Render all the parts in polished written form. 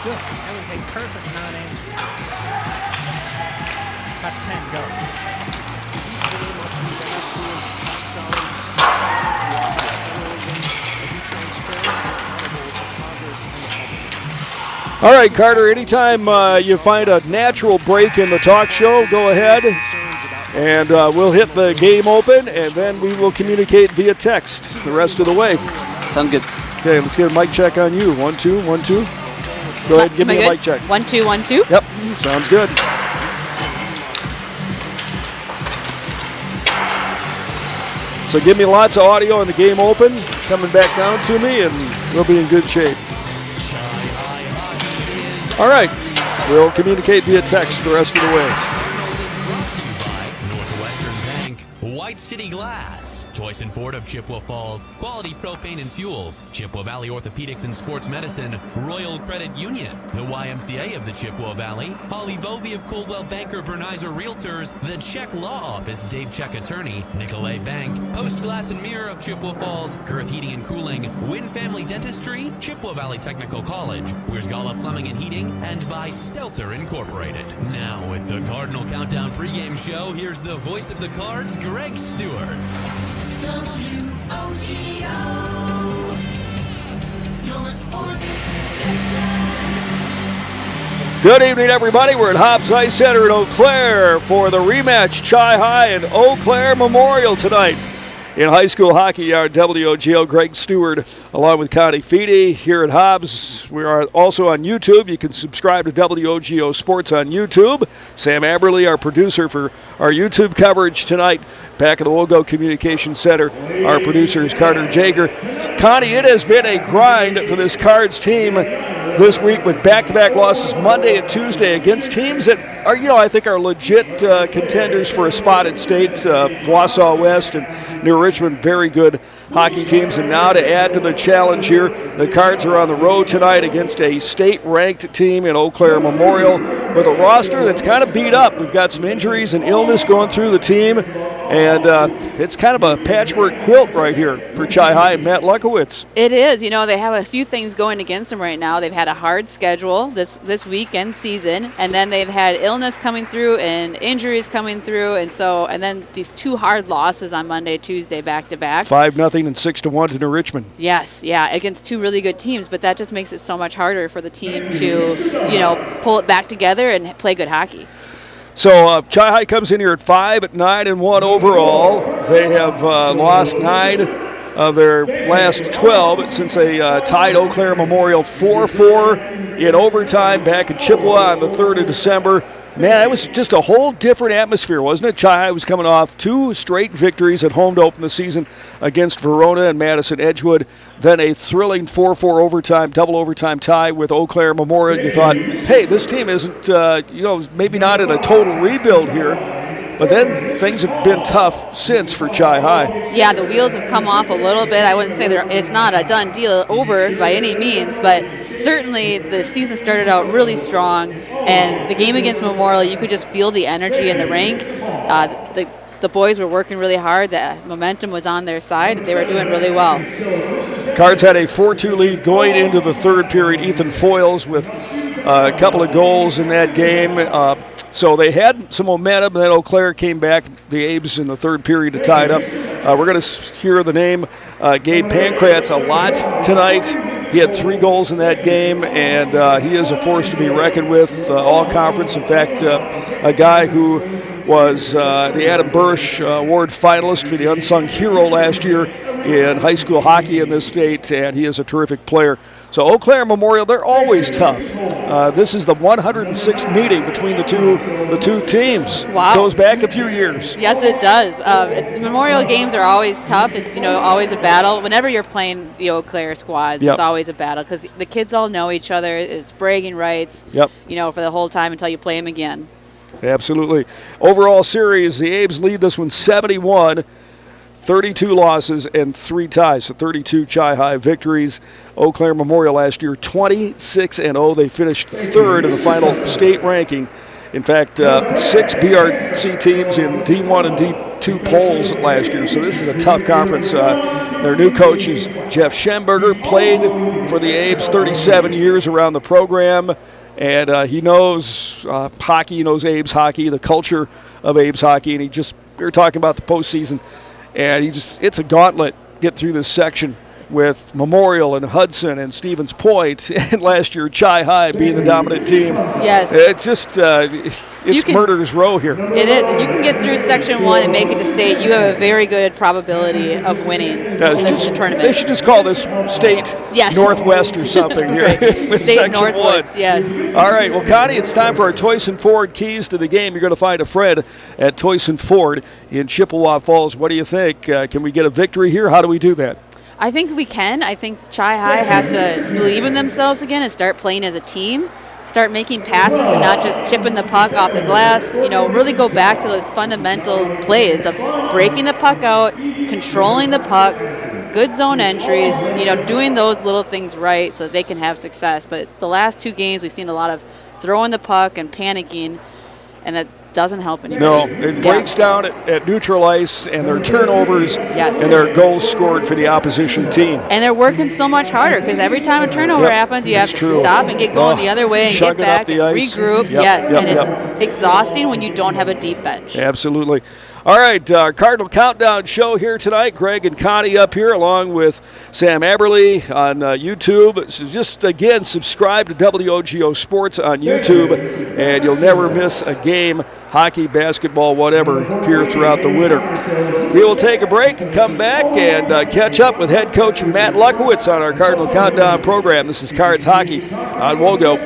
Good. That was a perfect amount of energy. Cut 10, go. All right, Carter, anytime you find a natural break in the talk show, go ahead, and we'll hit the game open, and then we will communicate via text the rest of the way. Sounds good. Okay, let's get a mic check on you. 1, 2, 1, 2. Go ahead and give me a mic check. 1, 2, 1, 2. Yep, sounds good. So give me lots of audio in the game open, coming back down to me, and we'll be in good shape. All right, we'll communicate via text the rest of the way. Brought to you by Northwestern Bank, White City Glass, Joyce and Ford of Chippewa Falls, Quality Propane and Fuels, Chippewa Valley Orthopedics and Sports Medicine, Royal Credit Union, the YMCA of the Chippewa Valley, Holly Bovey of Coldwell Banker Bernizer Realtors, the Check Law Office Dave Check Attorney, Nicolay Bank, Post Glass and Mirror of Chippewa Falls, Girth Heating and Cooling, Wynn Family Dentistry, Chippewa Valley Technical College, Wiersgala Plumbing and Heating, and by Stelter Incorporated. Now with the Cardinal Countdown pregame show, here's the voice of the Cards, Greg Stewart. WOGO, your sports station. Good evening, everybody. We're at Hobbs Ice Center in Eau Claire for the rematch, Chi-High and Eau Claire Memorial tonight. In high school hockey, our WOGO Greg Stewart, along with Connie Feedy here at Hobbs. We are also on YouTube. You can subscribe to WOGO Sports on YouTube. Sam Aberley, our producer for our YouTube coverage tonight. Back at the WOGO Communication Center, our producer is Carter Jager. Connie, it has been a grind for this Cards team this week with back-to-back losses Monday and Tuesday against teams that are, I think are legit contenders for a spot at state. Wausau West and New Richmond, very good hockey teams. And now to add to the challenge here, the Cards are on the road tonight against a state-ranked team in Eau Claire Memorial with a roster that's kind of beat up. We've got some injuries and illness going through the team. And it's kind of a patchwork quilt right here for Chi-High and Matt Lukowitz. It is. They have a few things going against them right now. They've had a hard schedule this weekend season, and then they've had illness coming through and injuries coming through, and then these two hard losses on Monday, Tuesday, back-to-back. 5-0 and 6-1 to New Richmond. Yes, yeah, against two really good teams, but that just makes it so much harder for the team to, pull it back together and play good hockey. So Chi-High comes in here at 5-9-1 overall. They have lost 9 of their last 12 since they tied Eau Claire Memorial 4-4 in overtime back in Chippewa on the 3rd of December. Man, that was just a whole different atmosphere, wasn't it? Chi-High was coming off 2 straight victories at home to open the season against Verona and Madison Edgewood. Then a thrilling 4-4 overtime, double overtime tie with Eau Claire Memorial. You thought, hey, this team isn't, maybe not in a total rebuild here. But then things have been tough since for Chi-High. Yeah, the wheels have come off a little bit. I wouldn't say it's not a done deal over by any means, but certainly the season started out really strong. And the game against Memorial, you could just feel the energy in the rink. The boys were working really hard. The momentum was on their side. They were doing really well. Cards had a 4-2 lead going into the third period. Ethan Foyles with a couple of goals in that game. So they had some momentum, and then Eau Claire came back, the Abes, in the third period to tie it up. We're going to hear the name Gabe Pankratz a lot tonight. He had 3 goals in that game, and he is a force to be reckoned with, all conference. In fact, a guy who was the Adam Bursch Award finalist for the Unsung Hero last year in high school hockey in this state, and he is a terrific player. So Eau Claire Memorial, they're always tough. This is the 106th meeting between the two teams. Wow. It goes back a few years. Yes, it does. The Memorial games are always tough. It's always a battle. Whenever you're playing the Eau Claire squads, It's always a battle because the kids all know each other. It's bragging rights. Yep. For the whole time until you play them again. Absolutely. Overall series, the Abes lead this one 71. 32 losses and 3 ties, so 32 Chi-High victories. Eau Claire Memorial last year, 26-0. They finished 3rd in the final state ranking. In fact, 6 BRC teams in D1 and D2 2 polls last year, so this is a tough conference. Their new coach is Jeff Schemberger, played for the Abes 37 years around the program, and he knows hockey, he knows Abes hockey, the culture of Abes hockey, and we were talking about the postseason, and it's a gauntlet get through this section with Memorial and Hudson and Stevens Point, and last year Chi High being the dominant team. Yes. It's just, it's murderer's row here. It is. If you can get through Section 1 and make it to state, you have a very good probability of winning the tournament. They should just call this state Northwest or something here. With state Section Northwest, 1. yes. All right, well, Connie, it's time for our Toyson Ford keys to the game. You're going to find a friend at Toyson Ford in Chippewa Falls. What do you think? Can we get a victory here? How do we do that? I think we can. I think Chi High has to believe in themselves again and start playing as a team, start making passes and not just chipping the puck off the glass. Really go back to those fundamental plays of breaking the puck out, controlling the puck, good zone entries, doing those little things right so that they can have success. But the last 2 games, we've seen a lot of throwing the puck and panicking, and that doesn't help anybody. No, it breaks down at neutral ice, and their turnovers and their goals scored for the opposition team. And they're working so much harder because every time a turnover happens, you have to stop and get going the other way and get back and regroup. And it's exhausting when you don't have a deep bench. Absolutely. All right, our Cardinal Countdown show here tonight. Greg and Connie up here along with Sam Aberly on YouTube. So just, again, subscribe to WOGO Sports on YouTube, and you'll never miss a game, hockey, basketball, whatever, here throughout the winter. We will take a break and come back and catch up with head coach Matt Luckowitz on our Cardinal Countdown program. This is Cards Hockey on WOGO.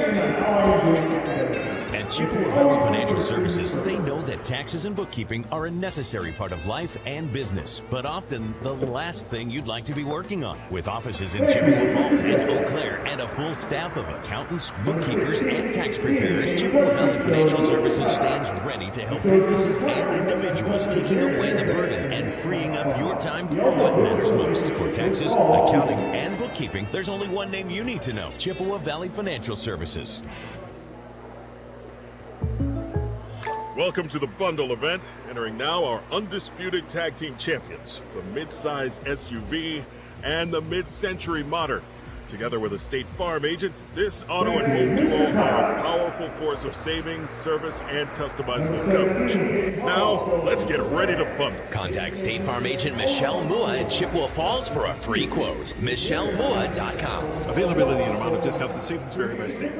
Chippewa Valley Financial Services, they know that taxes and bookkeeping are a necessary part of life and business, but often the last thing you'd like to be working on. With offices in Chippewa Falls and Eau Claire and a full staff of accountants, bookkeepers, and tax preparers, Chippewa Valley Financial Services stands ready to help businesses and individuals, taking away the burden and freeing up your time for what matters most. For taxes, accounting, and bookkeeping, there's only one name you need to know: Chippewa Valley Financial Services. Welcome to the Bundle event. Entering now our undisputed tag team champions, the mid-size SUV and the mid-century modern. Together with a State Farm agent, this auto and home duo are a powerful force of savings, service, and customizable coverage. Now, let's get ready to bundle. Contact State Farm agent Michelle Mua in Chippewa Falls for a free quote. MichelleMua.com. Availability and amount of discounts and savings vary by state.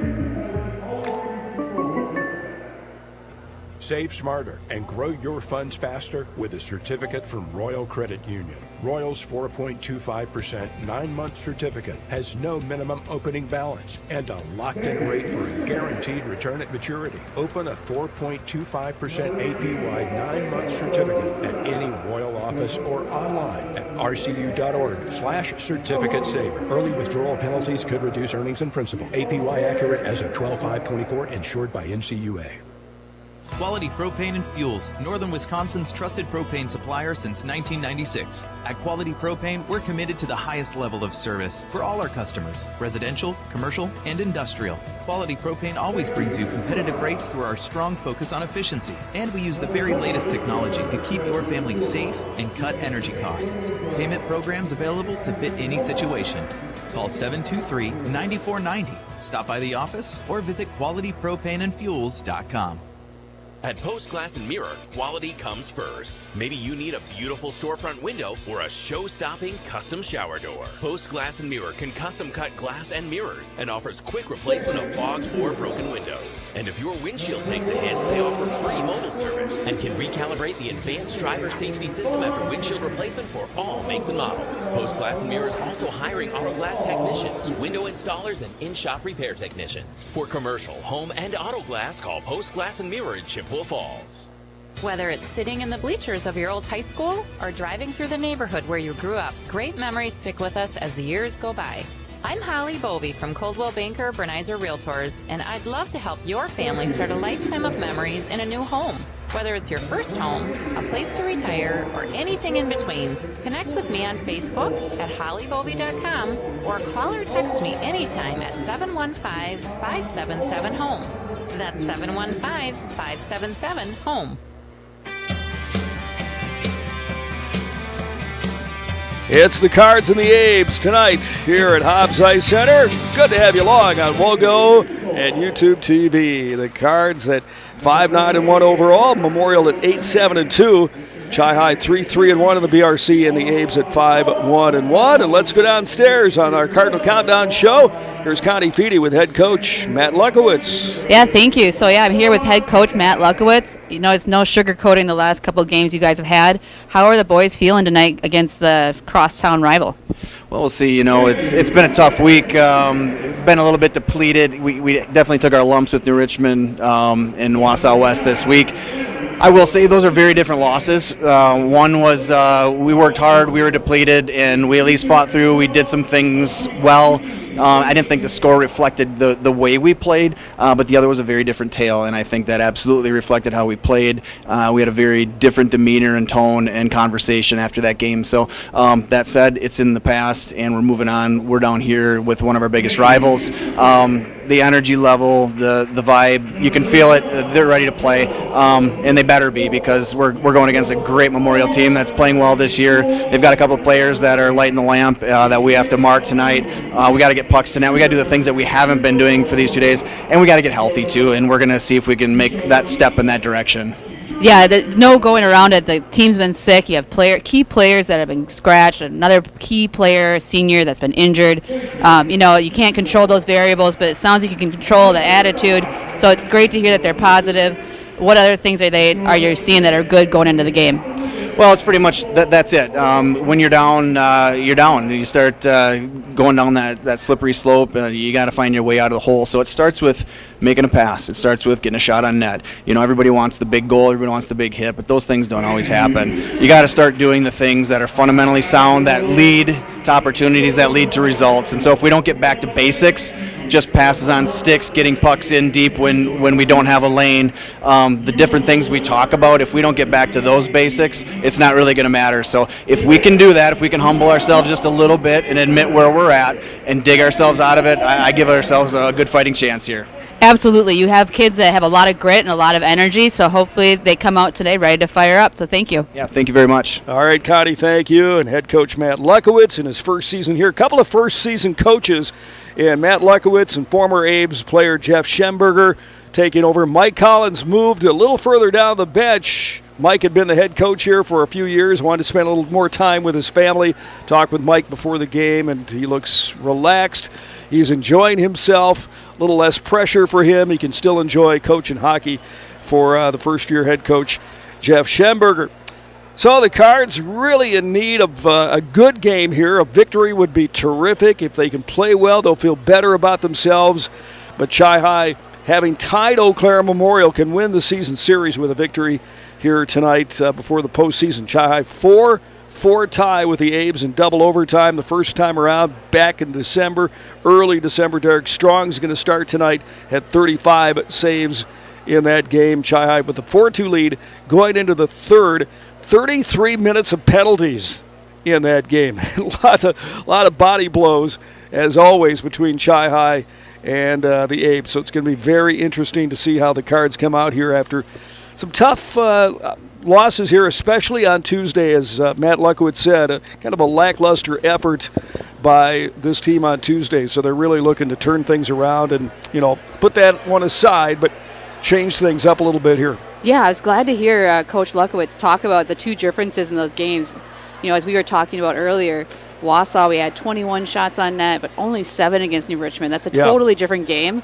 Save smarter and grow your funds faster with a certificate from Royal Credit Union. Royal's 4.25% 9-month certificate has no minimum opening balance and a locked-in rate for a guaranteed return at maturity. Open a 4.25% APY 9-month certificate at any Royal office or online at rcu.org/certificate saver. Early withdrawal penalties could reduce earnings and principal. APY accurate as of 12/5/24, insured by NCUA. Quality Propane and Fuels, Northern Wisconsin's trusted propane supplier since 1996. At Quality Propane, we're committed to the highest level of service for all our customers, residential, commercial, and industrial. Quality Propane always brings you competitive rates through our strong focus on efficiency, and we use the very latest technology to keep your family safe and cut energy costs. Payment programs available to fit any situation. Call 723-9490. Stop by the office or visit qualitypropaneandfuels.com. At Post Glass and Mirror, quality comes first. Maybe you need a beautiful storefront window or a show-stopping custom shower door. Post Glass and Mirror can custom cut glass and mirrors and offers quick replacement of fogged or broken windows. And if your windshield takes a hit, they offer free mobile service and can recalibrate the advanced driver safety system after windshield replacement for all makes and models. Post Glass and Mirror is also hiring auto glass technicians, window installers, and in-shop repair technicians. For commercial, home, and auto glass, call Post Glass and Mirror in Chippewa Falls. Whether it's sitting in the bleachers of your old high school or driving through the neighborhood where you grew up, great memories stick with us as the years go by. I'm Holly Bovey from Coldwell Banker Bernizer Realtors, and I'd love to help your family start a lifetime of memories in a new home. Whether it's your first home, a place to retire, or anything in between, connect with me on Facebook at hollybovey.com or call or text me anytime at 715-577-HOME. That's 715-577-HOME. It's the Cards and the Abes tonight here at Hobbs Ice Center. Good to have you along on WOGO and YouTube TV. The Cards at 5-9-1 overall, Memorial at 8-7-2. Chi High 3-3-1 in the BRC, and the Abes at 5-1-1. And let's go downstairs on our Cardinal Countdown show. Here's Connie Feedy with head coach Matt Lukowitz. Yeah, thank you. So, I'm here with head coach Matt Lukowitz. You know, it's no sugarcoating the last couple of games you guys have had. How are the boys feeling tonight against the crosstown rival? Well, we'll see. You know, it's been a tough week. Been a little bit depleted. We definitely took our lumps with New Richmond and Wausau West this week. I will say those are very different losses. One was we worked hard, we were depleted, and we at least fought through. We did some things well. I didn't think the score reflected the way we played, but the other was a very different tale, and I think that absolutely reflected how we played. We had a very different demeanor and tone and conversation after that game. So that said, it's in the past, and we're moving on. We're down here with one of our biggest rivals. The energy level, the vibe, you can feel it. They're ready to play, and they better be, because we're going against a great Memorial team that's playing well this year. They've got a couple of players that are lighting the lamp that we have to mark tonight. We got to get pucks to net. We got to do the things that we haven't been doing for these 2 days, and we got to get healthy too. And we're going to see if we can make that step in that direction. Yeah, no going around it. The team's been sick. You have key players that have been scratched. Another key player, senior, that's been injured. You know, you can't control those variables, but it sounds like you can control the attitude. So it's great to hear that they're positive. What other things are you seeing that are good going into the game? Well, it's pretty much that's it. When you're down, you're down. You start going down that slippery slope. You got to find your way out of the hole. So it starts with making a pass. It starts with getting a shot on net. You know, everybody wants the big goal. Everybody wants the big hit, but those things don't always happen. You got to start doing the things that are fundamentally sound, that lead to opportunities, that lead to results. And so if we don't get back to basics, just passes on sticks, getting pucks in deep when we don't have a lane, the different things we talk about, if we don't get back to those basics, it's not really going to matter. So if we can do that, if we can humble ourselves just a little bit and admit where we're at and dig ourselves out of it, I give ourselves a good fighting chance here. Absolutely. You have kids that have a lot of grit and a lot of energy, so hopefully they come out today ready to fire up. So thank you. Yeah, thank you very much. All right, Connie, thank you. And head coach Matt Lukowitz in his first season here. A couple of first-season coaches, and Matt Lukowitz and former Abes player Jeff Schemberger taking over. Mike Collins moved a little further down the bench. Mike had been the head coach here for a few years, wanted to spend a little more time with his family. Talked with Mike before the game, and he looks relaxed. He's enjoying himself. A little less pressure for him. He can still enjoy coaching hockey for the first-year head coach, Jeff Schemberger. So the Cards really in need of a good game here. A victory would be terrific. If they can play well, they'll feel better about themselves. But Chi High, having tied Eau Claire Memorial, can win the season series with a victory here tonight before the postseason. Chi High 4-4 tie with the Abes in double overtime the first time around back in December, early December. Derek Strong's going to start tonight, had 35 saves in that game. Chi High with a 4-2 lead going into the third. 33 minutes of penalties in that game. a lot of body blows, as always, between Chi High and the Abes. So it's going to be very interesting to see how the Cards come out here after some tough losses here, especially on Tuesday, as Matt Lukowitz said, kind of a lackluster effort by this team on Tuesday. So they're really looking to turn things around and, put that one aside, but change things up a little bit here. Yeah, I was glad to hear Coach Lukowitz talk about the two differences in those games. As we were talking about earlier, Wausau, we had 21 shots on net, but only 7 against New Richmond. That's a totally different game.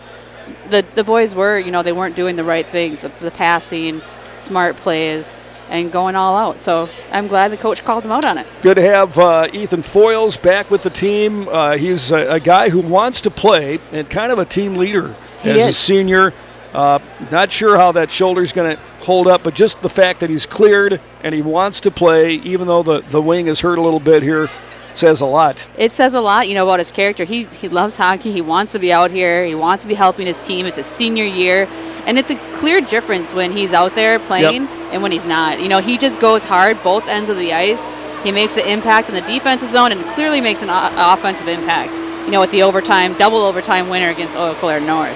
The boys were, they weren't doing the right things, the passing, smart plays, and going all out. So I'm glad the coach called them out on it. Good to have Ethan Foyles back with the team. He's a guy who wants to play and kind of a team leader as a senior. Not sure how that shoulder's going to hold up, but just the fact that he's cleared and he wants to play, even though the wing is hurt a little bit here, says a lot. It says a lot, about his character. He loves hockey. He wants to be out here. He wants to be helping his team. It's his senior year. And it's a clear difference when he's out there playing and when he's not. He just goes hard both ends of the ice. He makes an impact in the defensive zone and clearly makes an offensive impact, with the double overtime winner against Eau Claire North.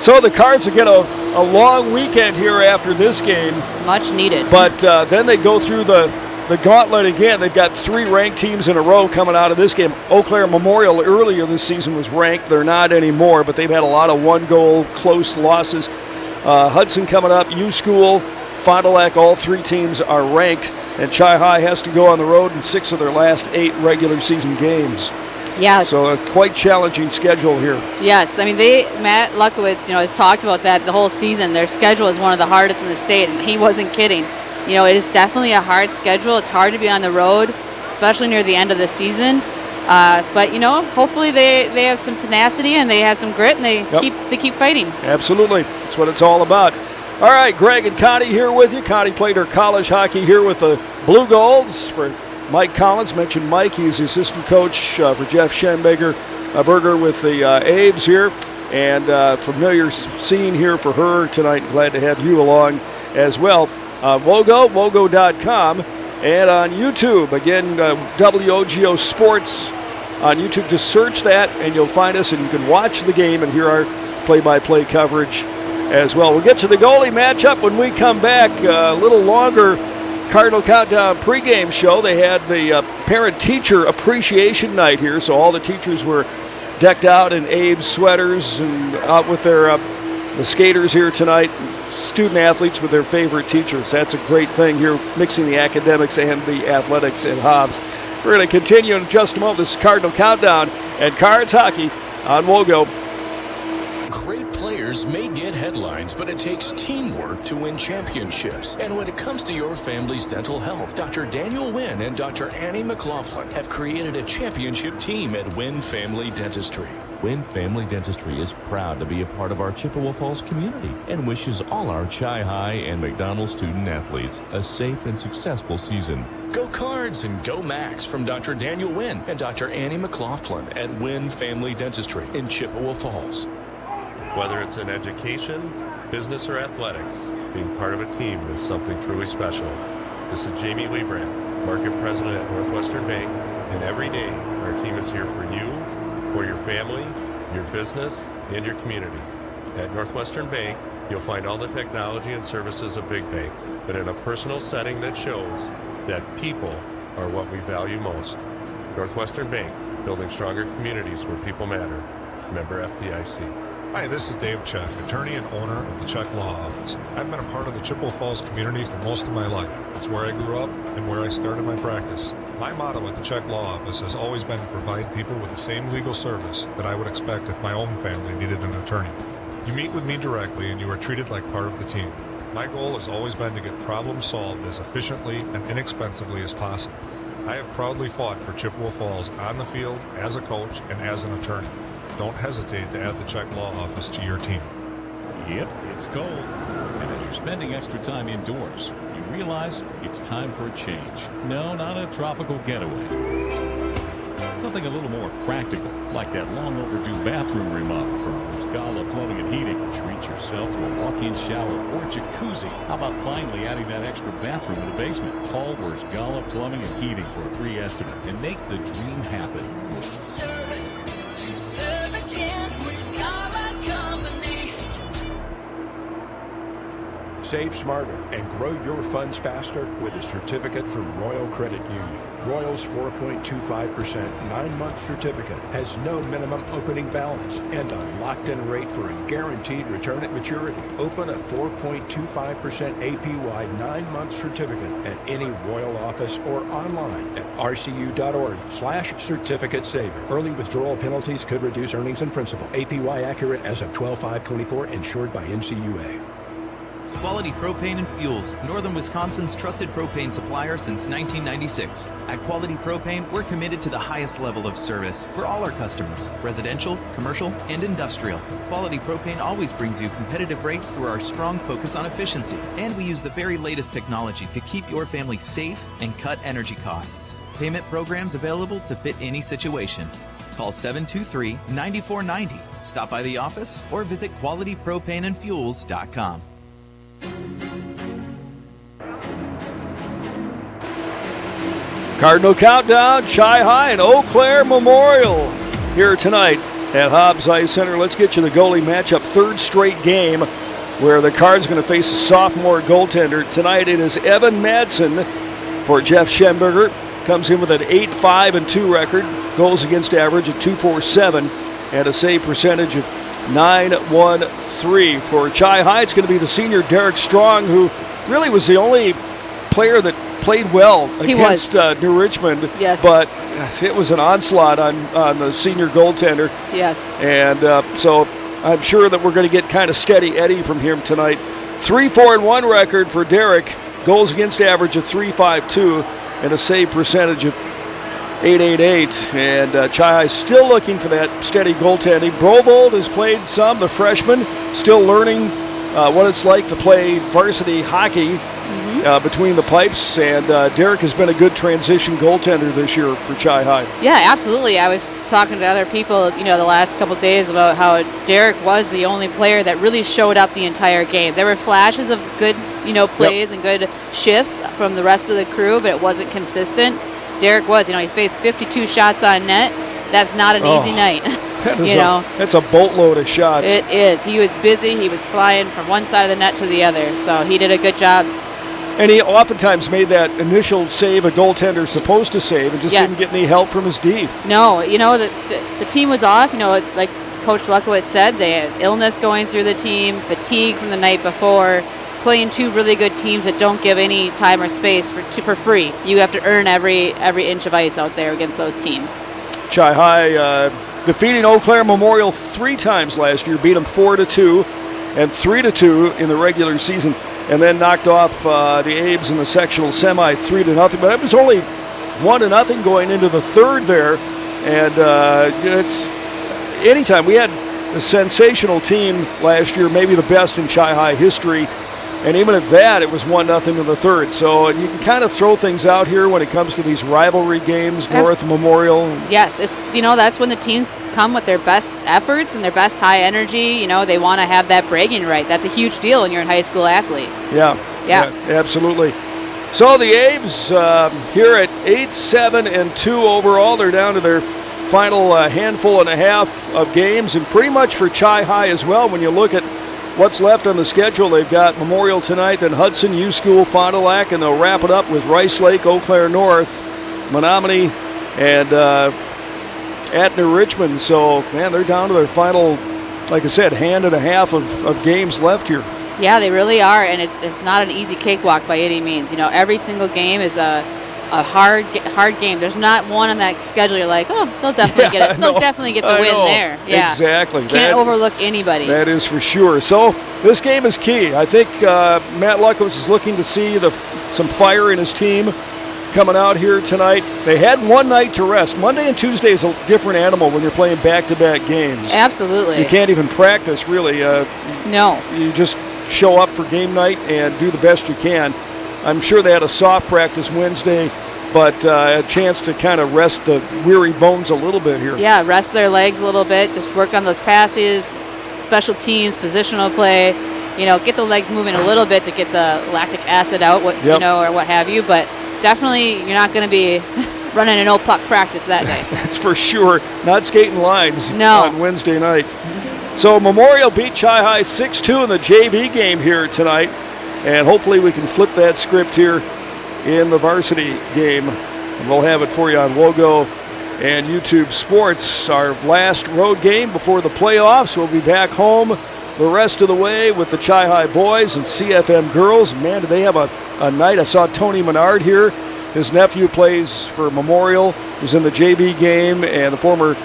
So the Cards will get a long weekend here after this game. Much needed. But then they go through the the gauntlet again. They've got 3 ranked teams in a row coming out of this game. Eau Claire Memorial earlier this season was ranked. They're not anymore, but they've had a lot of one-goal close losses. Hudson coming up, U School, Fond du Lac, all 3 teams are ranked, and Chi-Hi has to go on the road in 6 of their last 8 regular season games. Yeah. So a quite challenging schedule here. Yes, I mean, Matt Lukowitz, has talked about that the whole season. Their schedule is one of the hardest in the state, and he wasn't kidding. It is definitely a hard schedule. It's hard to be on the road, especially near the end of the season. But hopefully they have some tenacity and they have some grit, and they keep fighting. Absolutely, that's what it's all about. All right, Greg and Connie here with you. Connie played her college hockey here with the Blue Golds. For Mike Collins, mentioned Mike, he's the assistant coach for Jeff Schenberger with the Abes here, and familiar scene here for her tonight. Glad to have you along as well. WOGO.com, and on YouTube, again, WOGO Sports on YouTube. Just search that, and you'll find us, and you can watch the game and hear our play-by-play coverage as well. We'll get to the goalie matchup when we come back. A little longer Cardinal Countdown pregame show. They had the parent-teacher appreciation night here, so all the teachers were decked out in Abe's sweaters and out with their the skaters here tonight. Student athletes with their favorite teachers. That's a great thing here, mixing the academics and the athletics at Hobbs. We're going to continue in just a moment. This is Cardinal Countdown and Cards Hockey on WOGO. Great players may get headlines, but it takes teamwork to win championships. And when it comes to your family's dental health, Dr. Daniel Wynn and Dr. Annie McLaughlin have created a championship team at Wynn Family Dentistry. Wynn Family Dentistry is proud to be a part of our Chippewa Falls community and wishes all our Chi-Hi and McDonald student athletes a safe and successful season. Go Cards and go Max from Dr. Daniel Wynn and Dr. Annie McLaughlin at Wynn Family Dentistry in Chippewa Falls. Whether it's in education, business, or athletics, being part of a team is something truly special. This is Jamie Webrand, Market President at Northwestern Bank, and every day our team is here for you, for your family, your business, and your community. At Northwestern Bank, you'll find all the technology and services of big banks, but in a personal setting that shows that people are what we value most. Northwestern Bank, building stronger communities where people matter. Member FDIC. Hi, this is Dave Chuck, attorney and owner of the Chuck Law Office. I've been a part of the Chippewa Falls community for most of my life. It's where I grew up and where I started my practice. My motto at the Chuck Law Office has always been to provide people with the same legal service that I would expect if my own family needed an attorney. You meet with me directly and you are treated like part of the team. My goal has always been to get problems solved as efficiently and inexpensively as possible. I have proudly fought for Chippewa Falls on the field, as a coach, and as an attorney. Don't hesitate to add the Chuck Law Office to your team. Yep, it's cold. And as you're spending extra time indoors, you realize it's time for a change. No, not a tropical getaway. Something a little more practical, like that long overdue bathroom remodel from Gala Plumbing and Heating. Treat yourself to a walk-in shower or jacuzzi. How about finally adding that extra bathroom in the basement? Call Gala Plumbing and Heating for a free estimate and make the dream happen. Save smarter and grow your funds faster with a certificate from Royal Credit Union. Royal's 4.25% 9-month certificate has no minimum opening balance and a locked-in rate for a guaranteed return at maturity. Open a 4.25% APY 9-month certificate at any Royal office or online at rcu.org/certificate saver. Early withdrawal penalties could reduce earnings and principal. APY accurate as of 12/5/24, insured by NCUA. Quality Propane and Fuels, Northern Wisconsin's trusted propane supplier since 1996. At Quality Propane, we're committed to the highest level of service for all our customers, residential, commercial, and industrial. Quality Propane always brings you competitive rates through our strong focus on efficiency, and we use the very latest technology to keep your family safe and cut energy costs. Payment programs available to fit any situation. Call 723-9490. Stop by the office or visit qualitypropaneandfuels.com. Cardinal Countdown, Chi-Hi and Eau Claire Memorial here tonight at Hobbs Ice Center. Let's get you the goalie matchup. Third straight game where the Cards going to face a sophomore goaltender. Tonight it is Evan Madsen for Jeff Schenberger. Comes in with an 8-5-2 record, goals against average of .247, and a save percentage of .913. For Chi High, it's going to be the senior Derek Strong, who really was the only player that played well against New Richmond. Yes. But it was an onslaught on the senior goaltender. Yes. And so I'm sure that we're going to get kind of steady Eddie from him tonight. 3-4-1 record for Derek. Goals against average of .352 and a save percentage of .888. And Chi High still looking for that steady goaltending. Brovold has played some, the freshman, still learning what it's like to play varsity hockey between the pipes. And Derek has been a good transition goaltender this year for Chi High. Yeah, absolutely. I was talking to other people, the last couple of days about how Derek was the only player that really showed up the entire game. There were flashes of good, plays and good shifts from the rest of the crew, but it wasn't consistent. Derek was, he faced 52 shots on net. That's not an easy night. That's a boatload of shots. It is. He was busy. He was flying from one side of the net to the other. So he did a good job. And he oftentimes made that initial save a goaltender's supposed to save and just didn't get any help from his D. No, the team was off. Like Coach Luckowitz said, they had illness going through the team, fatigue from the night before, playing two really good teams that don't give any time or space for free. You have to earn every inch of ice out there against those teams. Chi High defeating Eau Claire Memorial 3 times last year, beat them 4-2 and 3-2 in the regular season, and then knocked off the Abes in the sectional semi 3-0. But it was only 1-0 going into the third there, and it's anytime. We had a sensational team last year, maybe the best in Chi High history. And even at that, it was 1-0 in the third. So you can kind of throw things out here when it comes to these rivalry games, North Memorial. Yes, it's that's when the teams come with their best efforts and their best high energy. They want to have that bragging right. That's a huge deal when you're a high school athlete. Yeah, absolutely. So the Abes here at 8-7-2 overall. They're down to their final handful and a half of games, and pretty much for Chi High as well. When you look at what's left on the schedule, they've got Memorial tonight, then Hudson, U School, Fond du Lac, and they'll wrap it up with Rice Lake, Eau Claire North, Menominee, and at New Richmond. So, man, they're down to their final, like I said, hand and a half of games left here. Yeah, they really are, and it's not an easy cakewalk by any means. Every single game is a hard game. There's not one on that schedule you're like, oh, they'll definitely get it. They'll definitely get the win there. Yeah, exactly. Can't overlook anybody. That is for sure. So this game is key. I think Matt Luckowitz is looking to see some fire in his team coming out here tonight. They had one night to rest. Monday and Tuesday is a different animal when you're playing back-to-back games. Absolutely. You can't even practice, really. No. You just show up for game night and do the best you can. I'm sure they had a soft practice Wednesday, but a chance to kind of rest the weary bones a little bit here. Yeah, rest their legs a little bit, just work on those passes, special teams, positional play, get the legs moving a little bit to get the lactic acid out, or what have you, but definitely you're not going to be running an old puck practice that day. That's for sure. Not skating lines on Wednesday night. So Memorial beat Chi High 6-2 in the JV game here tonight. And hopefully we can flip that script here in the varsity game. And we'll have it for you on WOGO and YouTube Sports. Our last road game before the playoffs. We'll be back home the rest of the way with the Chi High boys and CFM girls. Man, do they have a night. I saw Tony Menard here. His nephew plays for Memorial. He's in the JV game, and the former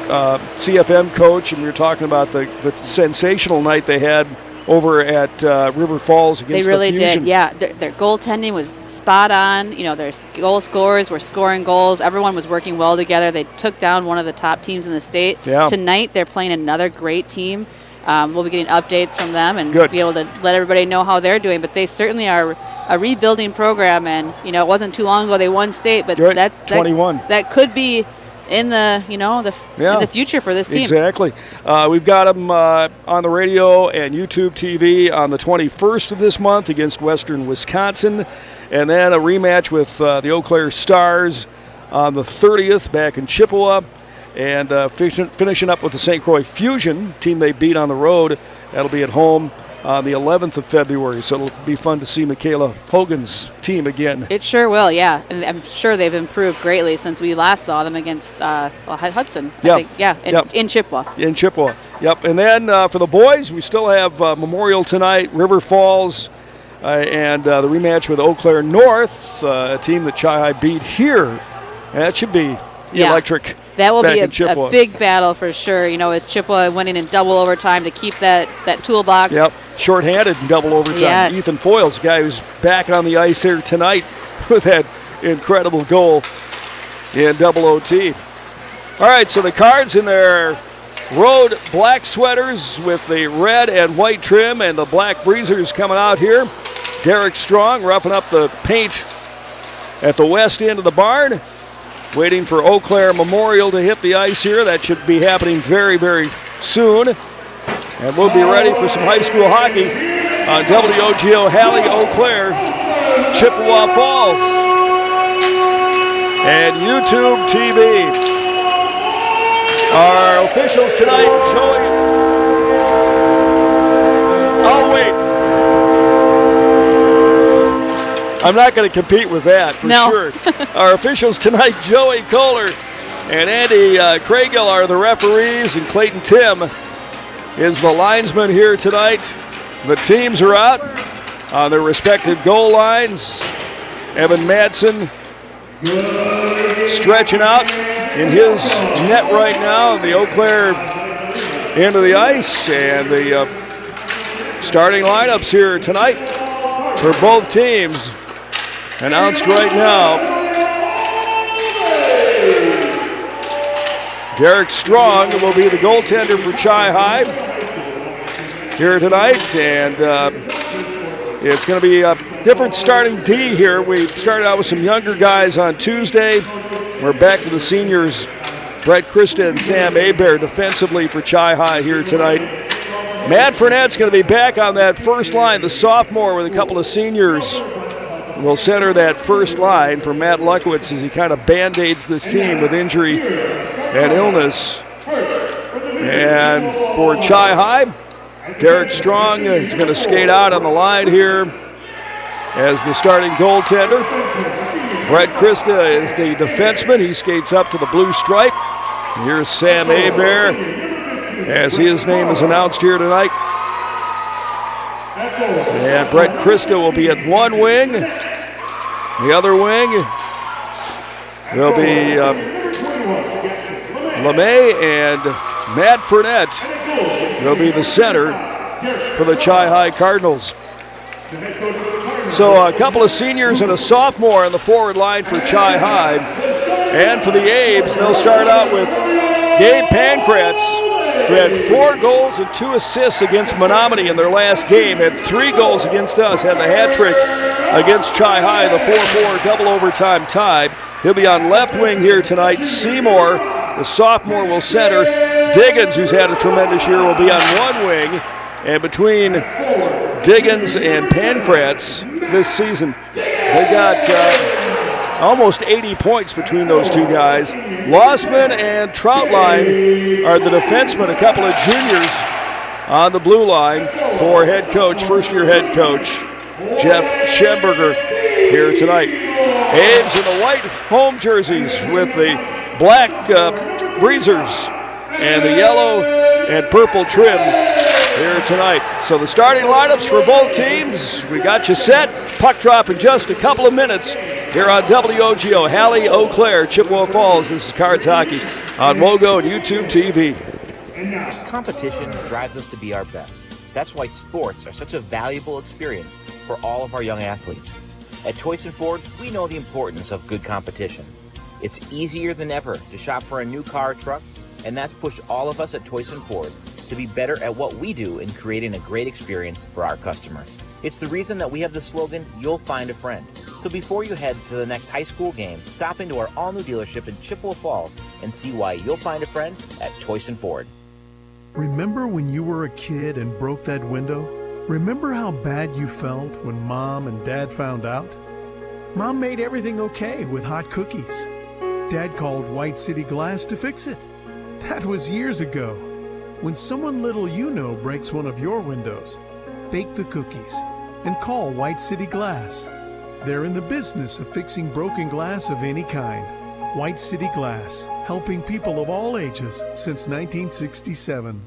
CFM coach. And we were talking about the sensational night they had over at River Falls against They really the Fusion. did, yeah. Their goaltending was spot on. Their goal scorers were scoring goals. Everyone was working well together. They took down one of the top teams in the state. Yeah. Tonight, they're playing another great team. We'll be getting updates from them and Good. be able to let everybody know how they're doing. But they certainly are a rebuilding program, and it wasn't too long ago they won state, but that's 21. That could be in the in the future for this team. Exactly. We've got them on the radio and YouTube TV on the 21st of this month against Western Wisconsin, and then a rematch with the Eau Claire Stars on the 30th back in Chippewa, and finishing up with the St. Croix Fusion team they beat on the road. That'll be at home on the 11th of February. So it'll be fun to see Michaela Hogan's team again. It sure will, yeah. And I'm sure they've improved greatly since we last saw them against Hudson. I think. Yeah, in Chippewa. In Chippewa, yep. And then for the boys, we still have Memorial tonight, River Falls, and the rematch with Eau Claire North, a team that Chi-Hi beat here. And that should be electric. That will be a big battle for sure. You know, with Chippewa winning in double overtime to keep that toolbox. Yep, shorthanded in double overtime. Yes. Ethan Foyles, guy who's back on the ice here tonight with that incredible goal in double OT. All right, so the Cards in their road black sweaters with the red and white trim, and the black breezers coming out here. Derek Strong roughing up the paint at the west end of the barn. Waiting for Eau Claire Memorial to hit the ice here. That should be happening very, very soon. And we'll be ready for some high school hockey on WOGO Halley, Eau Claire, Chippewa Falls, and YouTube TV. Our officials tonight showing. Oh, wait. I'm not going to compete with that for sure. Our officials tonight, Joey Kohler and Andy Craigill are the referees, and Clayton Tim is the linesman here tonight. The teams are out on their respective goal lines. Evan Madsen stretching out in his net right now, the Eau Claire end of the ice, and the starting lineups here tonight for both teams. Announced right now, Derek Strong will be the goaltender for Chi-Hi here tonight, and it's going to be a different starting D here. We started out with some younger guys on Tuesday. We're back to the seniors, Brett Christa and Sam Hebert defensively for Chi-Hi here tonight. Matt Furnette's going to be back on that first line, the sophomore, with a couple of seniors. Will center that first line for Matt Luckowitz as he kind of band-aids this team with injury and illness. And for Chi-Hi, Derek Strong is going to skate out on the line here as the starting goaltender. Brett Christa is the defenseman. He skates up to the blue stripe. Here's Sam Hebert as his name is announced here tonight. And Brett Christa will be at one wing. The other wing will be LeMay, and Matt Furnette will be the center for the Chi-Hi Cardinals. So a couple of seniors and a sophomore on the forward line for Chi-Hi. And for the Abes, they'll start out with Gabe Pankratz, who had 4 goals and 2 assists against Menominee in their last game, had 3 goals against us, had the hat trick against Chi-Hi, the 4-4 double overtime tie. He'll be on left wing here tonight. Seymour, the sophomore, will center. Diggins, who's had a tremendous year, will be on one wing. And between Diggins and Pankratz this season, they got almost 80 points between those two guys. Lossman and Troutline are the defensemen, a couple of juniors on the blue line for head coach, first-year head coach, Jeff Schemberger here tonight. Abe's in the white home jerseys with the black breezers and the yellow and purple trim here tonight. So the starting lineups for both teams, we got you set. Puck drop in just a couple of minutes here on WOGO Halley, Eau Claire, Chippewa Falls. This is Cards Hockey on WOGO and YouTube TV. Competition drives us to be our best. That's why sports are such a valuable experience for all of our young athletes. At Toyson Ford, we know the importance of good competition. It's easier than ever to shop for a new car or truck, and that's pushed all of us at Toyson Ford to be better at what we do in creating a great experience for our customers. It's the reason that we have the slogan, "You'll find a friend." So before you head to the next high school game, stop into our all-new dealership in Chippewa Falls and see why you'll find a friend at Toyson Ford. Remember when you were a kid and broke that window? Remember how bad you felt when Mom and Dad found out? Mom made everything okay with hot cookies. Dad called White City Glass to fix it. That was years ago. When someone little you know breaks one of your windows, bake the cookies, and call White City Glass. They're in the business of fixing broken glass of any kind. White City Glass, helping people of all ages since 1967.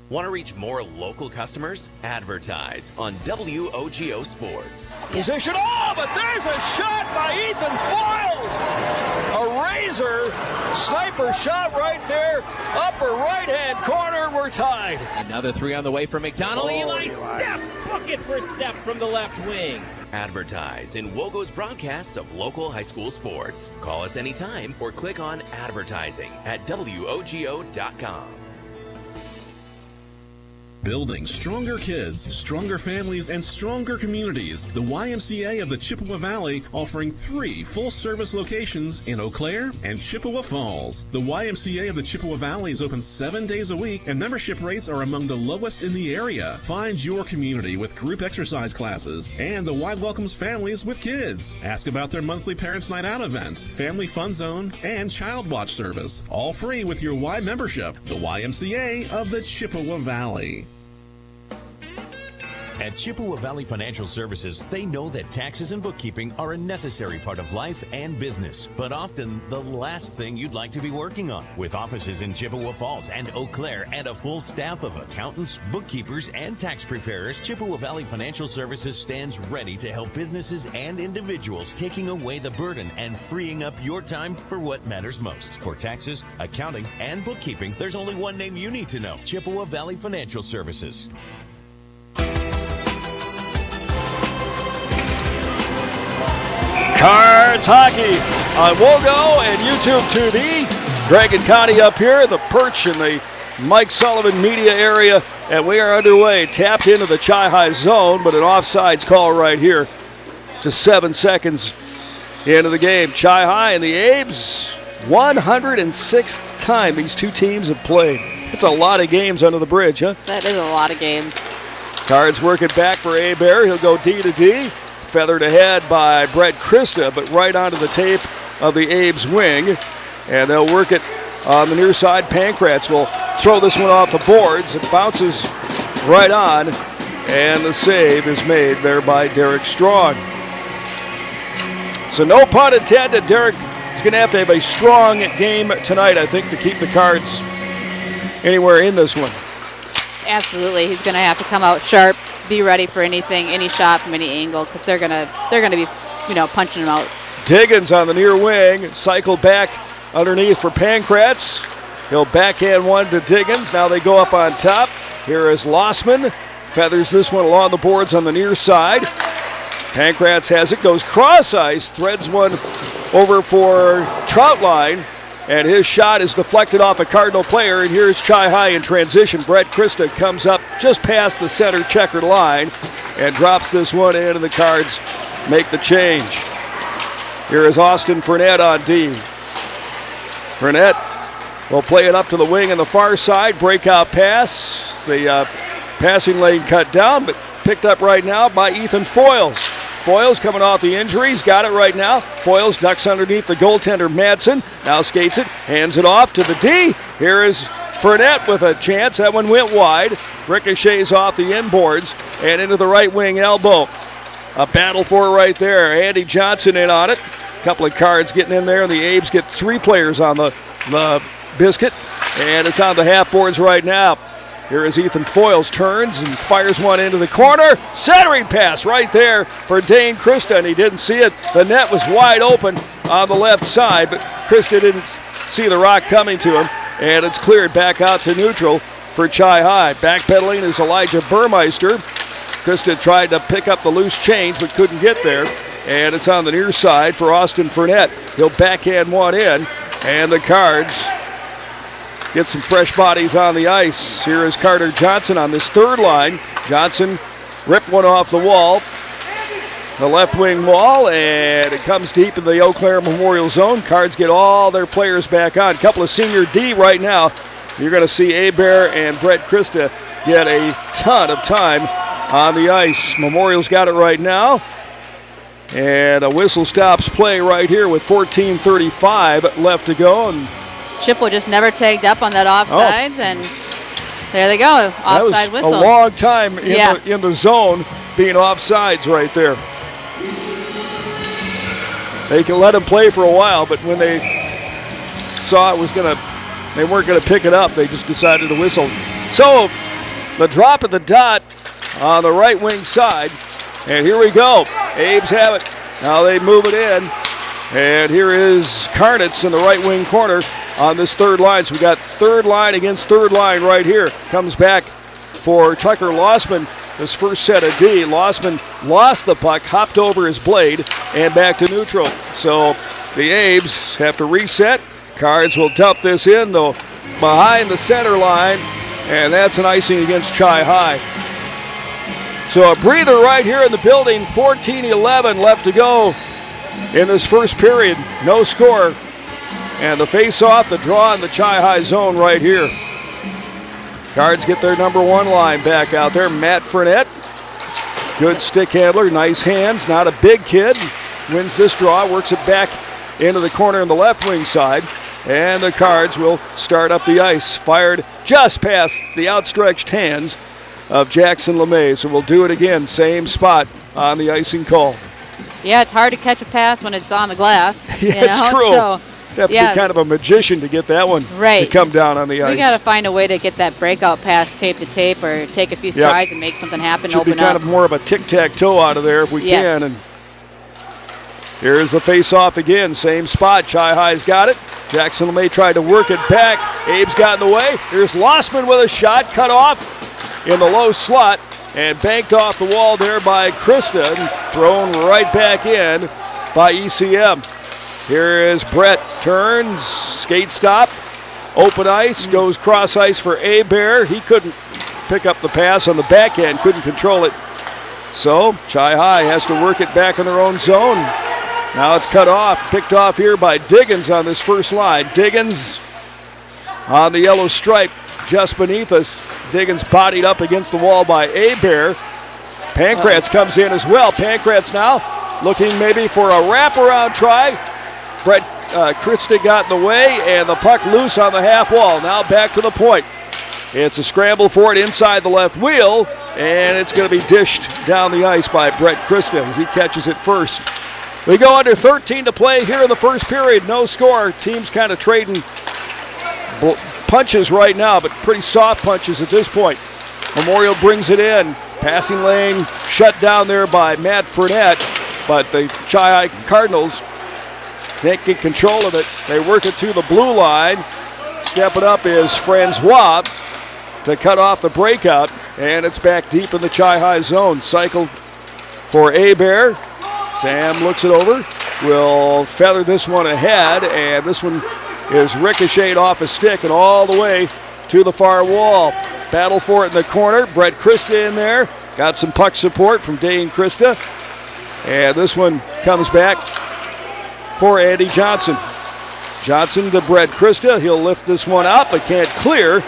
Want to reach more local customers? Advertise on WOGO Sports. Position. Oh, but there's a shot by Ethan Foils. A razor sniper shot right there. Upper right-hand corner. We're tied. Another three on the way for McDonald. Eli step. Bucket for step from the left wing. Advertise in WOGO's broadcasts of local high school sports. Call us anytime or click on advertising at WOGO.com. Building stronger kids, stronger families, and stronger communities. The YMCA of the Chippewa Valley offering 3 full-service locations in Eau Claire and Chippewa Falls. The YMCA of the Chippewa Valley is open 7 days a week, and membership rates are among the lowest in the area. Find your community with group exercise classes, and the Y welcomes families with kids. Ask about their monthly Parents' Night Out event, Family Fun Zone, and Child Watch service. All free with your Y membership. The YMCA of the Chippewa Valley. At Chippewa Valley Financial Services, they know that taxes and bookkeeping are a necessary part of life and business, but often the last thing you'd like to be working on. With offices in Chippewa Falls and Eau Claire and a full staff of accountants, bookkeepers, and tax preparers, Chippewa Valley Financial Services stands ready to help businesses and individuals, taking away the burden and freeing up your time for what matters most. For taxes, accounting, and bookkeeping, there's only one name you need to know: Chippewa Valley Financial Services. Cards Hockey on WOGO and YouTube TV. Greg and Connie up here, the perch in the Mike Sullivan media area, and we are underway. Tapped into the Chi-High zone, but an offsides call right here. Just 7 seconds into the game. Chi-High and the Abes, 106th time these two teams have played. It's a lot of games under the bridge, huh? That is a lot of games. Cards working back for Abear. He'll go D to D. Feathered ahead by Brett Christa, but right onto the tape of the Abe's wing. And they'll work it on the near side. Pankratz will throw this one off the boards. It bounces right on, and the save is made there by Derek Strong. So no pun intended. Derek is going to have a strong game tonight, I think, to keep the Cards anywhere in this one. Absolutely. He's going to have to come out sharp, be ready for anything, any shot from any angle, because they're gonna be, punching him out. Diggins on the near wing, cycled back underneath for Pankratz. He'll backhand one to Diggins. Now they go up on top. Here is Lossman. Feathers this one along the boards on the near side. Pankratz has it, goes cross ice, threads one over for Troutline, and his shot is deflected off a Cardinal player, and here's Chi-High in transition. Brett Christa comes up just past the center checkered line and drops this one in, and the Cards make the change. Here is Austin Fournette on D. Fournette will play it up to the wing on the far side. Breakout pass. The passing lane cut down, but picked up right now by Ethan Foils. Foils coming off the injuries, got it right now. Foils ducks underneath the goaltender Madsen, now skates it, hands it off to the D. Here is Fournette with a chance. That one went wide. Ricochets off the inboards and into the right wing elbow. A battle for it right there. Andy Johnson in on it. A couple of Cards getting in there, and the Abes get 3 players on the biscuit, and it's on the half boards right now. Here is Ethan Foils, turns and fires one into the corner. Centering pass right there for Dane Christa, and he didn't see it. The net was wide open on the left side, but Christa didn't see the rock coming to him, and it's cleared back out to neutral for Chi-High. Backpedaling is Elijah Burmeister. Christa tried to pick up the loose change, but couldn't get there, and it's on the near side for Austin Fournette. He'll backhand one in, and the Cards get some fresh bodies on the ice. Here is Carter Johnson on this third line. Johnson ripped one off the wall, the left wing wall, and it comes deep in the Eau Claire Memorial Zone. Cards get all their players back on. A couple of senior D right now. You're going to see Abear and Brett Christa get a ton of time on the ice. Memorial's got it right now. And a whistle stops play right here with 14:35 left to go. And Chippewa just never tagged up on that offsides, and There they go. Offside that was whistle. a long time in the zone being offsides right there. They can let him play for a while, but when they saw they weren't gonna pick it up, they just decided to whistle. So the drop of the dot on the right wing side, and here we go. Abe's have it. Now they move it in, and here is Karnitz in the right wing corner on this third line. So we got third line against third line right here. Comes back for Tucker Lossman. This first set of D. Lossman lost the puck, hopped over his blade, and back to neutral. So the Abes have to reset. Cards will dump this in, though, behind the center line, and that's an icing against Chi High. So a breather right here in the building. 14-11 left to go in this first period. No score. And the face-off, the draw in the Chi High zone right here. Cards get their number one line back out there. Matt Fournette, good stick handler, nice hands, not a big kid. Wins this draw, works it back into the corner on the left wing side. And the Cards will start up the ice. Fired just past the outstretched hands of Jackson LeMay. So we'll do it again, same spot on the icing call. Yeah, it's hard to catch a pass when it's on the glass. Yeah, it's true. So, you have to be kind of a magician to get that one to come down on the ice. We got to find a way to get that breakout pass tape to tape or take a few strides and make something happen. Should be kind of more of a tic-tac-toe out of there if we can. And here's the face-off again, same spot. Chi High's got it. Jackson LeMay tried to work it back. Abe's got in the way. Here's Lossman with a shot, cut off in the low slot and banked off the wall there by Krista and thrown right back in by ECM. Here is Brett, turns, skate stop, open ice, goes cross ice for Bear. He couldn't pick up the pass on the backhand, couldn't control it. So Chi High has to work it back in their own zone. Now it's cut off, picked off here by Diggins on this first line. Diggins on the yellow stripe just beneath us. Diggins bodied up against the wall by Bear. Pankratz comes in as well. Pankratz now looking maybe for a wraparound try. Brett Krista got in the way, and the puck loose on the half wall. Now back to the point. It's a scramble for it inside the left wheel, and it's going to be dished down the ice by Brett Krista as he catches it first. We go under 13 to play here in the first period. No score. Teams kind of trading punches right now, but pretty soft punches at this point. Memorial brings it in. Passing lane shut down there by Matt Fournette, but the Chi High Cardinals can't get control of it. They work it to the blue line. Stepping up is Francois to cut off the breakout, and it's back deep in the Chi High zone. Cycled for Bear. Sam looks it over, will feather this one ahead, and this one is ricocheted off a stick and all the way to the far wall. Battle for it in the corner. Brett Krista in there. Got some puck support from Dane Krista. And this one comes back for Andy Johnson. Johnson to Brett Krista. He'll lift this one up, but can't clear.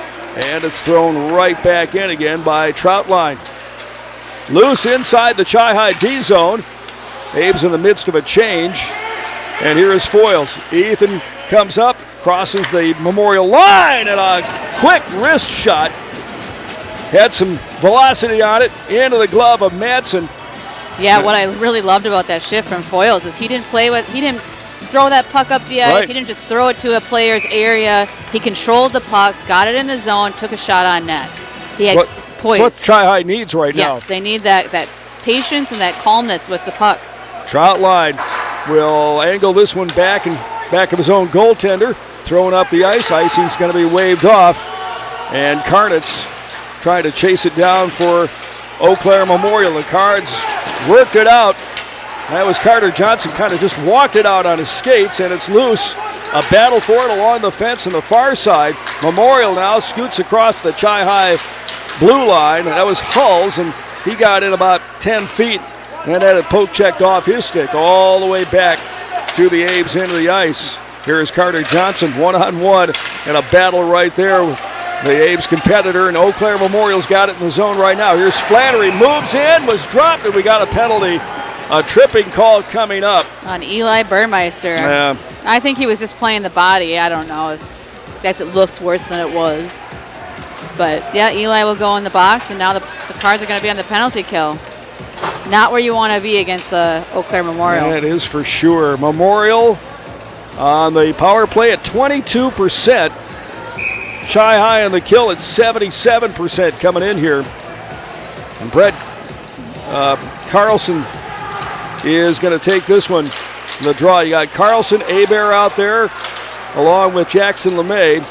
And it's thrown right back in again by Troutline. Loose inside the Chi High D zone. Abe's in the midst of a change. And here is Foyles. Ethan comes up, crosses the Memorial line, and a quick wrist shot. Had some velocity on it, into the glove of Madsen. Yeah, what I really loved about that shift from Foyles is he didn't throw that puck up the ice. Right. He didn't just throw it to a player's area. He controlled the puck, got it in the zone, took a shot on net. He had poise. That's what Chi High needs right now. Yes, they need that patience and that calmness with the puck. Troutline will angle this one back of his own goaltender, throwing up the ice. Icing's going to be waved off, and Karnitz trying to chase it down for Eau Claire Memorial. The Cards worked it out. That was Carter Johnson, kind of just walked it out on his skates, and it's loose. A battle for it along the fence on the far side. Memorial now scoots across the Chi High blue line. That was Hulls, and he got in about 10 feet and had it poke checked off his stick all the way back to the Abes into the ice. Here is Carter Johnson, one-on-one, and a battle right there with the Abes competitor, and Eau Claire Memorial's got it in the zone right now. Here's Flannery, moves in, was dropped, and we got a penalty. A tripping call coming up. On Eli Burmeister. Yeah. I think he was just playing the body. I don't know. I guess it looked worse than it was. But, yeah, Eli will go in the box, and now the Cards are going to be on the penalty kill. Not where you want to be against Eau Claire Memorial. That is for sure. Memorial on the power play at 22%. Chi-High on the kill at 77% coming in here. And Brett Carlson is going to take this one. The draw. You got Carlson, Hebert out there, along with Jackson LeMay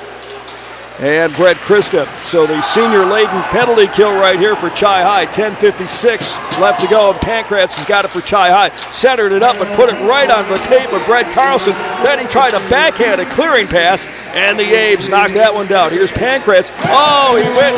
and Brett Christa. So the senior laden penalty kill right here for Chi-High. 10:56 left to go, and Pancratz has got it for Chi-High. Centered it up and put it right on the tape of Brett Carlson. Then he tried a backhand, a clearing pass, and the Abes knocked that one down. Here's Pancratz. Oh, he went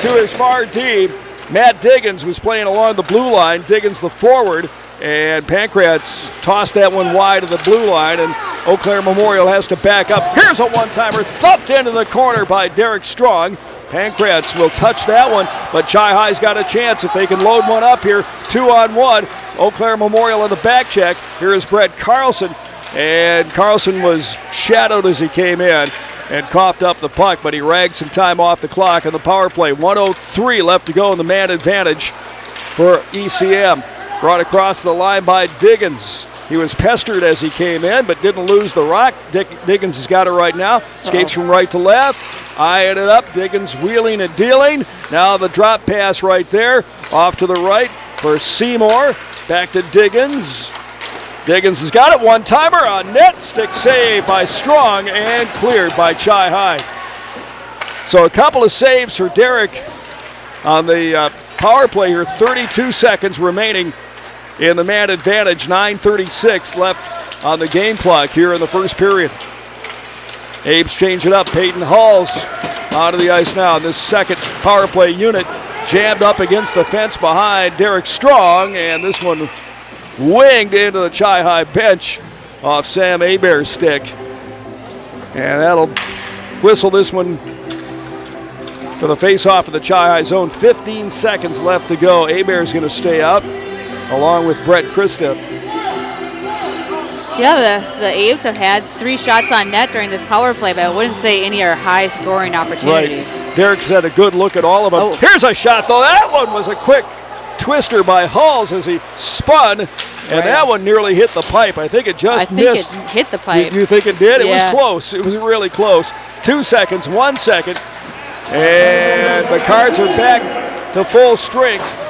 to his far D. Matt Diggins was playing along the blue line. Diggins the forward, and Pancratz tossed that one wide of the blue line, and Eau Claire Memorial has to back up. Here's a one-timer thumped into the corner by Derek Strong. Pancratz will touch that one, but Chi-High's got a chance if they can load one up here. 2-on-1. Eau Claire Memorial on the back check. Here is Brett Carlson, and Carlson was shadowed as he came in and coughed up the puck, but he ragged some time off the clock on the power play. 1:03 left to go in the man advantage for ECM. Brought across the line by Diggins. He was pestered as he came in, but didn't lose the rock. Diggins has got it right now. Skates from right to left. Eyeing it up. Diggins wheeling and dealing. Now the drop pass right there. Off to the right for Seymour. Back to Diggins. Diggins has got it. One-timer on net. Stick save by Strong and cleared by Chi-High. So a couple of saves for Derek on the power play here. 32 seconds remaining in the man advantage. 9:36 left on the game clock here in the first period. Abe's change it up. Peyton Hall's onto the ice now. This second power play unit jammed up against the fence behind Derek Strong, and this one winged into the Chi-High bench off Sam Hebert's stick. And that'll whistle this one for the face-off of the Chi-High zone. 15 seconds left to go. Hebert's going to stay out along with Brett Christa. Yeah, the Aves have had 3 shots on net during this power play, but I wouldn't say any are high-scoring opportunities. Right. Derek's had a good look at all of them. Oh. Here's a shot, though. That one was a quick twister by Halls as he spun, and that one nearly hit the pipe. I think it just missed. I think it hit the pipe. You think it did? Yeah. It was close. It was really close. 2 seconds, 1 second, and the Cards are back to full strength.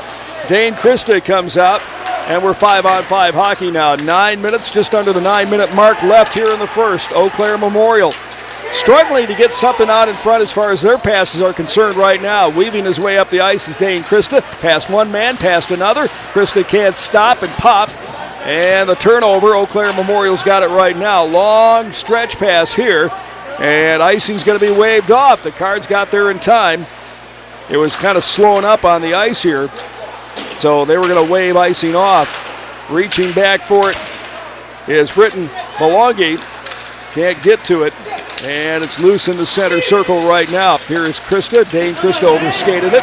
Dane Christa comes out, and we're 5-on-5 hockey now. 9 minutes, just under the 9-minute mark left here in the first. Eau Claire Memorial struggling to get something out in front as far as their passes are concerned right now. Weaving his way up the ice is Dane Christa. Past one man, past another. Christa can't stop and pop. And the turnover, Eau Claire Memorial's got it right now. Long stretch pass here. And icing's going to be waved off. The Cards got there in time. It was kind of slowing up on the ice here. So they were going to wave icing off. Reaching back for it is Britton Belongi. Can't get to it. And it's loose in the center circle right now. Here is Christa. Dane Christa overskated it.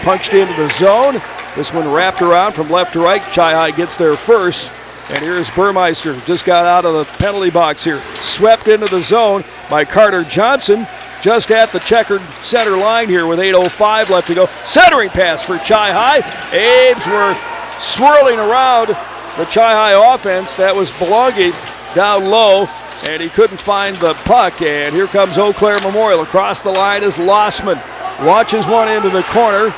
Punched into the zone. This one wrapped around from left to right. Chi-High gets there first. And here's Burmeister. Just got out of the penalty box here. Swept into the zone by Carter Johnson. Just at the checkered center line here with 8:05 left to go. Centering pass for Chi-High. Abes were swirling around the Chi-High offense. That was Belongi down low, and he couldn't find the puck. And here comes Eau Claire Memorial. Across the line is Lossman. Launches one into the corner.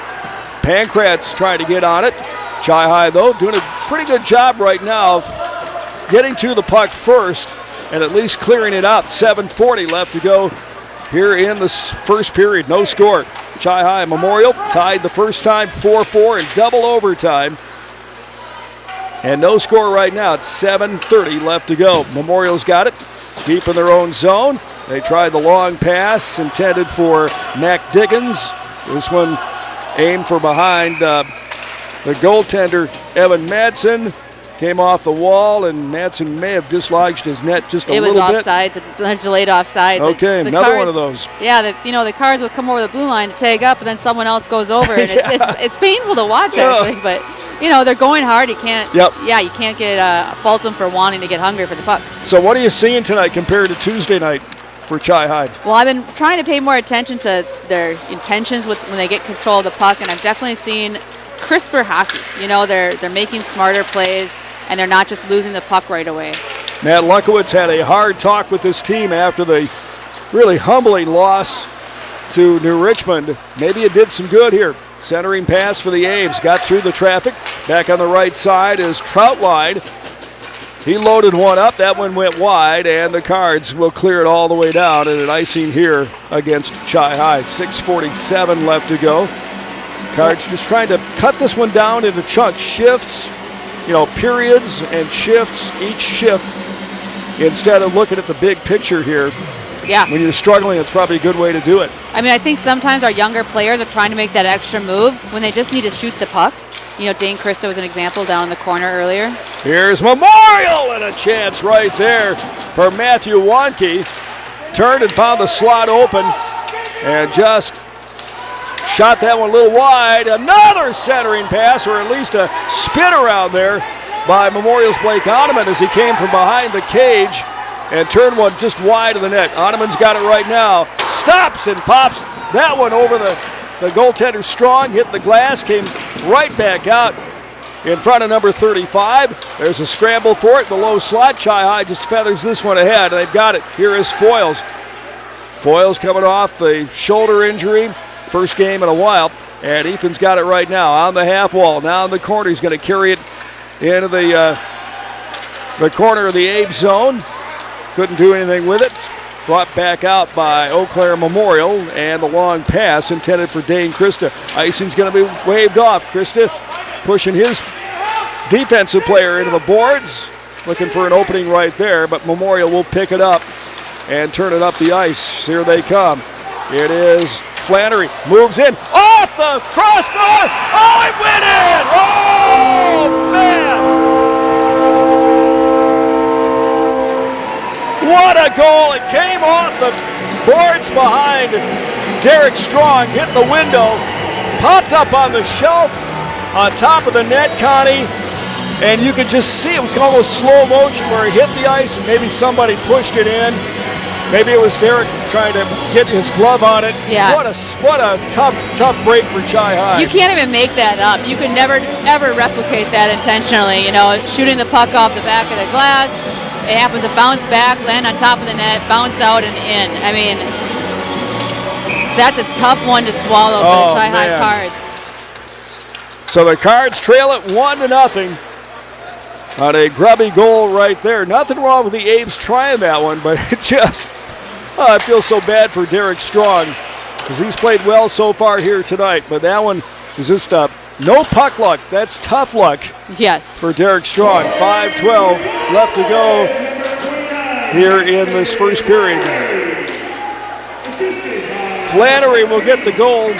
Pancratz trying to get on it. Chi-High, though, doing a pretty good job right now of getting to the puck first and at least clearing it out. 7:40 left to go here in the first period. No score. Chi-High Memorial tied the first time 4-4 in double overtime. And no score right now. It's 7:30 left to go. Memorial's got it deep in their own zone. They tried the long pass intended for Mac Diggins. This one aimed for behind the goaltender, Evan Madsen. Came off the wall, and Madsen may have dislodged his net just a little bit. It was offsides, a delayed offsides. Okay, another one of those. Yeah, the Cards will come over the blue line to tag up, and then someone else goes over, and it's painful to watch, actually. But they're going hard. You can't. Yep. Yeah, you can't fault them for wanting to get hungry for the puck. So what are you seeing tonight compared to Tuesday night? for Chi-High? Well, I've been trying to pay more attention to their intentions when they get control of the puck, and I've definitely seen crisper hockey. You know, they're making smarter plays, and they're not just losing the puck right away. Matt Lunkowitz had a hard talk with his team after the really humbling loss to New Richmond. Maybe it did some good here. Centering pass for the Aves. Got through the traffic. Back on the right side is Troutline. He loaded one up. That one went wide, and the Cards will clear it all the way down. And an icing here against Chi-High. 6:47 left to go. Cards just trying to cut this one down into chunks. Shifts, periods and shifts. Each shift, instead of looking at the big picture here. Yeah. When you're struggling, it's probably a good way to do it. I mean, I think sometimes our younger players are trying to make that extra move when they just need to shoot the puck. Dane Christo was an example down in the corner earlier. Here's Memorial, and a chance right there for Matthew Wonke. Turned and found the slot open and just shot that one a little wide. Another centering pass, or at least a spin around there by Memorial's Blake Oneman as he came from behind the cage and turned one just wide of the net. Oneman's got it right now. Stops and pops that one over the goaltender Strong. Hit the glass, came right back out in front of number 35. There's a scramble for it. The low slot. Chi-High just feathers this one ahead. They've got it. Here is Foyles. Foyles coming off the shoulder injury. First game in a while. And Ethan's got it right now on the half wall. Now in the corner. He's going to carry it into the corner of the Abe zone. Couldn't do anything with it. Brought back out by Eau Claire Memorial, and the long pass intended for Dane Christa. Icing's going to be waved off. Christa pushing his defensive player into the boards, looking for an opening right there, but Memorial will pick it up and turn it up the ice. Here they come. It is Flannery. Moves in. Off the crossbar. Oh, it went in! Oh, man! What a goal! It came off the boards behind Derek Strong, hit the window, popped up on the shelf on top of the net, Connie, and you could just see it was almost slow motion where it hit the ice and maybe somebody pushed it in. Maybe it was Derek trying to get his glove on it. Yeah. What a tough break for Chi-High. You can't even make that up. You can never, ever replicate that intentionally. Shooting the puck off the back of the glass. It happens to bounce back, land on top of the net, bounce out and in. I mean, that's a tough one to swallow for the Chi-High Cards. So the Cards trail it 1-0 on a grubby goal right there. Nothing wrong with the Aves trying that one, but it just, I feel so bad for Derek Strong because he's played well so far here tonight, but that one is just no puck luck. That's tough luck. Yes. For Derek Strong. 5:12 left to go here in this first period. Flannery will get the goal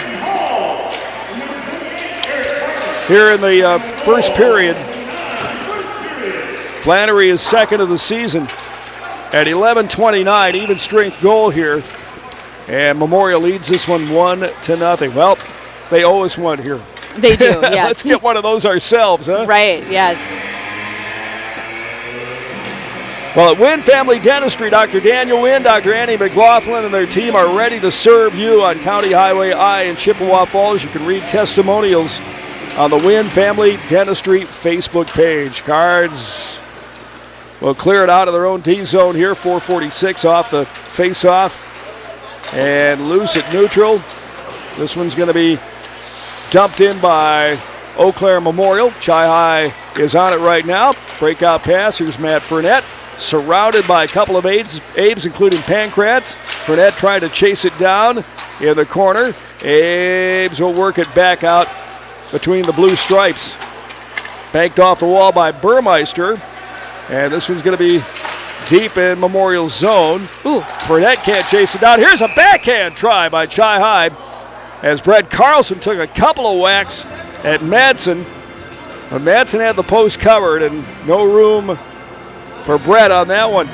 here in the first period. Flannery is second of the season at 11:29, even strength goal here. And Memorial leads this one 1-0. Well, they owe us one here. They do, yes. Let's get one of those ourselves, huh? Right, yes. Well, at Wynn Family Dentistry, Dr. Daniel Wynn, Dr. Annie McLaughlin, and their team are ready to serve you on County Highway I in Chippewa Falls. You can read testimonials on the Wynn Family Dentistry Facebook page. Cards will clear it out of their own D zone here. 4:46 off the face-off. And loose at neutral. This one's going to be dumped in by Eau Claire Memorial. Chi-High is on it right now. Breakout pass. Here's Matt Fournette. Surrounded by a couple of Aves, including Pancratz. Fournette trying to chase it down in the corner. Aves will work it back out between the blue stripes. Banked off the wall by Burmeister. And this one's going to be deep in Memorial's zone. Ooh. Fournette can't chase it down. Here's a backhand try by Chi-High as Brett Carlson took a couple of whacks at Madsen. But Madsen had the post covered and no room for Brett on that one.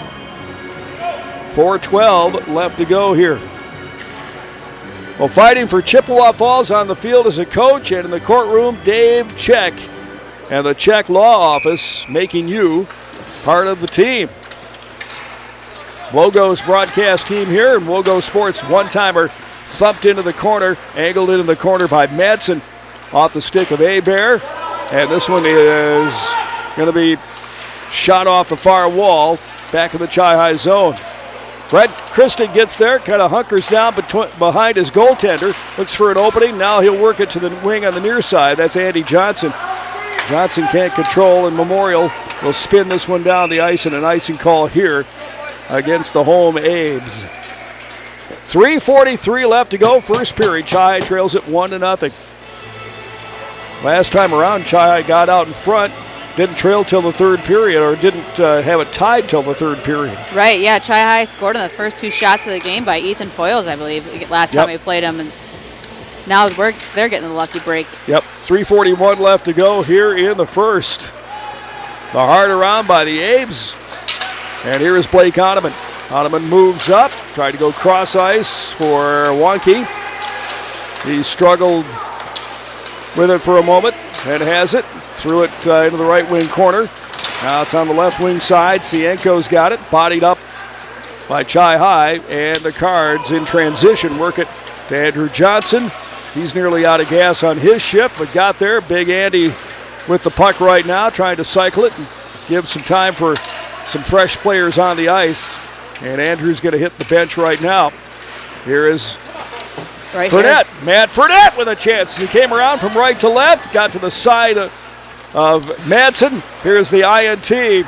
4:12 left to go here. Well, fighting for Chippewa Falls on the field as a coach, and in the courtroom, Dave Check and the Check Law Office making you part of the team. WOGO's broadcast team here, and WOGO Sports one-timer thumped into the corner, angled into the corner by Madsen off the stick of Hebert. And this one is going to be shot off the far wall, back of the Chi-High zone. Brett Christen gets there, kind of hunkers down behind his goaltender, looks for an opening. Now he'll work it to the wing on the near side. That's Andy Johnson. Johnson can't control, and Memorial will spin this one down the ice, and an icing call here against the home Abes. 3:43 left to go, first period. Chi trails it 1-0. Last time around, Chi got out in front, didn't trail till the third period, or didn't have it tied till the third period. Right, yeah, Chi scored in the first 2 shots of the game by Ethan Foyles, I believe, last time we played him. And now they're getting the lucky break. Yep, 3:41 left to go here in the first. The hard around by the Abes. And here is Blake Ottoman. Ottoman moves up, tried to go cross ice for Wonky. He struggled with it for a moment and has it. Threw it into the right wing corner. Now it's on the left wing side. Cienko's got it, bodied up by Chi-High, and the Cards in transition work it to Andrew Johnson. He's nearly out of gas on his shift, but got there. Big Andy with the puck right now, trying to cycle it and give some time for some fresh players on the ice. And Andrew's going to hit the bench right now. Here is Fournette. Matt Fournette with a chance. He came around from right to left, got to the side of Madsen. Here's the INT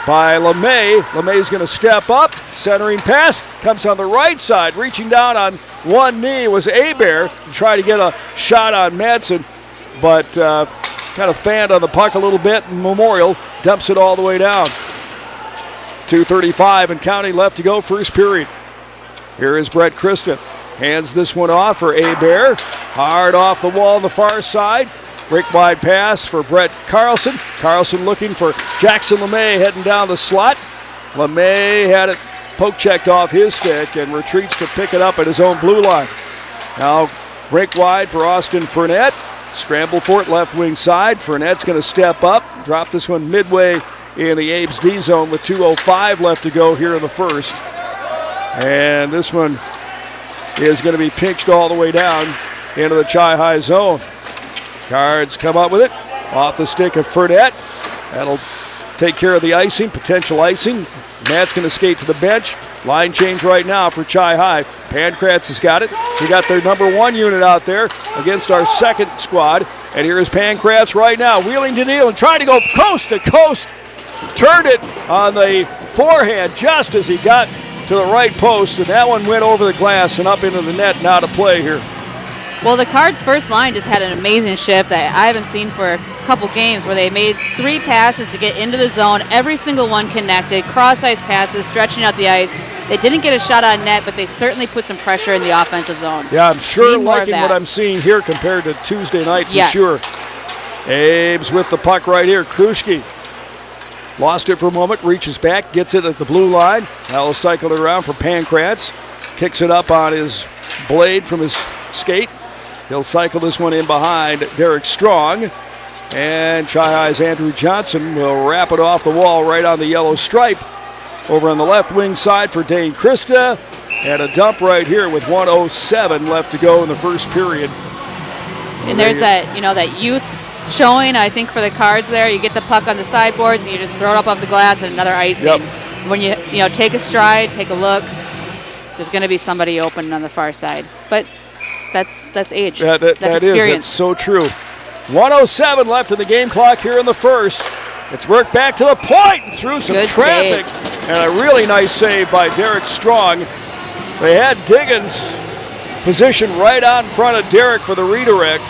by LeMay. LeMay's going to step up. Centering pass comes on the right side. Reaching down on one knee was Hebert to try to get a shot on Madsen, but kind of fanned on the puck a little bit, and Memorial dumps it all the way down. 2:35 and counting left to go, first period. Here is Brett Christen. Hands this one off for Hebert. Hard off the wall on the far side. Break wide pass for Brett Carlson. Carlson looking for Jackson LeMay heading down the slot. LeMay had it poke checked off his stick and retreats to pick it up at his own blue line. Now break wide for Austin Fournette. Scramble for it left wing side. Fournette's going to step up. Drop this one midway in the Abes D zone with 2:05 left to go here in the first. And this one is going to be pinched all the way down into the Chi-High zone. Cards come up with it off the stick of Fournette. That'll take care of the icing, potential icing. Matt's going to skate to the bench. Line change right now for Chi-High. Pankratz has got it. We got their number 1 unit out there against our second squad. And here is Pankratz right now, wheeling to kneel and trying to go coast to coast. Turned it on the forehand just as he got to the right post, and that one went over the glass and up into the net and out of play here. Well, the Cards' first line just had an amazing shift that I haven't seen for a couple games, where they made 3 passes to get into the zone, every single one connected, cross-ice passes, stretching out the ice. They didn't get a shot on net, but they certainly put some pressure in the offensive zone. Yeah, I'm sure liking what I'm seeing here compared to Tuesday night for sure. Abes with the puck right here. Kruschke lost it for a moment, reaches back, gets it at the blue line. Now he'll cycle it around for Pankratz. Kicks it up on his blade from his skate. He'll cycle this one in behind Derek Strong. And Chi-High's Andrew Johnson will wrap it off the wall right on the yellow stripe. Over on the left wing side for Dane Christa. And a dump right here with 1:07 left to go in the first period. And there's that, that youth showing, I think, for the Cards there. You get the puck on the sideboards and you just throw it up off the glass and another icing. Yep. When you take a stride, take a look, there's going to be somebody open on the far side. But that's age. Yeah, that's experience. That's so true. 1:07 left in the game clock here in the first. It's worked back to the point and through some traffic. And a really nice save by Derek Strong. They had Diggins positioned right out in front of Derek for the redirect.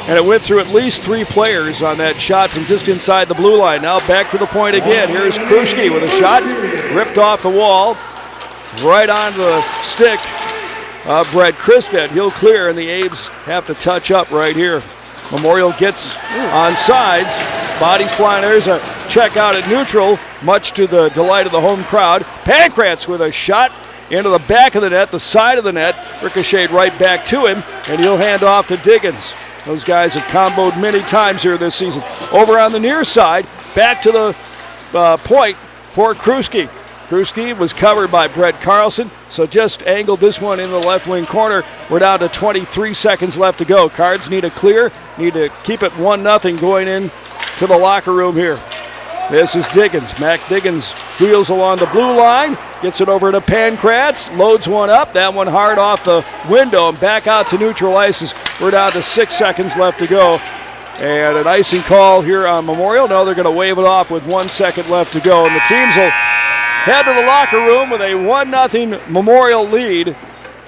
And it went through at least 3 players on that shot from just inside the blue line. Now back to the point again. Here's Kruschke with a shot. Ripped off the wall. Right onto the stick of Brett Christen. He'll clear, and the Abes have to touch up right here. Memorial gets on sides. Bodies flying. There's a check out at neutral, much to the delight of the home crowd. Pankratz with a shot into the back of the net, the side of the net. Ricocheted right back to him, and he'll hand off to Diggins. Those guys have comboed many times here this season. Over on the near side, back to the point for Kruschke. Kruski was covered by Brett Carlson, so just angled this one in the left wing corner. We're down to 23 seconds left to go. Cards need a clear, need to keep it 1-0 going in to the locker room here. This is Diggins. Mac Diggins wheels along the blue line, gets it over to Pankratz, loads one up, that one hard off the window and back out to neutral ices. We're down to 6 seconds left to go. And an icing call here on Memorial. No, they're going to wave it off with 1 second left to go. And the teams will head to the locker room with a 1-0 Memorial lead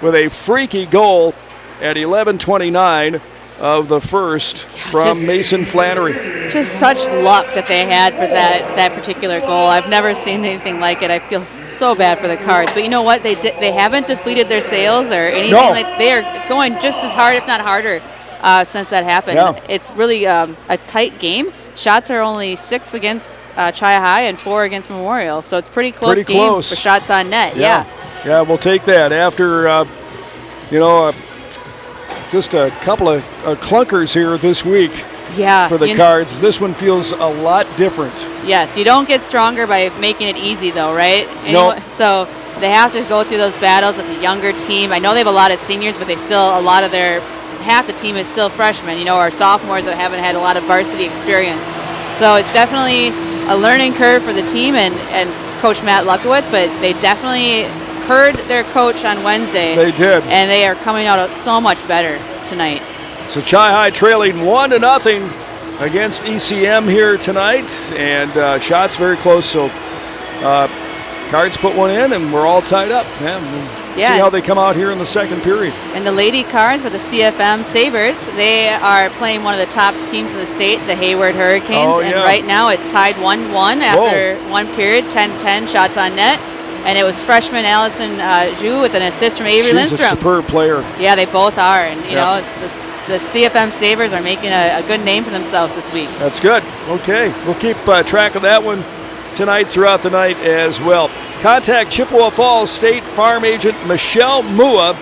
with a freaky goal at 11:29 of the first from Mason Flannery. Just such luck that they had for that particular goal. I've never seen anything like it. I feel so bad for the Cards. But you know what? They haven't depleted their sails or anything. No. They are going just as hard, if not harder, since that happened. Yeah. It's really a tight game. Shots are only 6 against Chi-High and 4 against Memorial. So it's pretty close game for shots on net. Yeah, we'll take that after, just a couple of clunkers here this week for the Cards. This one feels a lot different. Yes, you don't get stronger by making it easy, though, right? Nope. So they have to go through those battles as a younger team. I know they have a lot of seniors, but they still, half the team is still freshmen, or sophomores that haven't had a lot of varsity experience. So it's definitely a learning curve for the team and Coach Matt Lukowitz, but they definitely heard their coach on Wednesday. They did. And they are coming out so much better tonight. So Chi-High trailing 1-0 against ECM here tonight, and shots very close. So Cards put one in, and we're all tied up. See how they come out here in the second period. And the Lady Cards with the CFM Sabres, they are playing one of the top teams in the state, the Hayward Hurricanes. And right now it's tied 1-1 after one period, 10-10 shots on net. And it was freshman Allison Zhu with an assist from Avery Lindstrom. She's a superb player. Yeah, they both are. And, you know, the CFM Sabres are making a good name for themselves this week. That's good. Okay. We'll keep track of that one tonight throughout the night as well. Contact Chippewa Falls State Farm Agent Michelle Mua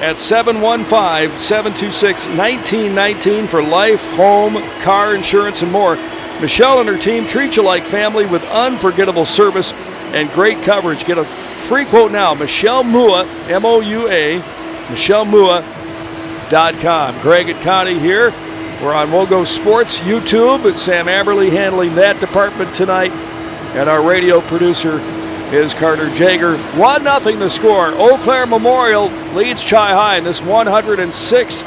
at 715-726-1919 for life, home, car insurance, and more. Michelle and her team treat you like family with unforgettable service and great coverage. Get a free quote now. Michelle Mua, M-O-U-A, MichelleMua.com. Greg and Connie here. We're on WOGO Sports YouTube. Sam Aberly handling that department tonight. And our radio producer is Carter Jager. 1-0 the score. Eau Claire Memorial leads Chi-High in this 106th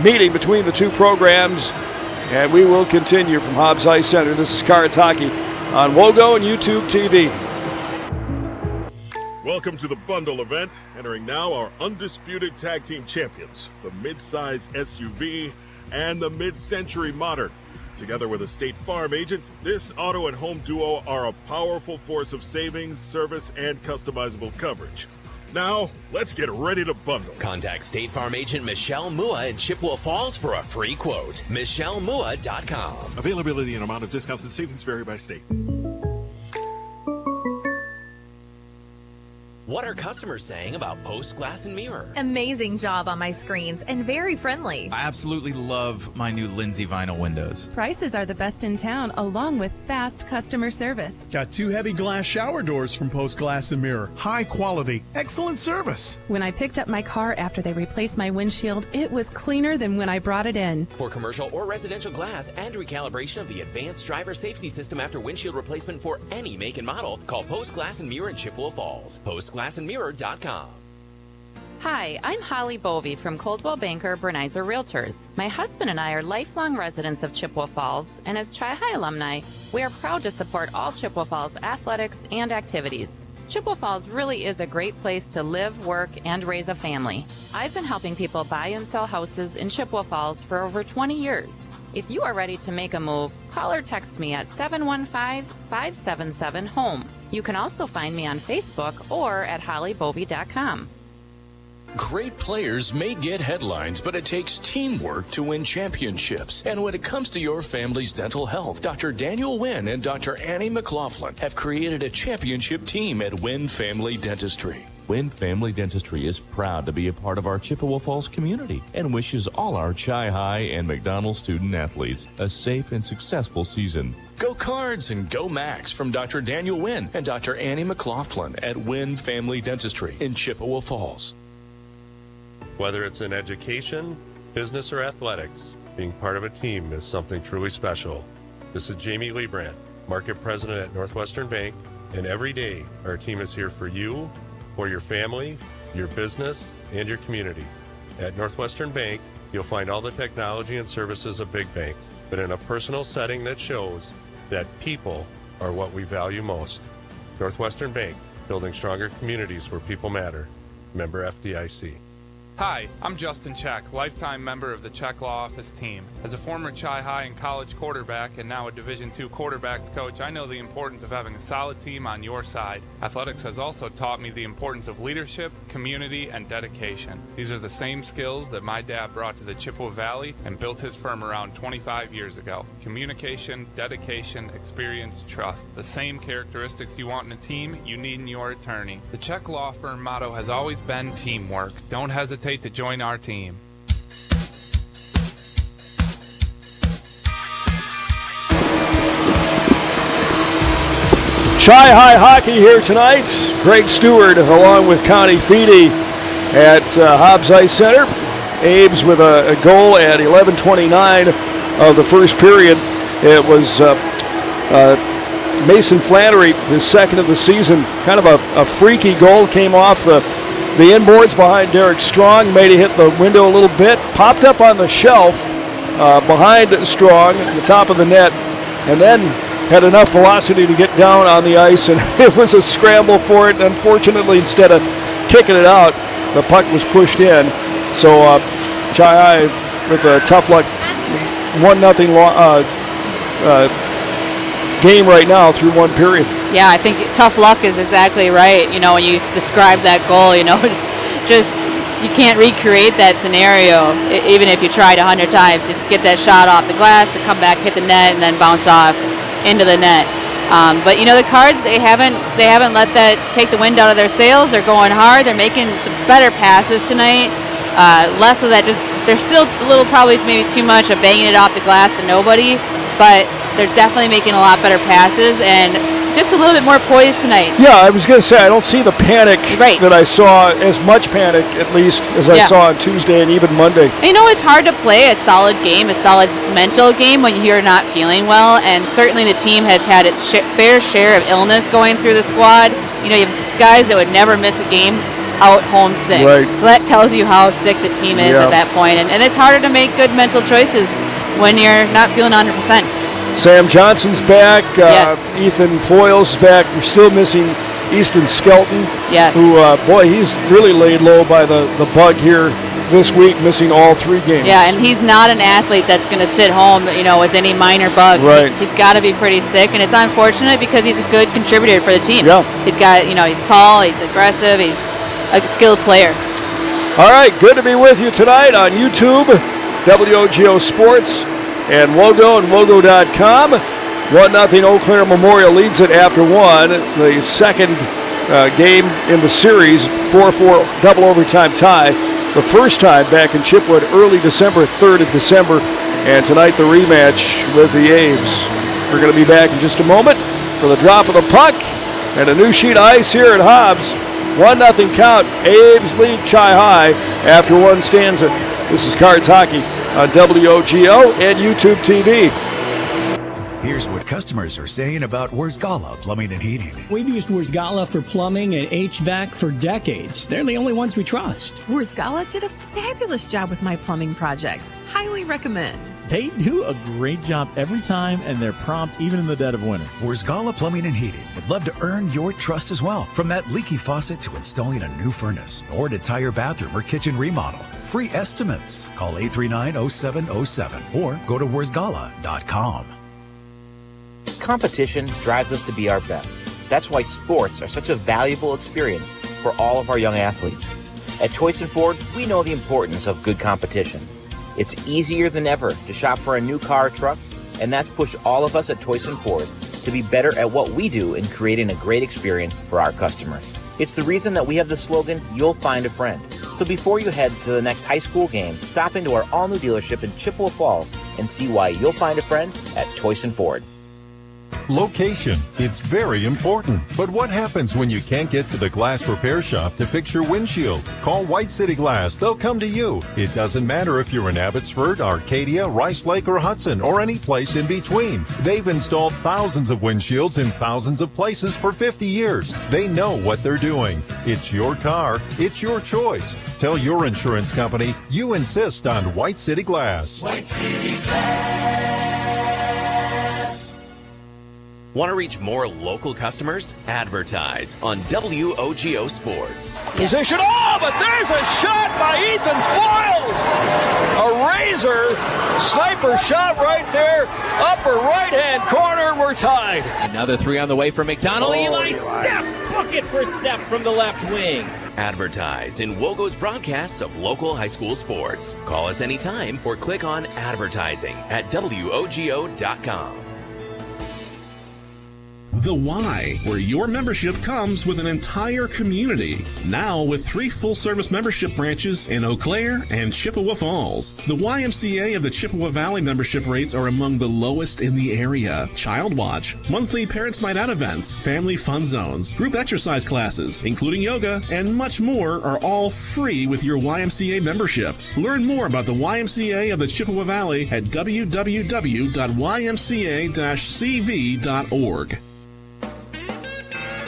meeting between the two programs. And we will continue from Hobbs Ice Center. This is Cards Hockey on WOGO and YouTube TV. Welcome to the bundle event. Entering now our undisputed tag team champions, the mid-size SUV and the mid-century modern. Together with a State Farm agent, this auto and home duo are a powerful force of savings, service, and customizable coverage. Now, let's get ready to bundle. Contact State Farm agent Michelle Mua in Chippewa Falls for a free quote. MichelleMua.com. Availability and amount of discounts and savings vary by state. What are customers saying about Post Glass and Mirror? Amazing job on my screens and very friendly. I absolutely love my new Lindsay vinyl windows. Prices are the best in town, along with fast customer service. Got 2 heavy glass shower doors from Post Glass and Mirror. High quality, excellent service. When I picked up my car after they replaced my windshield, it was cleaner than when I brought it in. For commercial or residential glass and recalibration of the advanced driver safety system after windshield replacement for any make and model, call Post Glass and Mirror in Chippewa Falls. PostGlassandMirror.com. Hi, I'm Holly Bovey from Coldwell Banker Bernizer Realtors. My husband and I are lifelong residents of Chippewa Falls, and as Chi-High alumni, we are proud to support all Chippewa Falls athletics and activities. Chippewa Falls really is a great place to live, work, and raise a family. I've been helping people buy and sell houses in Chippewa Falls for over 20 years. If you are ready to make a move, call or text me at 715-577-HOME. You can also find me on Facebook or at hollybovey.com. Great players may get headlines, but it takes teamwork to win championships. And when it comes to your family's dental health, Dr. Daniel Wynn and Dr. Annie McLaughlin have created a championship team at Wynn Family Dentistry. Wynn Family Dentistry is proud to be a part of our Chippewa Falls community and wishes all our Chi High and McDonald student athletes a safe and successful season. Go Cards and Go Max from Dr. Daniel Wynn and Dr. Annie McLaughlin at Wynn Family Dentistry in Chippewa Falls. Whether it's in education, business, or athletics, being part of a team is something truly special. This is Jamie Leibrandt, Market President at Northwestern Bank, and every day our team is here for you, for your family, your business, and your community. At Northwestern Bank, you'll find all the technology and services of big banks, but in a personal setting that shows that people are what we value most. Northwestern Bank, building stronger communities where people matter. Member FDIC. Hi, I'm Justin Check, lifetime member of the Check Law Office team. As a former Chi High and college quarterback and now a Division II quarterbacks coach, I know the importance of having a solid team on your side. Athletics has also taught me the importance of leadership, community, and dedication. These are the same skills that my dad brought to the Chippewa Valley and built his firm around 25 years ago. Communication, dedication, experience, trust. The same characteristics you want in a team, you need in your attorney. The Check Law Firm motto has always been teamwork. Don't hesitate to join our team. Chi High hockey here tonight. Greg Stewart along with Connie Feedy at Hobbs Ice Center. Abe's with a goal at 11:29 of the first period. It was Mason Flannery, his second of the season. Kind of a freaky goal, came off the inboards behind Derek Strong, made it hit the window a little bit, popped up on the shelf behind Strong, the top of the net, and then had enough velocity to get down on the ice, and it was a scramble for it. Unfortunately, instead of kicking it out, the puck was pushed in. So Chi High with a tough luck 1-0 game right now through one period. Yeah, I think tough luck is exactly right. You know, when you describe that goal, you know, just you can't recreate that scenario, even if you tried 100 times to get that shot off the glass, to come back, hit the net, and then bounce off into the net. But you know, the Cards, they haven't let that take the wind out of their sails. They're going hard. They're making some better passes tonight. Less of that. Just they're still a little, probably maybe too much of banging it off the glass to nobody, but they're definitely making a lot better passes and just a little bit more poised tonight. Yeah, I was going to say, I don't see the panic that I saw, as much panic at least as I saw on Tuesday and even Monday. You know, it's hard to play a solid game, a solid mental game when you're not feeling well, and certainly the team has had its fair share of illness going through the squad. You know, you have guys that would never miss a game out home sick. Right. So that tells you how sick the team is at that point, and it's harder to make good mental choices when you're not feeling 100%. Sam Johnson's back. Ethan Foyle's back. We're still missing Easton Skelton. Yes. Who, boy, he's really laid low by the bug here this week, missing all 3 games. Yeah, and he's not an athlete that's going to sit home, you know, with any minor bug. Right. He's got to be pretty sick, and it's unfortunate because he's a good contributor for the team. Yeah. He's got, you know, he's tall, he's aggressive, he's a skilled player. All right, good to be with you tonight on YouTube, WOGO Sports, and WOGO and WOGO.com. 1-0 Eau Claire Memorial leads it after 1. The second game in the series, 4-4 double overtime tie. The first time back in Chippewa early December, 3rd of December. And tonight the rematch with the A's. We're going to be back in just a moment for the drop of the puck and a new sheet of ice here at Hobbs. 1-0 count. A's lead Chi High after 1 stanza. This is Cards Hockey on WOGO and YouTube TV. Here's what customers are saying about Wurzgala Plumbing and Heating. We've used Wurzgala for plumbing and HVAC for decades. They're the only ones we trust. Wurzgala did a fabulous job with my plumbing project. Highly recommend. They do a great job every time, and they're prompt even in the dead of winter. Wurzgala Plumbing and Heating would love to earn your trust as well. From that leaky faucet to installing a new furnace or an entire bathroom or kitchen remodel. Free estimates. Call 839-0707 or go to wurzgala.com. Competition drives us to be our best. That's why sports are such a valuable experience for all of our young athletes. At Toys & Ford, we know the importance of good competition. It's easier than ever to shop for a new car or truck, and that's pushed all of us at Toys & Ford to be better at what we do in creating a great experience for our customers. It's the reason that we have the slogan, "You'll find a friend." So before you head to the next high school game, stop into our all-new dealership in Chippewa Falls and see why you'll find a friend at Choice & Ford. Location. It's very important. But what happens when you can't get to the glass repair shop to fix your windshield? Call White City Glass. They'll come to you. It doesn't matter if you're in Abbotsford, Arcadia, Rice Lake, or Hudson, or any place in between. They've installed thousands of windshields in thousands of places for 50 years. They know what they're doing. It's your car. It's your choice. Tell your insurance company you insist on White City Glass. White City Glass. Want to reach more local customers? Advertise on WOGO Sports. Position. Oh, but there's a shot by Ethan Foils. A razor sniper shot right there. Upper right-hand corner. We're tied. Another three on the way for McDonald. Eli step. Bucket for step from the left wing. Advertise in WOGO's broadcasts of local high school sports. Call us anytime or click on advertising at WOGO.com. The Y, where your membership comes with an entire community. Now with 3 full-service membership branches in Eau Claire and Chippewa Falls. The YMCA of the Chippewa Valley membership rates are among the lowest in the area. Child Watch, monthly Parents' Night Out events, family fun zones, group exercise classes, including yoga, and much more are all free with your YMCA membership. Learn more about the YMCA of the Chippewa Valley at www.ymca-cv.org.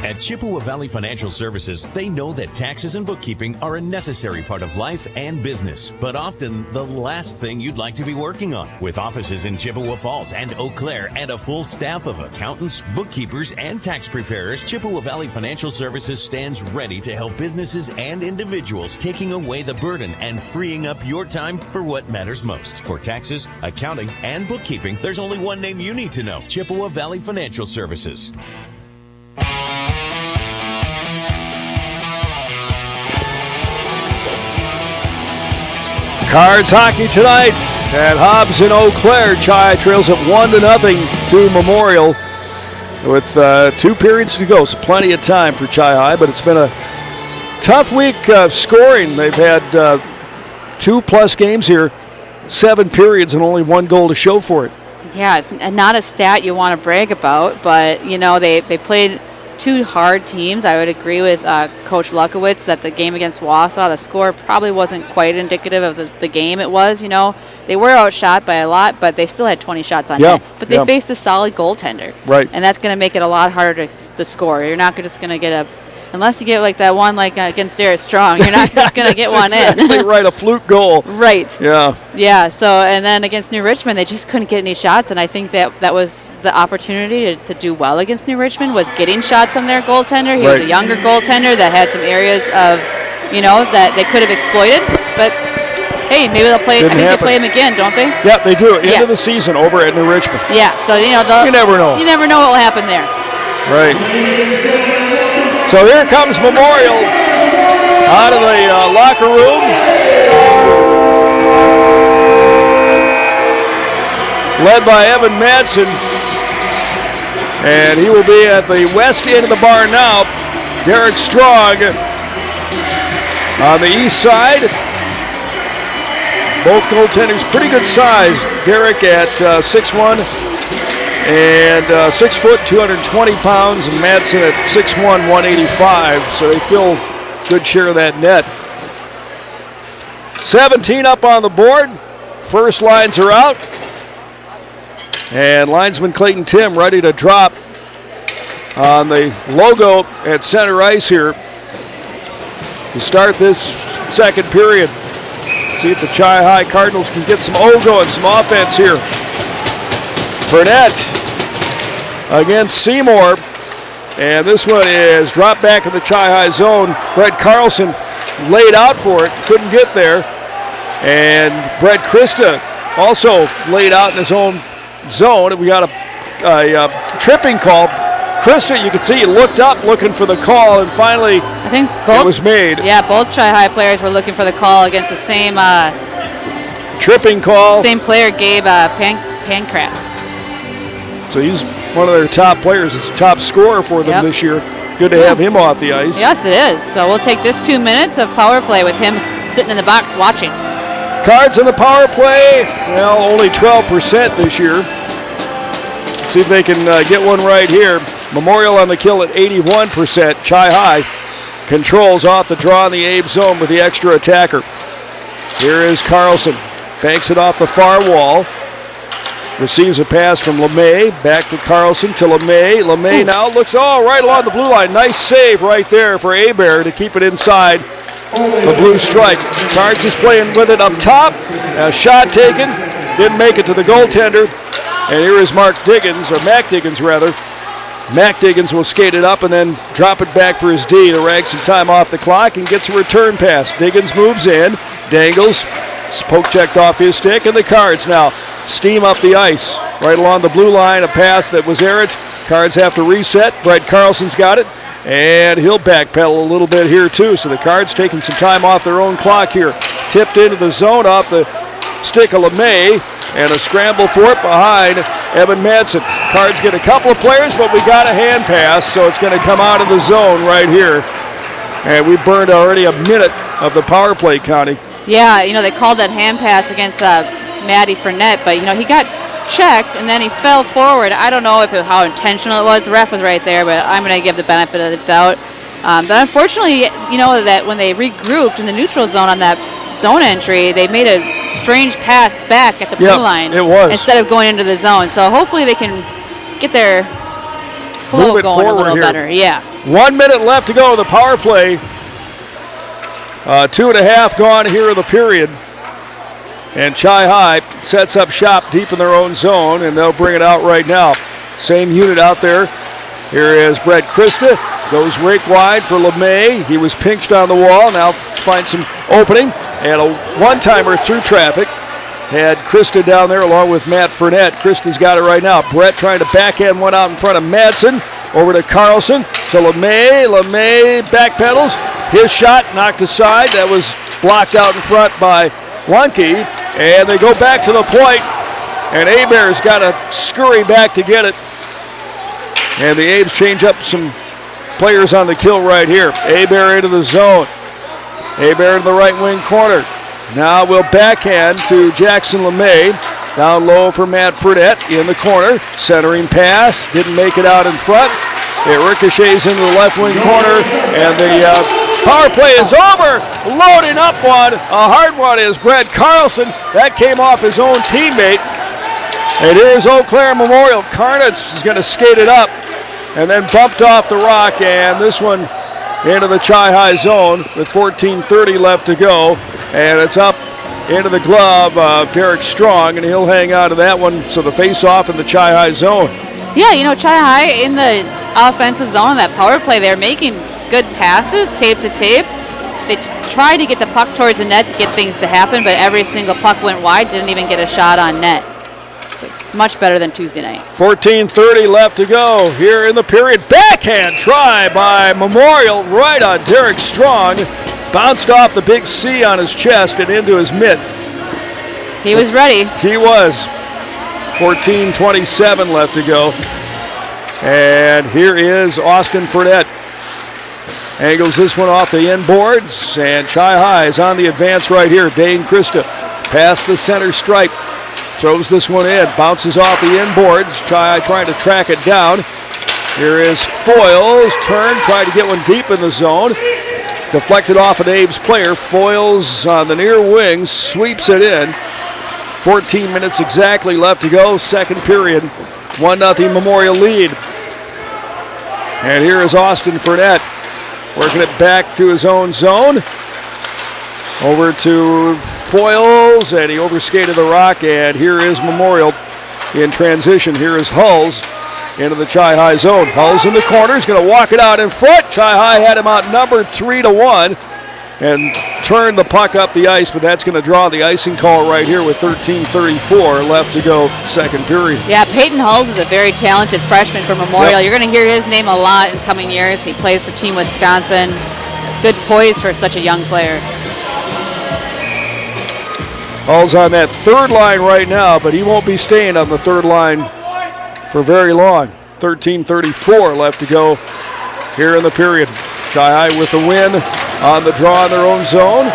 At Chippewa Valley Financial Services, they know that taxes and bookkeeping are a necessary part of life and business, but often the last thing you'd like to be working on. With offices in Chippewa Falls and Eau Claire and a full staff of accountants, bookkeepers, and tax preparers, Chippewa Valley Financial Services stands ready to help businesses and individuals, taking away the burden and freeing up your time for what matters most. For taxes, accounting, and bookkeeping, there's only one name you need to know: Chippewa Valley Financial Services. Cards hockey tonight at Hobbs in Eau Claire. Chi trails up 1-0 to Memorial with 2 periods to go, so plenty of time for Chi High, but it's been a tough week scoring. They've had 2+ games here, 7 periods, and only 1 goal to show for it. Yeah, it's not a stat you want to brag about, but, you know, they played 2 hard teams. I would agree with Coach Lukowitz that the game against Wausau, the score probably wasn't quite indicative of the game it was. You know, they were outshot by a lot, but they still had 20 shots on net. But they faced a solid goaltender. Right. And that's going to make it a lot harder to score. You're not just going to get unless you get like that one against Derek Strong, you're not just going to get one exactly in. Right, a fluke goal. Right. Yeah. Yeah, so, and then against New Richmond, they just couldn't get any shots, and I think that was the opportunity to do well against New Richmond, was getting shots on their goaltender. He was a younger goaltender that had some areas of, you know, that they could have exploited, but hey, maybe they'll play. I think they play him again, don't they? Yeah, they do. End of the season over at New Richmond. Yeah, so, you know, you never know. You never know what will happen there. Right. So here comes Memorial out of the locker room. Led by Evan Madsen. And he will be at the west end of the bar now. Derek Strong on the east side. Both goaltenders pretty good size. Derek at 6'1". And 6 foot, 220 pounds, and Madsen at 6'1", 185. So they fill good share of that net. 17 up on the board. First lines are out. And linesman Clayton Tim ready to drop on the logo at center ice here to start this second period. See if the Chi High Cardinals can get some OGO and some offense here. Burnett against Seymour, and this one is dropped back in the Chi High zone. Brett Carlson laid out for it, couldn't get there, and Brett Christa also laid out in his own zone, and we got a tripping call. Christa, you can see, he looked up looking for the call, and finally I think both, it was made. Yeah, both Chi High players were looking for the call against the same tripping call. Same player, Gabe Pankratz. So he's one of their top players, he's top scorer for them this year. Good to have him off the ice. Yes, it is. So we'll take this 2 minutes of power play with him sitting in the box watching. Cards in the power play, well, only 12% this year. Let's see if they can get one right here. Memorial on the kill at 81%. Chi-High controls off the draw in the Abe zone with the extra attacker. Here is Carlson. Banks it off the far wall. Receives a pass from LeMay. Back to Carlson to LeMay. LeMay now looks, right along the blue line. Nice save right there for Hebert to keep it inside the blue stripe. Cards is playing with it up top. Shot taken. Didn't make it to the goaltender. And here is Mac Diggins rather. Mac Diggins will skate it up and then drop it back for his D to rag some time off the clock and gets a return pass. Diggins moves in, dangles, poke checked off his stick, and the Cards now steam up the ice. Right along the blue line, a pass that was errant. Cards have to reset. Brett Carlson's got it, and he'll backpedal a little bit here too. So the Cards taking some time off their own clock here. Tipped into the zone off the stick of LeMay, and a scramble for it behind Evan Madsen. Cards get a couple of players, but we got a hand pass, so it's going to come out of the zone right here. And we burned already a minute of the power play, Connie. Yeah, they called that hand pass against Matty Fournette, but, he got checked, and then he fell forward. I don't know how intentional it was. The ref was right there, but I'm going to give the benefit of the doubt. But unfortunately, that when they regrouped in the neutral zone on that zone entry, they made a strange pass back at the blue line. It was. Instead of going into the zone. So hopefully they can get their flow going a little better. Yeah. 1 minute left to go in the power play. 2.5 gone here in the period. And Chi-High sets up shop deep in their own zone, and they'll bring it out right now. Same unit out there. Here is Brett Christa. Goes rake wide for LeMay. He was pinched on the wall. Now let's find some opening. And a one-timer through traffic. Had Christa down there along with Matt Fournette. Christa's got it right now. Brett trying to backhand one out in front of Madsen. Over to Carlson. To LeMay. LeMay backpedals. His shot knocked aside. That was blocked out in front by Lunke. And they go back to the point. And Hebert's got to scurry back to get it. And the Abes change up some players on the kill right here. Hebert into the zone. Hebert in the right wing corner. Now we'll backhand to Jackson LeMay. Down low for Matt Fournette in the corner. Centering pass. Didn't make it out in front. It ricochets into the left wing corner. And the power play is over. Loading up one. A hard one is Brett Carlson. That came off his own teammate. And here's Eau Claire Memorial. Karnitz is going to skate it up. And then bumped off the rock. And this one into the Chi-High zone with 14:30 left to go. And it's up into the glove of Derek Strong, and he'll hang out of that one. So the face-off in the Chi-High zone. Yeah, Chi-High in the offensive zone, that power play, they're making good passes, tape to tape. They tried to get the puck towards the net to get things to happen, but every single puck went wide, didn't even get a shot on net. Much better than Tuesday night. 14:30 left to go here in the period. Backhand try by Memorial right on Derek Strong. Bounced off the big C on his chest and into his mitt. He was ready. He was. 14:27 left to go. And here is Austin Fournette. Angles this one off the end boards, and Chi-High is on the advance right here. Dane Christa past the center stripe. Throws this one in, bounces off the inboards. Chi-High trying to track it down. Here is Foyles, turn, tried to get one deep in the zone. Deflected off an Abe's player. Foyles on the near wing, sweeps it in. 14 minutes exactly left to go, second period. 1-0 Memorial lead. And here is Austin Fournette, working it back to his own zone. Over to Foyles, and he overskated the rock, and here is Memorial in transition. Here is Hulls into the Chi-High zone. Hulls in the corner, he's going to walk it out in front. Chi-High had him outnumbered 3-1 and turned the puck up the ice, but that's going to draw the icing call right here with 13:34 left to go, second period. Yeah, Peyton Hulls is a very talented freshman for Memorial. Yep. You're going to hear his name a lot in coming years. He plays for Team Wisconsin. Good poise for such a young player. Hulls on that third line right now, but he won't be staying on the third line for very long. 13:34 left to go here in the period. Chi-High with the win on the draw in their own zone.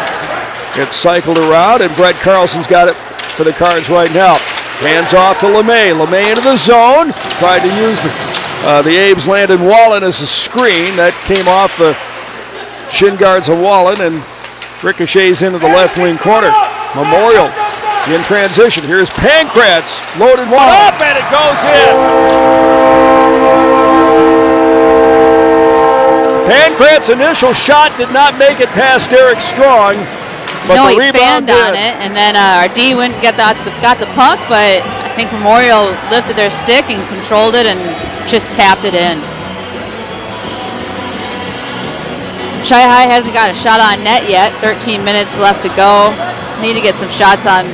It's cycled around, and Brett Carlson's got it for the Cards right now. Hands off to LeMay. LeMay into the zone. Tried to use the Abe's Landon Wallen as a screen. That came off the shin guards of Wallen and ricochets into the left wing corner. Memorial in transition. Here's Pankratz. Loaded one up, and it goes in. Pankratz's initial shot did not make it past Derek Strong. But no, the he fanned did. on it, and then our D went got the puck, but I think Memorial lifted their stick and controlled it and just tapped it in. Chi-High hasn't got a shot on net yet. 13 minutes left to go. Need to get some shots on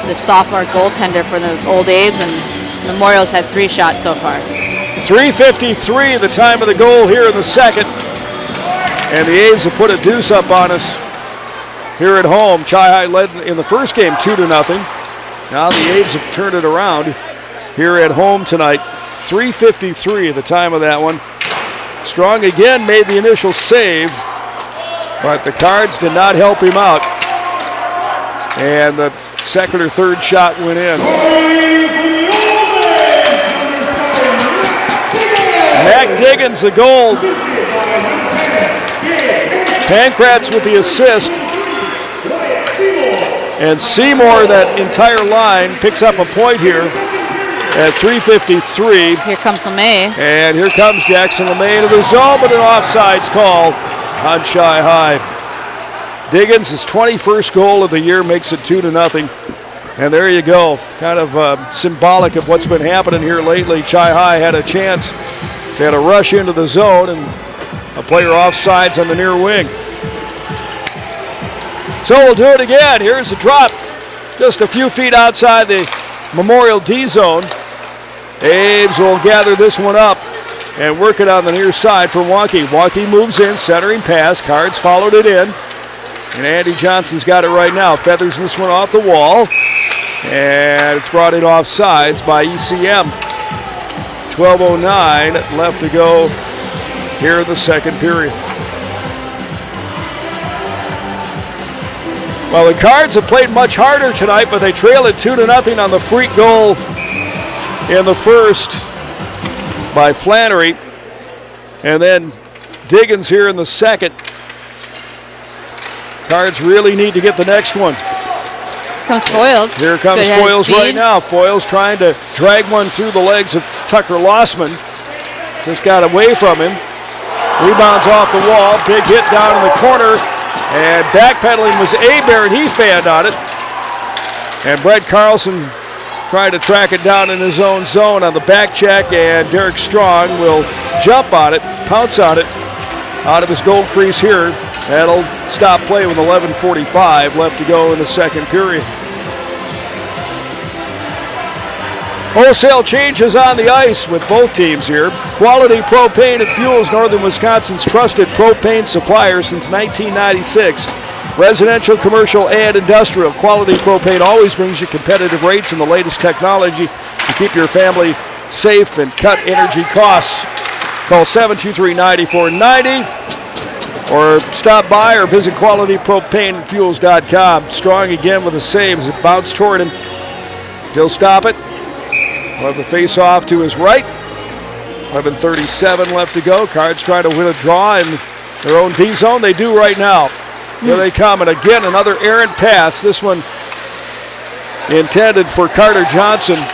the sophomore goaltender for the Old Abe's, and Memorial's had 3 shots so far. 3:53, the time of the goal here in the second. And the Abe's have put a deuce up on us here at home. Chi-High led in the first game 2-0. Now the Abe's have turned it around here at home tonight. 3:53, the time of that one. Strong again made the initial save, but the Cards did not help him out. And the second or third shot went in. Mac Diggins the goal. Pankratz with the assist. And Seymour, that entire line, picks up a point here at 3:53. Here comes LeMay. And here comes Jackson LeMay into the zone, but an offsides call on Chi-High. Diggins, his 21st goal of the year, makes it 2-0. And there you go. Kind of symbolic of what's been happening here lately. Chi-High had a chance. They had a rush into the zone, and a player offsides on the near wing. So we'll do it again. Here's the drop. Just a few feet outside the Memorial D zone. Abe's will gather this one up and work it on the near side for Wonky. Wonky moves in, centering pass. Cards followed it in. And Andy Johnson's got it right now. Feathers this one off the wall. And it's brought in offsides by ECM. 12:09 left to go here in the second period. Well, the Cards have played much harder tonight, but they trail it 2-0 on the freak goal in the first by Flannery. And then Diggins here in the second. Cards really need to get the next one. Comes Foyles. Here comes Foyles right now. Foyles trying to drag one through the legs of Tucker Lossman. Just got away from him. Rebounds off the wall. Big hit down in the corner. And backpedaling was Abear, and he fanned on it. And Brett Carlson trying to track it down in his own zone on the back check, and Derek Strong will jump on it, pounce on it out of his goal crease here. That'll stop play with 11:45 left to go in the second period. Wholesale changes on the ice with both teams here. Quality Propane and Fuels, Northern Wisconsin's trusted propane supplier since 1996. Residential, commercial, and industrial. Quality Propane always brings you competitive rates and the latest technology to keep your family safe and cut energy costs. Call 723-9490 or stop by or visit qualitypropaneandfuels.com. Strong again with a save as it bounced toward him. He'll stop it. We'll have the face-off to his right. 11:37 left to go. Cards trying to win a draw in their own D zone. They do right now. Here they come, and again another errant pass. This one intended for Carter Johnson.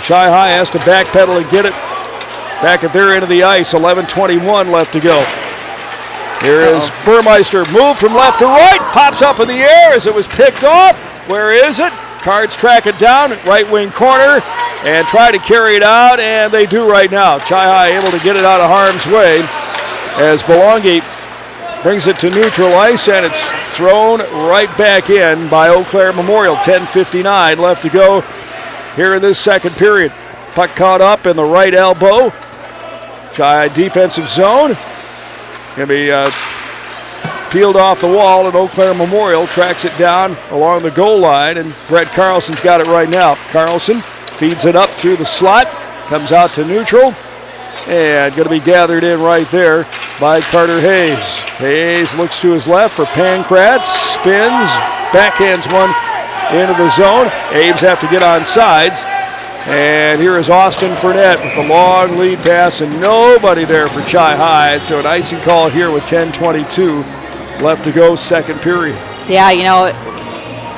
Chi-High has to backpedal and get it back at their end of the ice. 11:21 left to go. Here is Burmeister. Move from left to right. Pops up in the air as it was picked off. Where is it? Cards track it down, right wing corner, and try to carry it out, and they do right now. Chi-High able to get it out of harm's way as Belongi brings it to neutral ice, and it's thrown right back in by Eau Claire Memorial. 10:59 left to go here in this second period. Puck caught up in the right elbow. Chi-High defensive zone. Going to be peeled off the wall, and Eau Claire Memorial tracks it down along the goal line, and Brett Carlson's got it right now. Carlson feeds it up through the slot, comes out to neutral, And going to be gathered in right there by Carter Hayes. Hayes looks to his left for Pankratz, spins, backhands one into the zone. Abe's have to get on sides. And here is Austin Fournette with a long lead pass and nobody there for Chi High. So an icing call here with 10:22 left to go, second period. Yeah,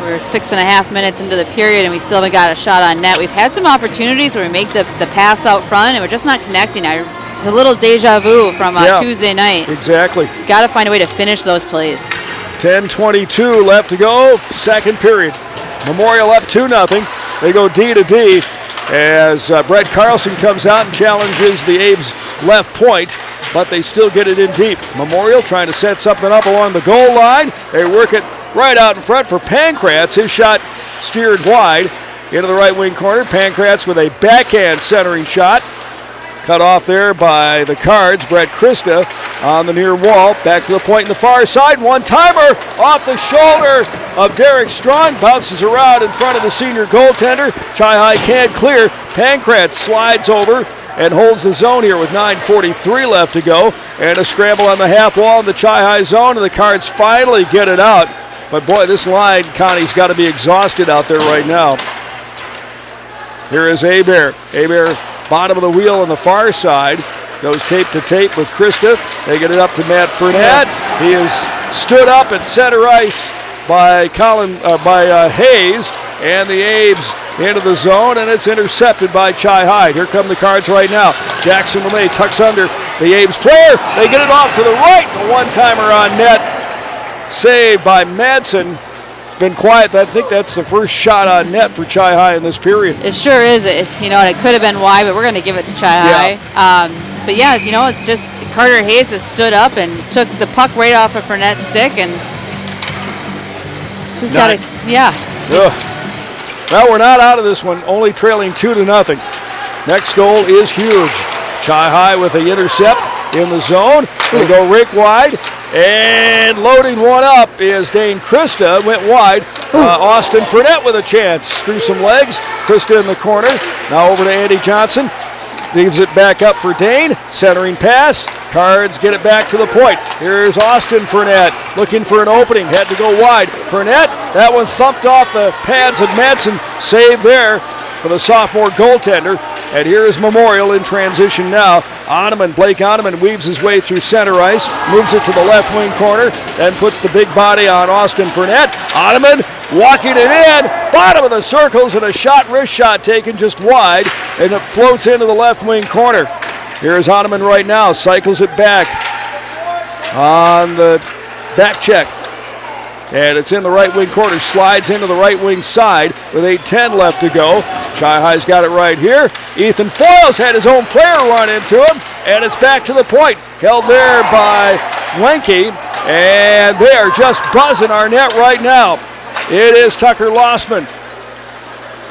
we're 6.5 minutes into the period and we still haven't got a shot on net. We've had some opportunities where we make the pass out front and we're just not connecting. It's a little deja vu from Tuesday night. Exactly. Got to find a way to finish those plays. 10:22 left to go, second period. Memorial up 2-0. They go D to D as Brett Carlson comes out and challenges the Abe's left point, but they still get it in deep. Memorial trying to set something up along the goal line. They work it right out in front for Pankratz. His shot steered wide into the right wing corner. Pankratz with a backhand centering shot. Cut off there by the Cards. Brett Christa on the near wall. Back to the point in the far side. One-timer off the shoulder of Derek Strong. Bounces around in front of the senior goaltender. Chi High can't clear. Pankratz slides over and holds the zone here with 9:43 left to go. And a scramble on the half wall in the Chi High zone. And the Cards finally get it out. But boy, this line, Connie's got to be exhausted out there right now. Here is Hebert. Hebert, bottom of the wheel on the far side. Goes tape to tape with Christa. They get it up to Matt Fournette. He is stood up at center ice by Hayes. And the Abe's into the zone, and it's intercepted by Chi High. Here come the Cards right now. Jackson LeMay tucks under the Abe's player. They get it off to the right. A one-timer on net. Saved by Madsen. It's been quiet. I think that's the first shot on net for Chi High in this period. It sure is. It could have been wide, but we're going to give it to Chi High. But yeah, just Carter Hayes just stood up and took the puck right off of Fournette's stick and just got it. Yeah. Well, we're not out of this one, only trailing 2-0. Next goal is huge. Chi High with the intercept in the zone. They go rink wide. And loading one up is Dane Christa. Went wide. Austin Fournette with a chance. Through some legs. Christa in the corner. Now over to Andy Johnson. Leaves it back up for Dane. Centering pass. Cards get it back to the point. Here's Austin Fournette looking for an opening. Had to go wide. Fournette, that one thumped off the pads of Madsen. Save there for the sophomore goaltender. And here is Memorial in transition now. Blake Oneman weaves his way through center ice, moves it to the left wing corner, then puts the big body on Austin Fournette. Oneman walking it in, bottom of the circles, and a wrist shot taken just wide, and it floats into the left wing corner. Here's Oneman right now, cycles it back on the back check. And it's in the right wing corner, slides into the right wing side with 8:10 left to go. Chi High's got it right here. Ethan Foyles had his own player run into him, and it's back to the point. Held there by Wenke, and they are just buzzing our net right now. It is Tucker Lossman.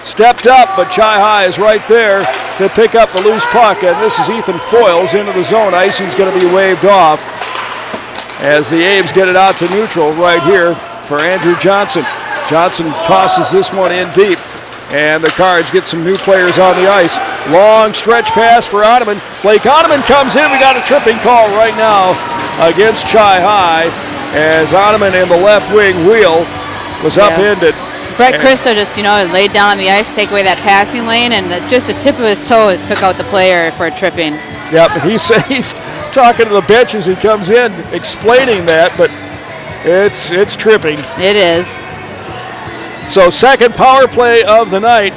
Stepped up, but Chi High is right there to pick up the loose puck, and this is Ethan Foyles into the zone. Icing's going to be waved off as the Abe's get it out to neutral right here for Andrew Johnson. Johnson tosses this one in deep, and the Cards get some new players on the ice. Long stretch pass for Oneman. Blake Oneman comes in. We got a tripping call right now against Chi High as Oneman in the left wing wheel was upended. Brett Christa just, laid down on the ice, take away that passing lane, and just the tip of his toes took out the player for a tripping. Yep, he's talking to the bench as he comes in, explaining that, but it's tripping. It is. So second power play of the night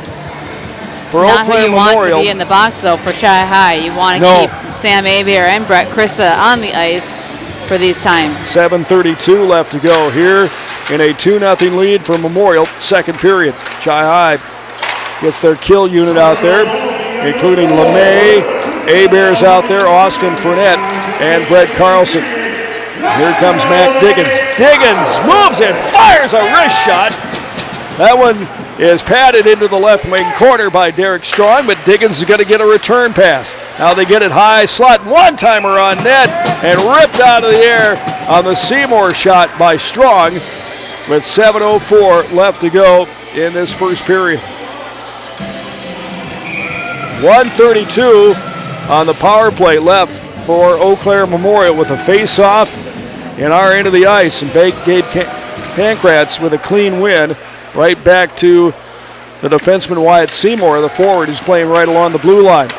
for Eau Claire Memorial. Not who you want to be in the box, though, for Chi High. You want to keep Sam Hebert and Brett Christa on the ice for these times. 7:32 left to go here in a 2-0 lead for Memorial, second period. Chi High gets their kill unit out there, including LeMay, Hebert's out there, Austin Fournette, and Brett Carlson. Here comes Mac Diggins. Diggins moves and fires a wrist shot. That one is padded into the left wing corner by Derek Strong, but Diggins is going to get a return pass. Now they get it high, slot one-timer on net, and ripped out of the air on the Seymour shot by Strong with 7:04 left to go in this first period. 1:32 on the power play left for Eau Claire Memorial with a face-off in our end of the ice. And Gabe Pancratz with a clean win right back to the defenseman Wyatt Seymour, the forward, who's playing right along the blue line.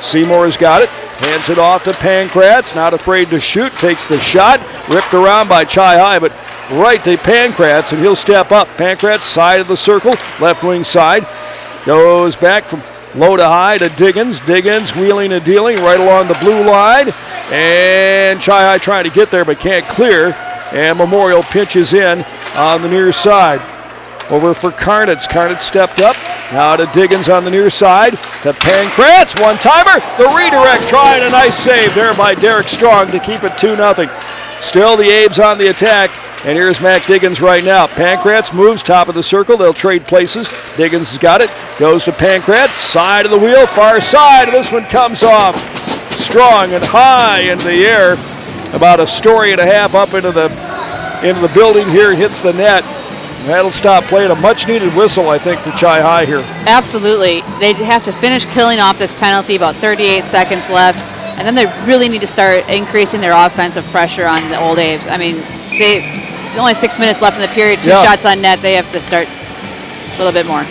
Seymour's got it, hands it off to Pancratz, not afraid to shoot, takes the shot, ripped around by Chi High, but right to Pancratz, and he'll step up. Pancratz, side of the circle, left wing side, goes back from low to high to Diggins. Diggins wheeling and dealing right along the blue line, and Chi High trying to get there but can't clear, and Memorial pinches in on the near side. Over for Karnitz. Karnitz stepped up. Now to Diggins on the near side. To Pancratz. One-timer. The redirect try and a nice save there by Derek Strong to keep it 2-0. Still the Abes on the attack. And here's Mac Diggins right now. Pancratz moves top of the circle. They'll trade places. Diggins has got it. Goes to Pancratz. Side of the wheel. Far side. This one comes off. Strong and high in the air. About a story and a half up into the building here. Hits the net. That'll stop play. A much-needed whistle, I think, for Chi High here. Absolutely. They have to finish killing off this penalty, about 38 seconds left, and then they really need to start increasing their offensive pressure on the Old Abes. I mean, only 6 minutes left in the period, 2 shots on net. They have to start a little bit more.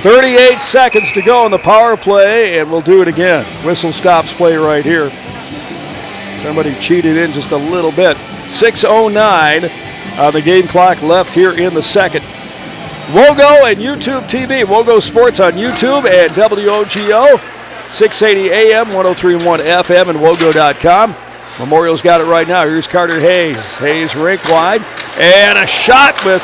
38 seconds to go in the power play, and we'll do it again. Whistle stops play right here. Somebody cheated in just a little bit. 6:09. The game clock left here in the second. WOGO and YouTube TV. WOGO Sports on YouTube and WOGO, 680 AM, 103.1 FM, and WOGO.com. Memorial's got it right now. Here's Carter Hayes. Hayes rink wide. And a shot with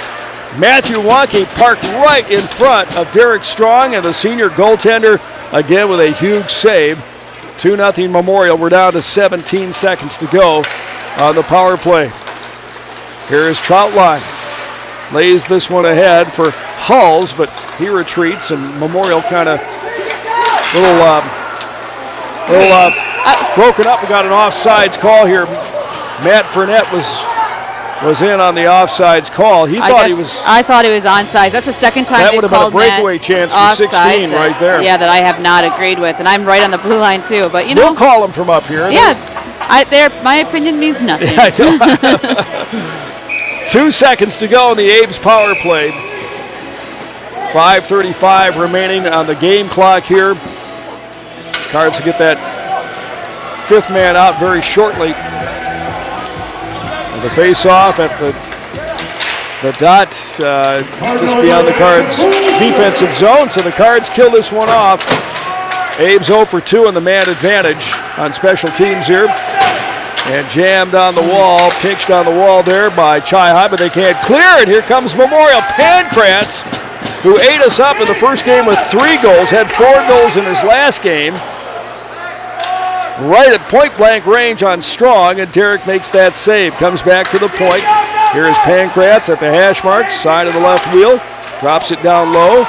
Matthew Wonke parked right in front of Derek Strong and the senior goaltender, again with a huge save. 2-0 Memorial. We're down to 17 seconds to go on the power play. Here is Troutline. Lays this one ahead for Hulls, but he retreats, and Memorial kind of broken up. We got an offsides call here. Matt Fournette was in on the offsides call. I thought he was onside. That's the second time that they've would have been a called breakaway Matt chance for 16 right there. Yeah, that I have not agreed with, and I'm right on the blue line too. But you know, we'll call him from up here. Yeah, my opinion means nothing. Yeah, I know. 2 seconds to go in the Abes power play. 5:35 remaining on the game clock here. Cards to get that fifth man out very shortly. And the face-off at the dot just beyond the Cards' defensive zone. So the Cards kill this one off. Abes 0 for 2 in the man advantage on special teams here. And jammed on the wall, pinched on the wall there by Chi High, but they can't clear it. Here comes Memorial. Pancratz, who ate us up in the first game with 3 goals, had 4 goals in his last game. Right at point-blank range on Strong, and Derek makes that save. Comes back to the point. Here is Pancratz at the hash marks, side of the left wheel. Drops it down low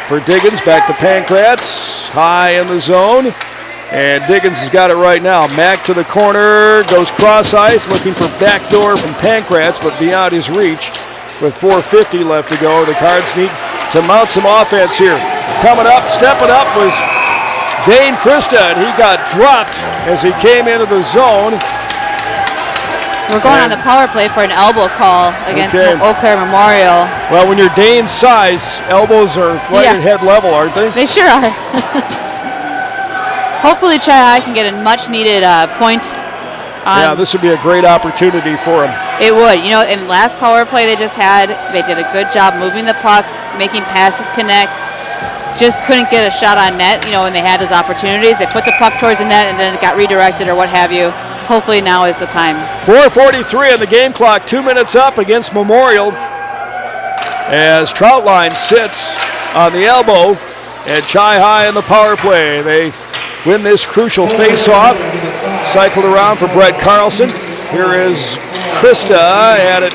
for Diggins. Back to Pancratz, high in the zone. And Diggins has got it right now. Mack to the corner, goes cross ice, looking for backdoor from Pancratz, but beyond his reach. With 4:50 left to go, the Cards need to mount some offense here. Coming up, stepping up was Dane Krista, and he got dropped as he came into the zone. We're going on the power play for an elbow call against Eau Claire Memorial. Well, when you're Dane's size, elbows are right at head level, aren't they? They sure are. Hopefully Chi High can get a much-needed point. Yeah, this would be a great opportunity for them. It would. You know, in the last power play they just had, they did a good job moving the puck, making passes connect. Just couldn't get a shot on net, you know, when they had those opportunities. They put the puck towards the net and then it got redirected or what have you. Hopefully now is the time. 4:43 on the game clock, 2 minutes up against Memorial. As Troutline sits on the elbow and Chi High in the power play. They win this crucial face-off. Cycled around for Brett Carlson. Here is Krista, had it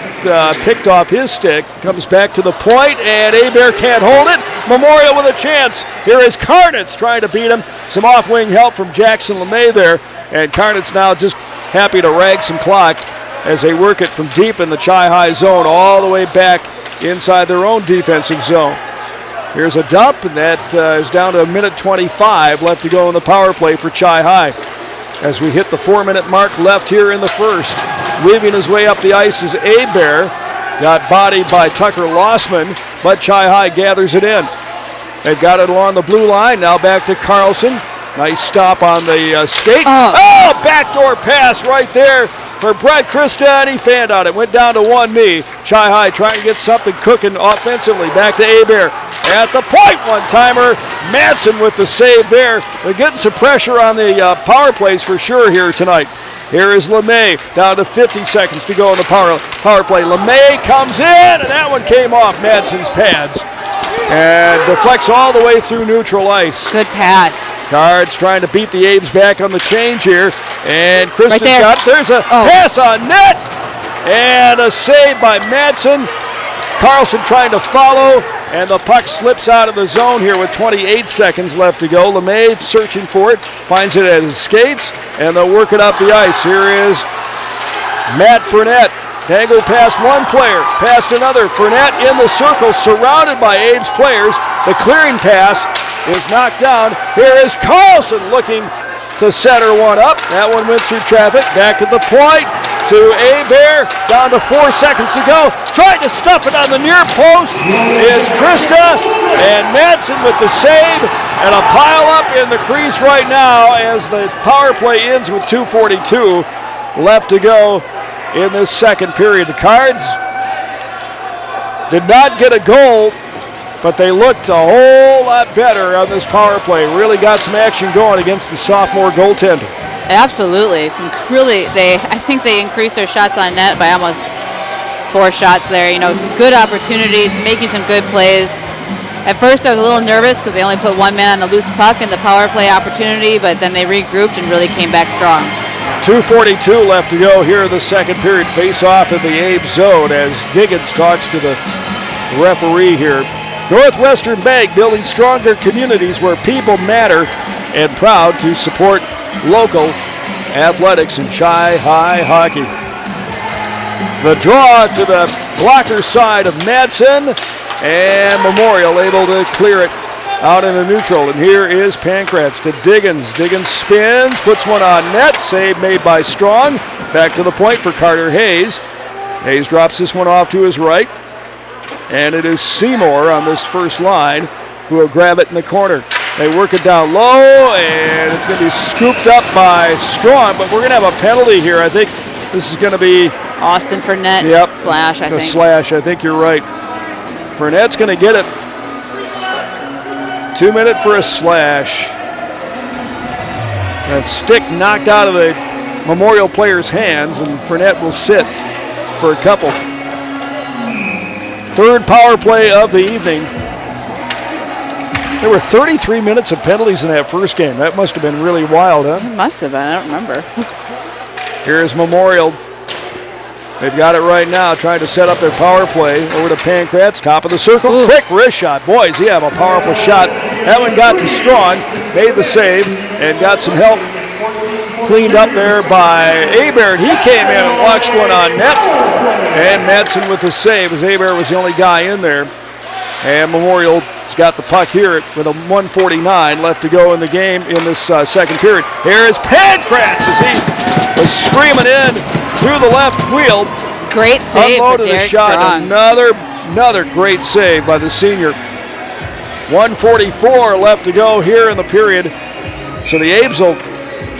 picked off his stick. Comes back to the point, and Hebert can't hold it. Memorial with a chance. Here is Karnitz trying to beat him. Some off-wing help from Jackson LeMay there. And Karnitz now just happy to rag some clock as they work it from deep in the Chi High zone all the way back inside their own defensive zone. Here's a dump, and that is down to a minute 25 left to go in the power play for Chi-High. As we hit the 4-minute mark left here in the first. Weaving his way up the ice is Abear. Got bodied by Tucker Lossman, but Chi-High gathers it in. They've got it along the blue line. Now back to Carlson. Nice stop on the skate. Oh, backdoor pass right there for Brett Christa, and he fanned on it. Went down to one knee. Chi-High trying to get something cooking offensively. Back to Abear. At the point, one-timer. Madsen with the save there. They're getting some pressure on the power plays for sure here tonight. Here is LeMay, down to 50 seconds to go in the power play. LeMay comes in, and that one came off Madsen's pads. And deflects all the way through neutral ice. Good pass. Cards trying to beat the Abes back on the change here. And Kristen's right there's a pass on net. And a save by Madsen. Carlson trying to follow. And the puck slips out of the zone here with 28 seconds left to go. LeMay searching for it. Finds it at his skates. And they'll work it up the ice. Here is Matt Fournette. Dangle past one player, past another. Fournette in the circle, surrounded by Abe's players. The clearing pass is knocked down. Here is Carlson looking to center one up. That one went through traffic. Back at the point to Abear. Down to 4 seconds to go. Trying to stuff it on the near post is Christa. And Madsen with the save. And a pile up in the crease right now as the power play ends with 2:42 left to go in this second period. The Cards did not get a goal, but they looked a whole lot better on this power play. Really got some action going against the sophomore goaltender. Absolutely. I think they increased their shots on net by almost 4 shots there. Some good opportunities, making some good plays. At first I was a little nervous because they only put one man on the loose puck in the power play opportunity, but then they regrouped and really came back strong. 2:42 left to go here in the second period. Face off in the Abe zone as Diggins talks to the referee here. Northwestern Bank, building stronger communities where people matter, and proud to support local athletics and Chi-High hockey. The draw to the blocker side of Madsen, and Memorial able to clear it out in the neutral. And here is Pankratz to Diggins. Diggins spins, puts one on net. Save made by Strong. Back to the point for Carter Hayes. Hayes drops this one off to his right. And it is Seymour on this first line who will grab it in the corner. They work it down low, and it's going to be scooped up by Strong. But we're going to have a penalty here. I think this is going to be Austin Fournette slash, I think. Slash, I think you're right. Fournette's going to get it. 2 minute for a slash. That stick knocked out of the Memorial player's hands, and Fournette will sit for a couple. Third power play of the evening. There were 33 minutes of penalties in that first game. That must have been really wild, huh? It must have been. I don't remember. Here's Memorial. They've got it right now, trying to set up their power play. Over to Pankratz, top of the circle. Ooh. Quick wrist shot. Boys, he have a powerful shot. That one got to Strong, made the save, and got some help cleaned up there by Abear. He came in and watched one on net. And Madsen with the save, as Abear was the only guy in there. And Memorial's got the puck here with a 1:49 left to go in the game in this second period. Here is Pankratz as he was screaming in through the left wheel. Great save for Derek Strong. Another great save by the senior. 1:44 left to go here in the period. So the Abes will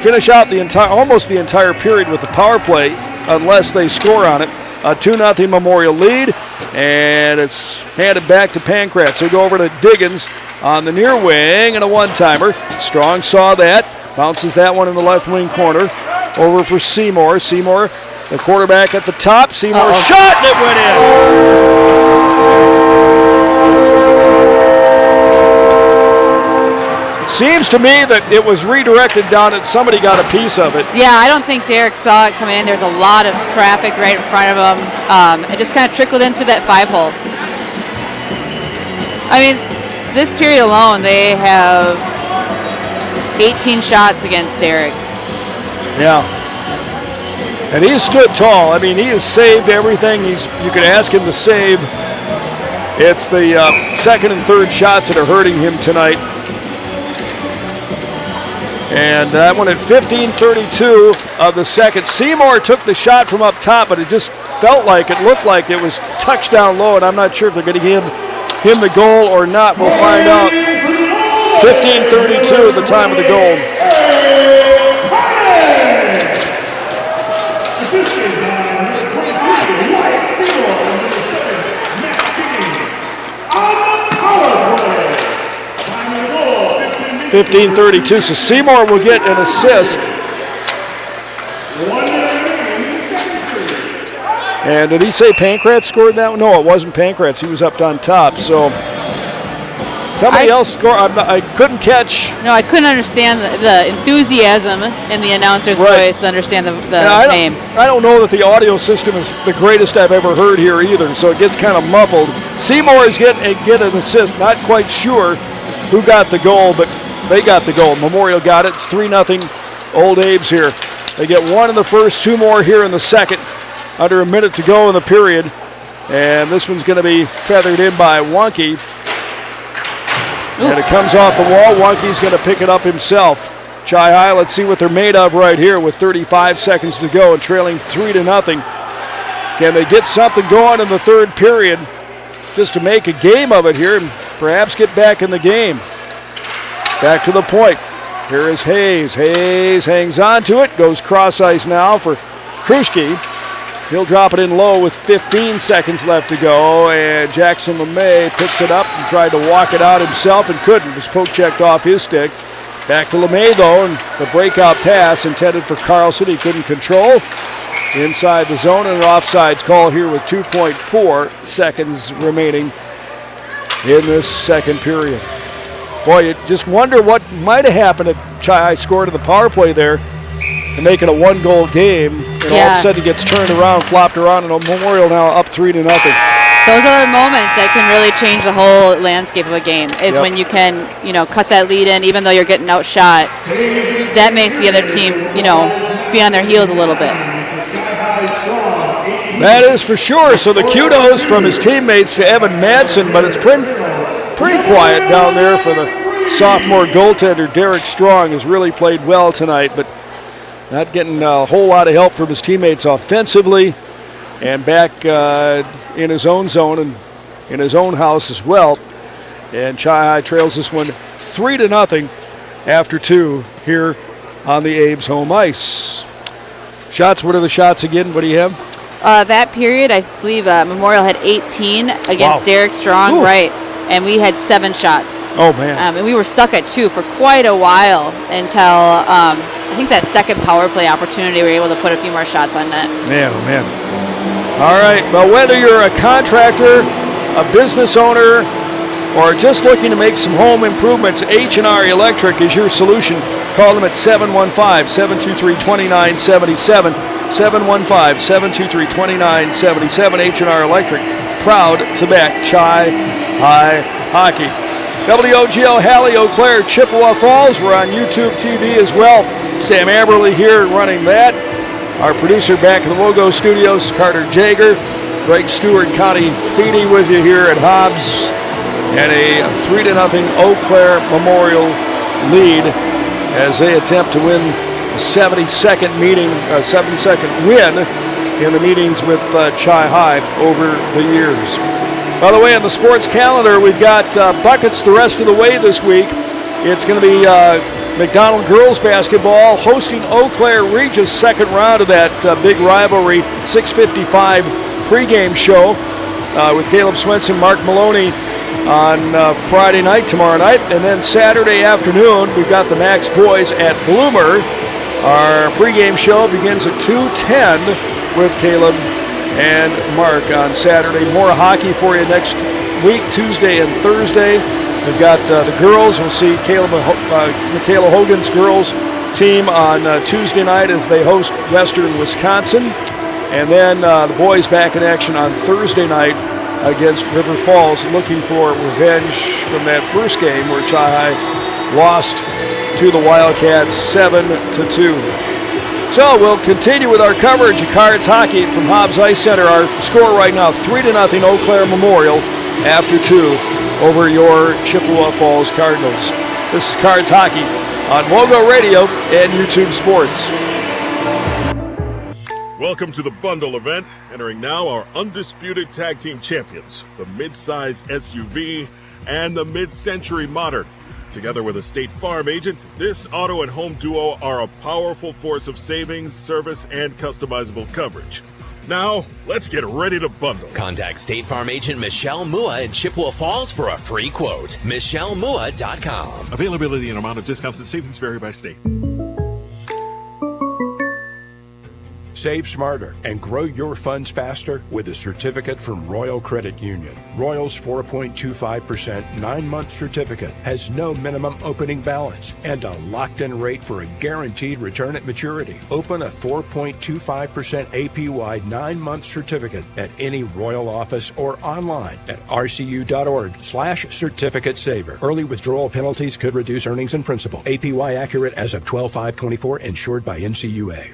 finish out almost the entire period with the power play unless they score on it. A 2-0 Memorial lead, and it's handed back to Pankratz. They go over to Diggins on the near wing and a one-timer. Strong saw that, bounces that one in the left wing corner. Over for Seymour. Seymour, the quarterback at the top. Seymour shot, and it went in. Seems to me that it was redirected down and somebody got a piece of it. Yeah, I don't think Derek saw it coming in. There's a lot of traffic right in front of him. It just kind of trickled into that 5-hole. I mean, this period alone, they have 18 shots against Derek. Yeah. And he stood tall. I mean, he has saved everything you could ask him to save It's the second and third shots that are hurting him tonight. And that one at 15:32 of the second. Seymour took the shot from up top, but it just looked like it was touched down low, and I'm not sure if they're going to give him the goal or not. We'll find out. 15:32 at the time of the goal. .15:32, so Seymour will get an assist. And did he say Pankratz scored that one? No, it wasn't Pankratz. He was up on top. So somebody else scored. I couldn't catch. No, I couldn't understand the enthusiasm in the announcer's voice to understand the name. I don't know that the audio system is the greatest I've ever heard here either, so it gets kind of muffled. Seymour is get an assist. Not quite sure who got the goal, but they got the goal. Memorial got it. It's 3-0 Old Abe's here. They get one in the first, two more here in the second. Under a minute to go in the period. And this one's going to be feathered in by Wonky. And it comes off the wall. Wonky's going to pick it up himself. Chi-High, let's see what they're made of right here with 35 seconds to go and trailing 3-0. Can they get something going in the third period just to make a game of it here and perhaps get back in the game? Back to the point. Here is Hayes. Hayes hangs on to it. Goes cross ice now for Kruschke. He'll drop it in low with 15 seconds left to go. And Jackson LeMay picks it up and tried to walk it out himself and couldn't. It was poke checked off his stick. Back to LeMay though, and the breakout pass intended for Carlson. He couldn't control. Inside the zone and an offsides call here with 2.4 seconds remaining in this second period. Boy, you just wonder what might have happened if Chi-High scored in the power play there and make it a one-goal game, and all of a sudden it gets turned around, flopped around, and Memorial now up 3-0. Those are the moments that can really change the whole landscape of a game, is when you can, cut that lead in, even though you're getting outshot. That makes the other team, be on their heels a little bit. That is for sure. So the kudos from his teammates to Evan Madsen, but it's pretty quiet down there for the sophomore goaltender. Derek Strong has really played well tonight, but not getting a whole lot of help from his teammates offensively, and back in his own zone and in his own house as well. And Chi-High trails this one 3-0 after 2 here on the Abe's home ice. Shots, what are the shots again? What do you have? That period, I believe Memorial had 18 against Derek Strong, right? And we had 7 shots. Oh, man. And we were stuck at 2 for quite a while until I think that second power play opportunity, we were able to put a few more shots on net. Man, oh, man. All right. Well, whether you're a contractor, a business owner, or just looking to make some home improvements, H&R Electric is your solution. Call them at 715-723-2977. 715-723-2977. H&R Electric, proud to back Chi-High hockey. WOGO Halley, Eau Claire, Chippewa Falls. We're on YouTube TV as well. Sam Aberley here running that. Our producer back in the WOGO studios, Carter Jager. Greg Stewart, Connie Feeney with you here at Hobbs. And a 3-0 Eau Claire Memorial lead as they attempt to win the 72nd win in the meetings with Chi-High over the years. By the way, on the sports calendar, we've got buckets the rest of the way this week. It's going to be McDonald girls basketball hosting Eau Claire Regis, second round of that big rivalry, 6:55 pregame show with Caleb Swenson, Mark Maloney on Friday night, tomorrow night. And then Saturday afternoon, we've got the Max boys at Bloomer. Our pregame show begins at 2:10 with Caleb and Mark on Saturday. More hockey for you next week, Tuesday and Thursday. We've got the girls. We'll see Michaela Hogan's girls team on Tuesday night as they host Western Wisconsin. And then the boys back in action on Thursday night against River Falls, looking for revenge from that first game where Chi-High lost to the Wildcats 7-2. So we'll continue with our coverage of Cards hockey from Hobbs Ice Center. Our score right now, 3-0 Eau Claire Memorial after 2 over your Chippewa Falls Cardinals. This is Cards Hockey on WOGO Radio and YouTube Sports. Welcome to the bundle event. Entering now our undisputed tag team champions, the mid-size SUV and the mid-century modern. Together with a State Farm agent, this auto and home duo are a powerful force of savings, service, and customizable coverage. Now, let's get ready to bundle. Contact State Farm agent Michelle Mua in Chippewa Falls for a free quote. MichelleMua.com. Availability and amount of discounts and savings vary by state. Save smarter and grow your funds faster with a certificate from Royal Credit Union. Royal's 4.25% 9-month certificate has no minimum opening balance and a locked-in rate for a guaranteed return at maturity. Open a 4.25% APY 9-month certificate at any Royal office or online at rcu.org/certificate saver. Early withdrawal penalties could reduce earnings and principal. APY accurate as of 12/5/24, insured by NCUA.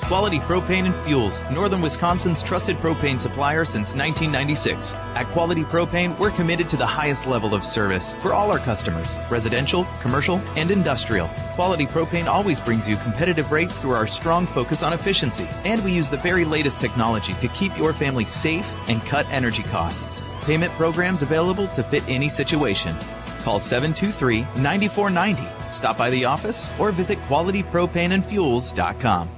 Quality Propane and Fuels, Northern Wisconsin's trusted propane supplier since 1996. At Quality Propane, we're committed to the highest level of service for all our customers, residential, commercial, and industrial. Quality Propane always brings you competitive rates through our strong focus on efficiency, and we use the very latest technology to keep your family safe and cut energy costs. Payment programs available to fit any situation. Call 723-9490. Stop by the office or visit qualitypropaneandfuels.com.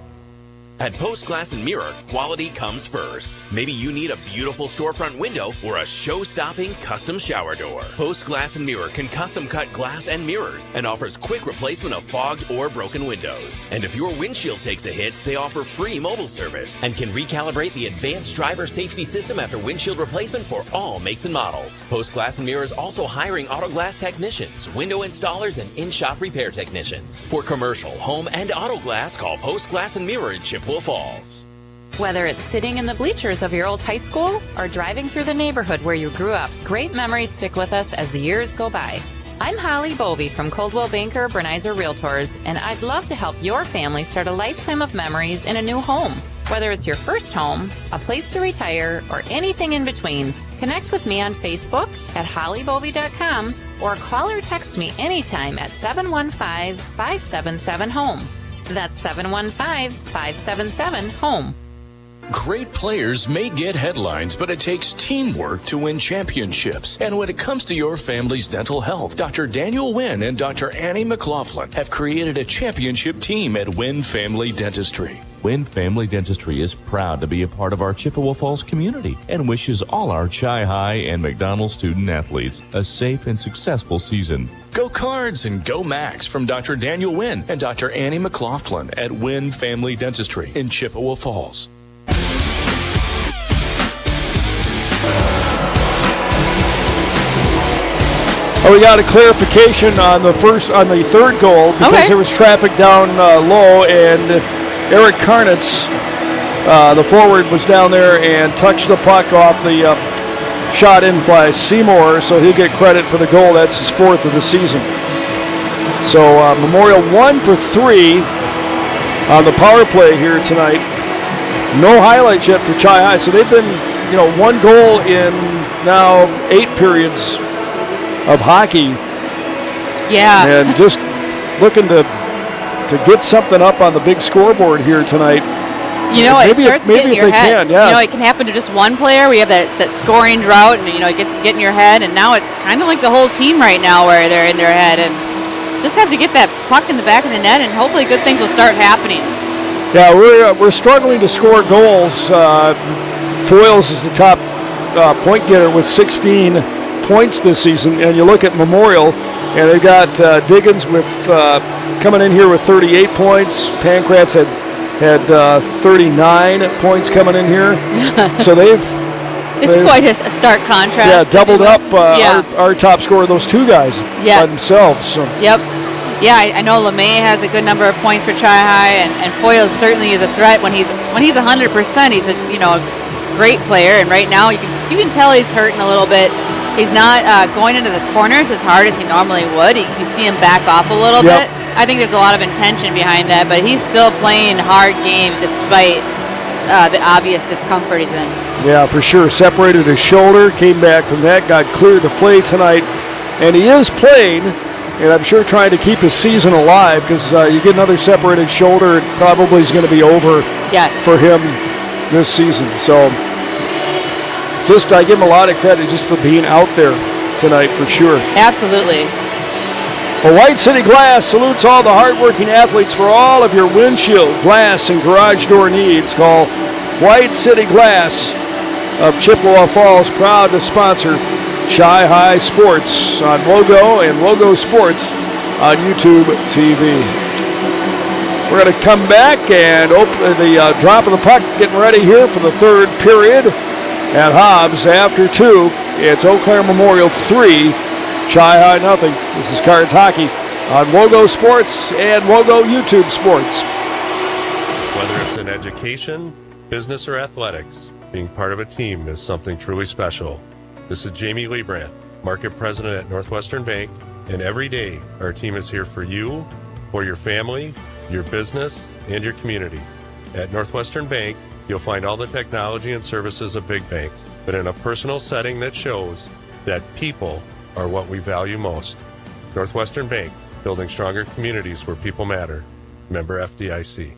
At Post Glass and Mirror, quality comes first. Maybe you need a beautiful storefront window or a show-stopping custom shower door. Post Glass and Mirror can custom cut glass and mirrors and offers quick replacement of fogged or broken windows. And if your windshield takes a hit, they offer free mobile service and can recalibrate the advanced driver safety system after windshield replacement for all makes and models. Post Glass and Mirror is also hiring auto glass technicians, window installers, and in-shop repair technicians. For commercial, home, and auto glass, call Post Glass and Mirror in Chippewa Falls. Whether it's sitting in the bleachers of your old high school or driving through the neighborhood where you grew up, great memories stick with us as the years go by. I'm Holly Bovey from Coldwell Banker Bernizer Realtors, and I'd love to help your family start a lifetime of memories in a new home. Whether it's your first home, a place to retire, or anything in between, connect with me on Facebook at hollybovey.com or call or text me anytime at 715-577-HOME. That's 715-577-HOME. Great players may get headlines, but it takes teamwork to win championships. And when it comes to your family's dental health, Dr. Daniel Wynn and Dr. Annie McLaughlin have created a championship team at Wynn Family Dentistry. Wynn Family Dentistry is proud to be a part of our Chippewa Falls community and wishes all our Chi High and McDonald student athletes a safe and successful season. Go Cards and go Max from Dr. Daniel Wynn and Dr. Annie McLaughlin at Wynn Family Dentistry in Chippewa Falls. Oh, we got a clarification on the third goal because there was traffic down low, and Eric Karnitz, the forward, was down there and touched the puck off the shot in by Seymour, so he'll get credit for the goal. That's his 4th of the season. So Memorial 1 for 3 on the power play here tonight. No highlights yet for Chi High, so they've been, 1 goal in now 8 periods of hockey. Yeah. And just looking to get something up on the big scoreboard here tonight. It starts to get in your head. Yeah. It can happen to just one player. We have that scoring drought, and get in your head. And now it's kind of like the whole team right now, where they're in their head, and just have to get that puck in the back of the net, and hopefully good things will start happening. Yeah, we're struggling to score goals. Foyles is the top point getter with 16 points this season, and you look at Memorial, and they've got Diggins with coming in here with 38 points. Pancratz had 39 points coming in here. So it's quite a stark contrast. Yeah, doubled up our top scorer, those two guys by themselves. So. Yep. Yeah, I know LeMay has a good number of points for Chi High, and Foyles certainly is a threat when he's 100%. He's a great player, and right now you can tell he's hurting a little bit. He's not going into the corners as hard as he normally would. You see him back off a little bit. I think there's a lot of intention behind that, but he's still playing hard game despite the obvious discomfort he's in. Yeah, for sure. Separated his shoulder, came back from that, got cleared to play tonight. And he is playing, and I'm sure trying to keep his season alive, because you get another separated shoulder, it probably is going to be over for him this season. So just I give him a lot of credit just for being out there tonight, for sure. Absolutely. Well, White City Glass salutes all the hardworking athletes for all of your windshield, glass, and garage door needs. Call White City Glass of Chippewa Falls, proud to sponsor Chi-Hi Sports on WOGO and WOGO Sports on YouTube TV. We're going to come back and open the drop of the puck, getting ready here for the third period at Hobbs. After 2, it's Eau Claire Memorial 3, Chi-Hi nothing. This is Cards Hockey on WOGO Sports and WOGO YouTube Sports. Whether it's in education, business, or athletics, being part of a team is something truly special. This is Jamie Leibrandt, Market President at Northwestern Bank, and every day our team is here for you, for your family, your business, and your community. At Northwestern Bank, you'll find all the technology and services of big banks, but in a personal setting that shows that people are what we value most. Northwestern Bank, building stronger communities where people matter. Member FDIC.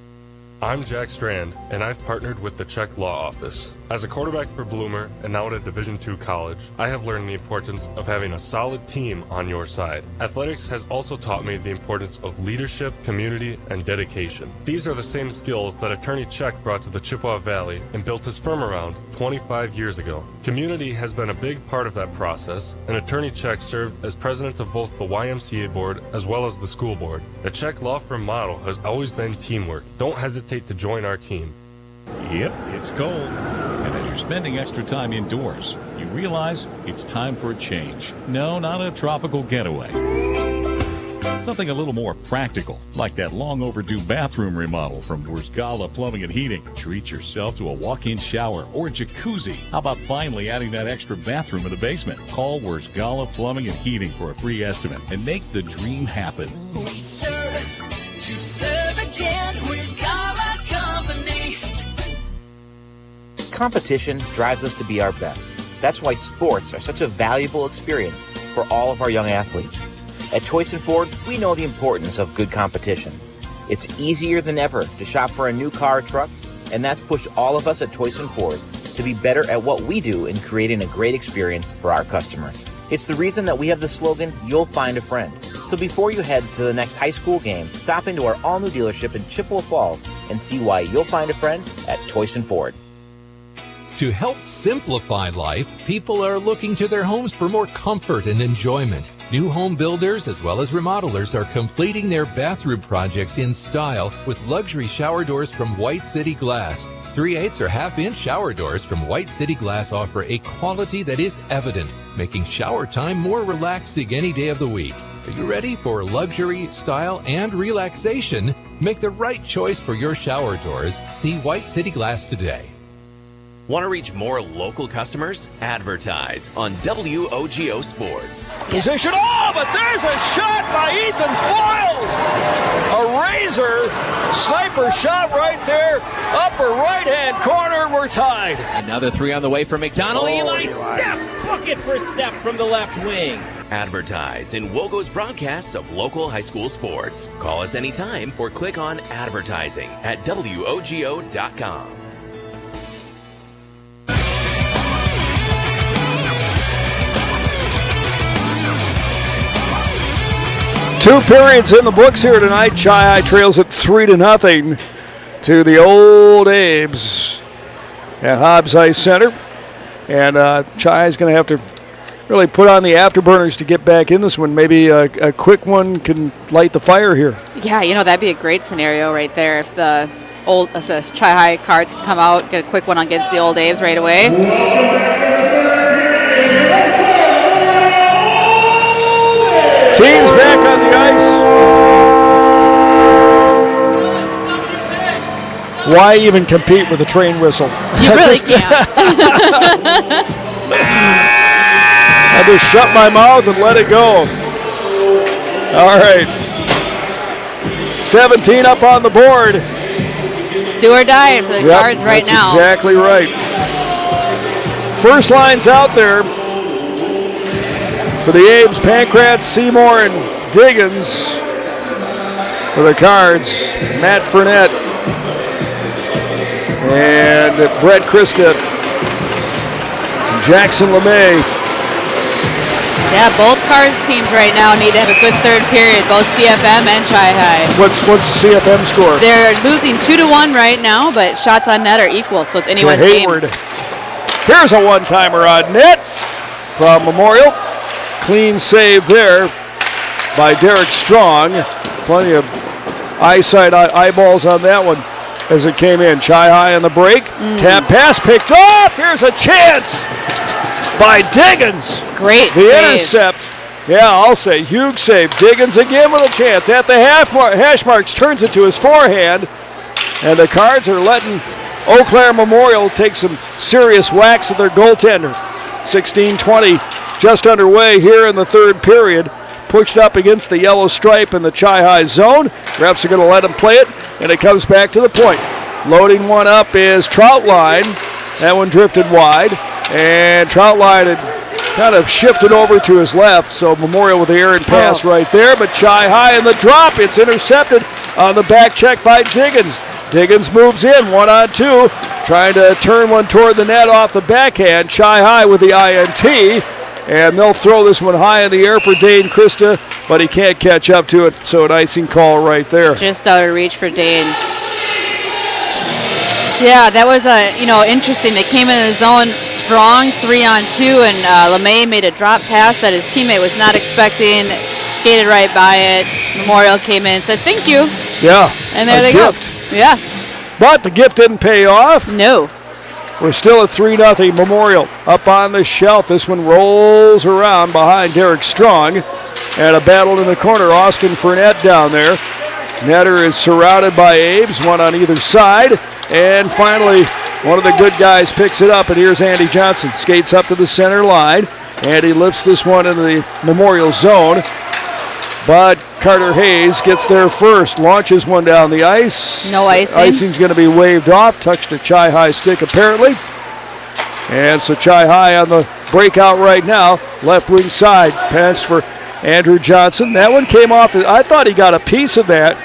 I'm Jack Strand, and I've partnered with the Czech Law Office. As a quarterback for Bloomer and now at a Division II college, I have learned the importance of having a solid team on your side. Athletics has also taught me the importance of leadership, community, and dedication. These are the same skills that Attorney Czech brought to the Chippewa Valley and built his firm around 25 years ago. Community has been a big part of that process, and Attorney Czech served as president of both the YMCA board as well as the school board. The Czech law firm motto has always been teamwork. Don't hesitate to join our team. Yep, it's cold. And as you're spending extra time indoors, you realize it's time for a change. No, not a tropical getaway. Something a little more practical, like that long overdue bathroom remodel from Wurzgala Plumbing and Heating. Treat yourself to a walk-in shower or jacuzzi. How about finally adding that extra bathroom in the basement? Call Wurzgala Plumbing and Heating for a free estimate and make the dream happen. We serve, to serve again, Wurzgala Company. Competition drives us to be our best. That's why sports are such a valuable experience for all of our young athletes. At Toyson Ford, we know the importance of good competition. It's easier than ever to shop for a new car or truck, and that's pushed all of us at Toyson Ford to be better at what we do in creating a great experience for our customers. It's the reason that we have the slogan, "You'll find a friend." So before you head to the next high school game, stop into our all-new dealership in Chippewa Falls and see why you'll find a friend at Toyson Ford. To help simplify life, people are looking to their homes for more comfort and enjoyment. New home builders as well as remodelers are completing their bathroom projects in style with luxury shower doors from White City Glass. 3/8 or half-inch shower doors from White City Glass offer a quality that is evident, making shower time more relaxing any day of the week. Are you ready for luxury, style, and relaxation? Make the right choice for your shower doors. See White City Glass today. Want to reach more local customers? Advertise on WOGO Sports. Position, but there's a shot by Ethan Foils! A razor sniper shot right there, upper right-hand corner, we're tied. Another 3 on the way for McDonald. Eli step, bucket for step from the left wing. Advertise in WOGO's broadcasts of local high school sports. Call us anytime or click on advertising at WOGO.com. Two periods in the books here tonight. Chi-Hi trails at 3-0 to the Old Abe's at Hobbs Ice Center. And Chi-Hi's going to have to really put on the afterburners to get back in this one. Maybe a quick one can light the fire here. Yeah, that'd be a great scenario right there if the Chi-Hi Cards could come out, get a quick one against the Old Abe's right away. Teams back on the ice. Why even compete with a train whistle? You really can't. I just shut my mouth and let it go. All right. 17 up on the board Do or die for the Cards right now. That's exactly right. First line's out there for the Ames, Pancratz, Seymour, and Diggins. For the Cards, Matt Fournette and Brett Christa, Jackson LeMay. Yeah, both Cards teams right now need to have a good third period, both CFM and Chi-High. What's the CFM score? They're losing 2-1 right now, but shots on net are equal, so it's anyone's Hayward. game. Here's a one-timer on net from Memorial. Clean save there by Derek Strong. Plenty of eyesight, eyeballs on that one as it came in. Chi-High on the break. Tap pass picked off. Here's a chance by Diggins. Great the save. Intercept. Yeah, I'll say huge save. Diggins again with a chance. At the hash marks, turns it to his forehand. And the Cards are letting Eau Claire Memorial take some serious whacks at their goaltender. 16-20 just underway here in the third period. Pushed up against the yellow stripe in the Chi-High zone. Refs are going to let him play it, and it comes back to the point. Loading one up is Troutline. That one drifted wide, and Troutline had kind of shifted over to his left, so Memorial with the errant pass right there, but Chi-High in the drop. It's intercepted on the back check by Diggins. Diggins moves in, 1-on-2, trying to turn one toward the net off the backhand. Chi-High with the INT, and they'll throw this one high in the air for Dane Christa, but he can't catch up to it, so an icing call right there. Just out of reach for Dane. Yeah, that was interesting. They came in the zone strong, 3-on-2, and LeMay made a drop pass that his teammate was not expecting, skated right by it. Memorial came in and said, thank you. Yeah, and there they gift. Go. Yes. But the gift didn't pay off. No. We're still at 3-0 Memorial. Up on the shelf, this one rolls around behind Derek Strong. And a battle in the corner, Austin Fournette down there. Netter is surrounded by Ames, one on either side. And finally, one of the good guys picks it up, and here's Andy Johnson. Skates up to the center line. Andy lifts this one into the Memorial zone. But Carter Hayes gets there first, launches one down the ice. No icing. Icing's going to be waved off, touched a Chi-High stick apparently. And so Chi-High on the breakout right now, left wing side, pass for Andrew Johnson. That one came off, I thought he got a piece of that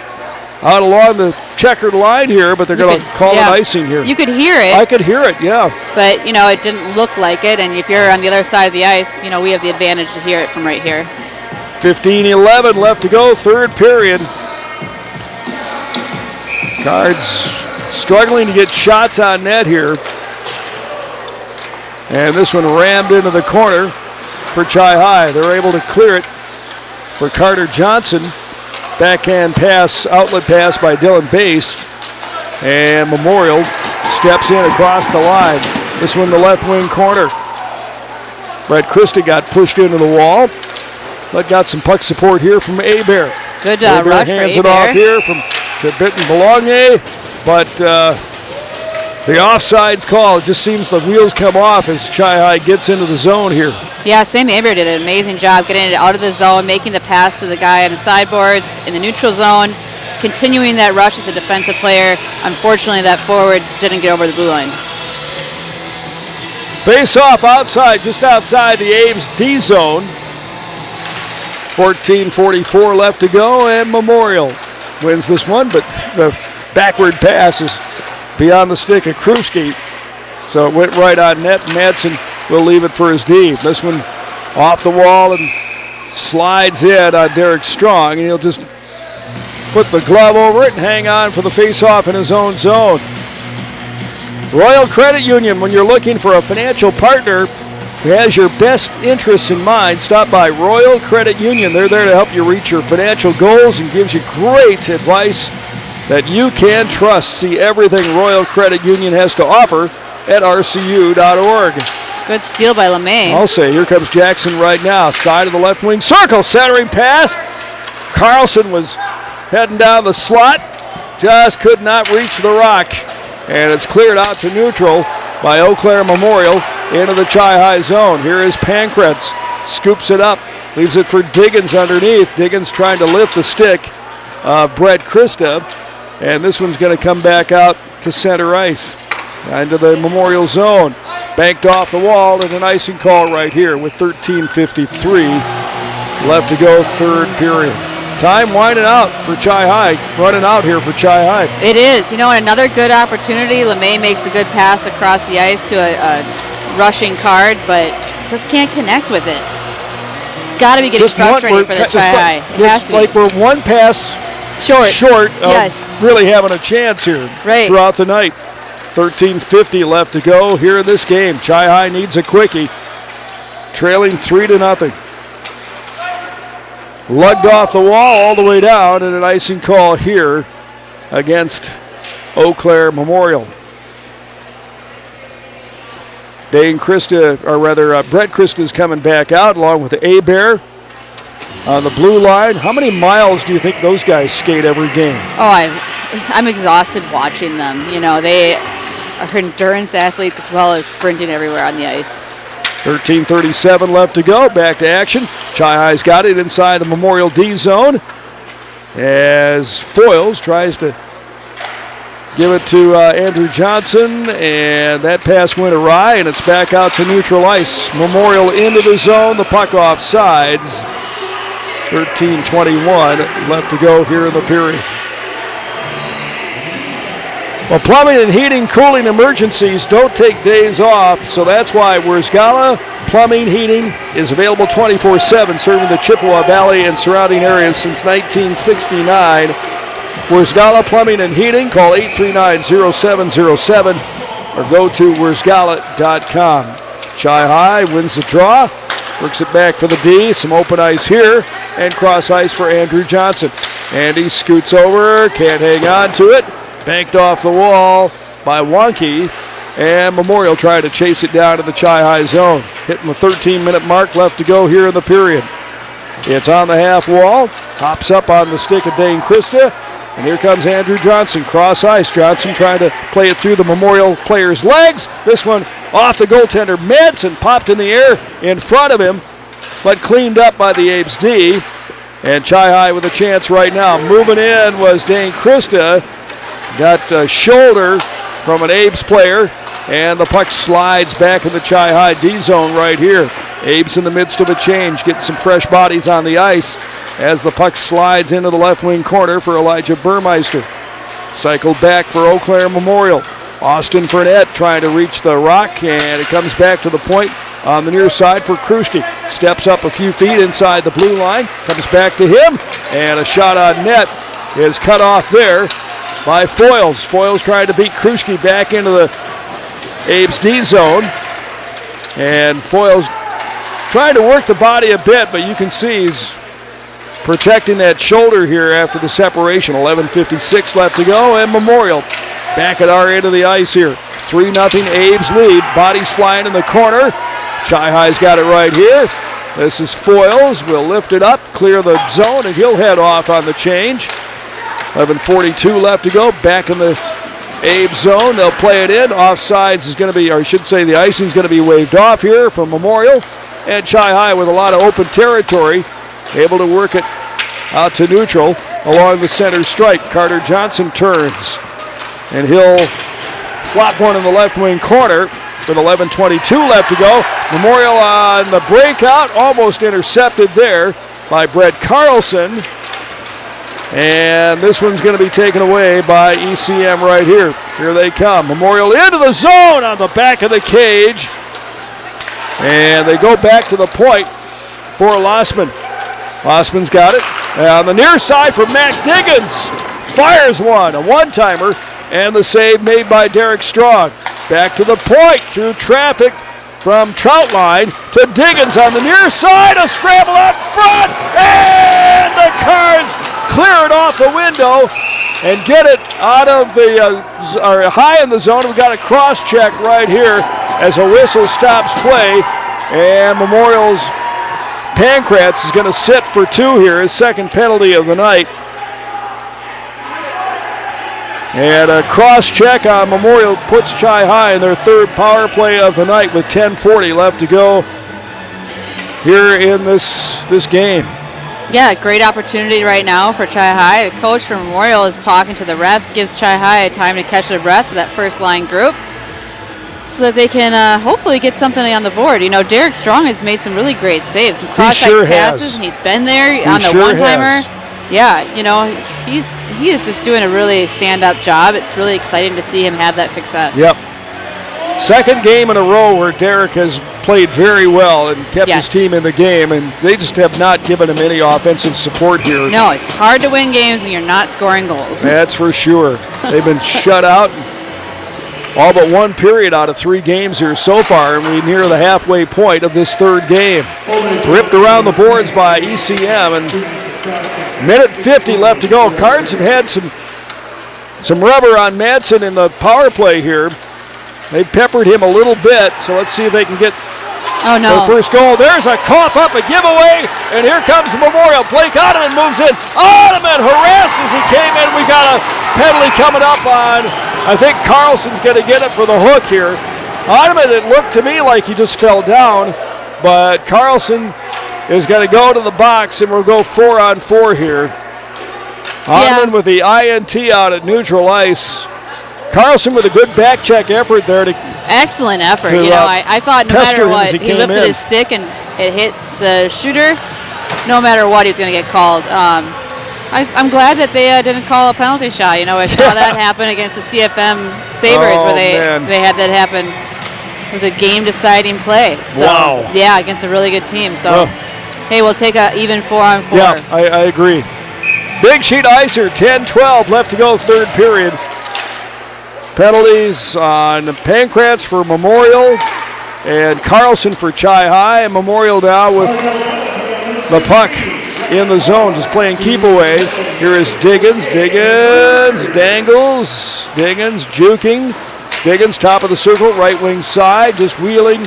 out along the checkered line here, but they're going to call it icing here. You could hear it. I could hear it, yeah. But, it didn't look like it, and if you're on the other side of the ice, we have the advantage to hear it from right here. 15-11 left to go, third period. Cards struggling to get shots on net here. And this one rammed into the corner for Chi-High. They're able to clear it for Carter Johnson. Backhand pass, outlet pass by Dylan Bass. And Memorial steps in across the line. This one the left wing corner. Brett Christa got pushed into the wall. But got some puck support here from Hebert. Good rush hands for it off here to Bitten Bologna, but the offside's call. It just seems the wheels come off as Chi-High gets into the zone here. Yeah, Sam Hebert did an amazing job getting it out of the zone, making the pass to the guy on the sideboards in the neutral zone, continuing that rush as a defensive player. Unfortunately, that forward didn't get over the blue line. Face off outside, just outside the Ames D zone. 14:44 left to go, and Memorial wins this one, but the backward pass is beyond the stick of Kruski. So it went right on net. Madsen will leave it for his D. This one off the wall and slides in on Derek Strong, and he'll just put the glove over it and hang on for the face-off in his own zone. Royal Credit Union, when you're looking for a financial partner who has your best interests in mind, stop by Royal Credit Union. They're there to help you reach your financial goals and gives you great advice that you can trust. See everything Royal Credit Union has to offer at rcu.org. Good steal by LeMay. I'll say, here comes Jackson right now. Side of the left wing circle, centering pass. Carlson was heading down the slot, just could not reach the rock. And it's cleared out to neutral by Eau Claire Memorial into the Chi-High zone. Here is Pancratz, scoops it up, leaves it for Diggins underneath. Diggins trying to lift the stick of Brett Christa. And this one's going to come back out to center ice. Into the Memorial zone. Banked off the wall and an icing call right here with 13:53 left to go, third period. Time winding out for Chi High, running out here for Chi High. It is. And another good opportunity. LeMay makes a good pass across the ice to a rushing card, but just can't connect with it. It's got to be getting frustrating for the Chi High. It has to be. Like we're one pass short of really having a chance here throughout the night. 13:50 left to go here in this game. Chi High needs a quickie, trailing 3-0. Lugged off the wall all the way down, and an icing call here against Eau Claire Memorial. Brett Christa is coming back out along with the A-Bear on the blue line. How many miles do you think those guys skate every game? Oh, I'm exhausted watching them. They are endurance athletes as well as sprinting everywhere on the ice. 13:37 left to go. Back to action. Chi High's got it inside the Memorial D zone as Foyles tries to give it to Andrew Johnson, and that pass went awry, and it's back out to neutral ice. Memorial into the zone. The puck off sides. 13:21 left to go here in the period. Well, plumbing and heating, cooling emergencies don't take days off, so that's why Wurzgala Plumbing Heating is available 24/7, serving the Chippewa Valley and surrounding areas since 1969. Wurzgala Plumbing and Heating, call 839-0707 or go to wurzgala.com. Chi High wins the draw, works it back for the D, some open ice here, and cross ice for Andrew Johnson. Andy scoots over, can't hang on to it. Banked off the wall by Wonky, and Memorial trying to chase it down to the Chi High zone. Hitting the 13-minute mark left to go here in the period. It's on the half wall, hops up on the stick of Dane Christa, and here comes Andrew Johnson, cross ice. Johnson trying to play it through the Memorial player's legs. This one off the goaltender Metz and popped in the air in front of him, but cleaned up by the Abe's D. And Chi High with a chance right now. Moving in was Dane Christa. Got a shoulder from an Abe's player, and the puck slides back in the Chi High D zone right here. Abe's in the midst of a change, getting some fresh bodies on the ice as the puck slides into the left wing corner for Elijah Burmeister. Cycled back for Eau Claire Memorial. Austin Burnett trying to reach the rock, and it comes back to the point on the near side for Kruschke. Steps up a few feet inside the blue line, comes back to him, and a shot on net is cut off there by Foyles. Foyles trying to beat Kruschke back into the Abe's D zone. And Foyles trying to work the body a bit, but you can see he's protecting that shoulder here after the separation. 11:56 left to go, and Memorial back at our end of the ice here. 3-0 Abe's lead. Bodies flying in the corner. Chi High's got it right here. This is Foyles. Will lift it up, clear the zone, and he'll head off on the change. 11:42 left to go. Back in the Abe zone. They'll play it in. Offsides is going to be, or I should say the icing is going to be waved off here from Memorial. And Chi High with a lot of open territory, able to work it out to neutral along the center stripe. Carter Johnson turns, and he'll flop one in the left wing corner with 11:22 left to go. Memorial on the breakout, almost intercepted there by Brett Carlson. And this one's going to be taken away by ECM right here. Here they come. Memorial into the zone on the back of the cage. And they go back to the point for Lossman. Lossman's got it. And on the near side for Mac Diggins. Fires one, a one-timer, and the save made by Derek Strong. Back to the point through traffic from Troutline to Diggins on the near side. A scramble up front, and the Cards clear it off the window and get it out of the high in the zone. We've got a cross check right here as a whistle stops play, and Memorial's Pancratz is going to sit for two here, his second penalty of the night. And a cross check on Memorial puts Chi High in their third power play of the night with 10:40 left to go here in this game. Yeah, great opportunity right now for Chi-High. The coach from Memorial is talking to the refs, gives Chi-High time to catch their breath for that first line group so that they can hopefully get something on the board. You know, Derek Strong has made some really great saves, some cross-site passes, and he's been there on the one-timer. Yeah, you know, he is just doing a really stand-up job. It's really exciting to see him have that success. Yep. Second game in a row where Derek has played very well and kept his team in the game, and they just have not given him any offensive support here. No, it's hard to win games when you're not scoring goals. That's for sure. They've been shut out all but one period out of 3 games here so far, and we near the halfway point of this third game. Ripped around the boards by ECM, and minute 50 left to go. Cards have had some rubber on Madsen in the power play here. They've peppered him a little bit, so let's see if they can get their first goal. There's a cough up, a giveaway, and here comes Memorial. Blake Ottoman moves in. Ottoman harassed as he came in. We got a penalty coming up on, I think Carlson's going to get it for the hook here. Ottoman, it looked to me like he just fell down, but Carlson is going to go to the box, and we'll go 4-on-4 here. Ottoman with the INT out at neutral ice. Carlson with a good back check effort there. Excellent effort. You know, I thought no matter what, he lifted his stick and it hit the shooter. No matter what, he's going to get called. I'm glad that they didn't call a penalty shot. You know, I saw that happen against the CFM Sabres where they had that happen. It was a game-deciding play. So, wow. Yeah, against a really good team. So, hey, we'll take an even 4-on-4. Yeah, I agree. Big sheet icer, 10-12 left to go, third period. Penalties on Pancratz for Memorial and Carlson for Chi-High. And Memorial now with the puck in the zone, just playing keep away. Here is Diggins. Diggins dangles. Diggins juking. Diggins top of the circle, right wing side, just wheeling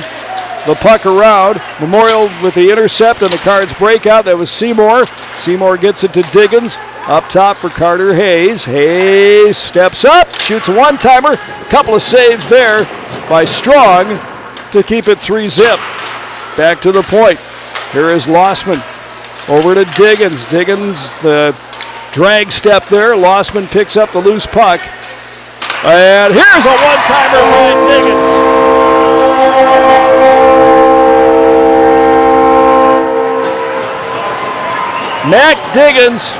the puck around. Memorial with the intercept and the Cards breakout. That was Seymour. Seymour gets it to Diggins. Up top for Carter Hayes. Hayes steps up, shoots a one-timer. A couple of saves there by Strong to keep it 3-zip. Back to the point. Here is Lossman. Over to Diggins. Diggins, the drag step there. Lossman picks up the loose puck. And here's a one-timer by Diggins. Mac Diggins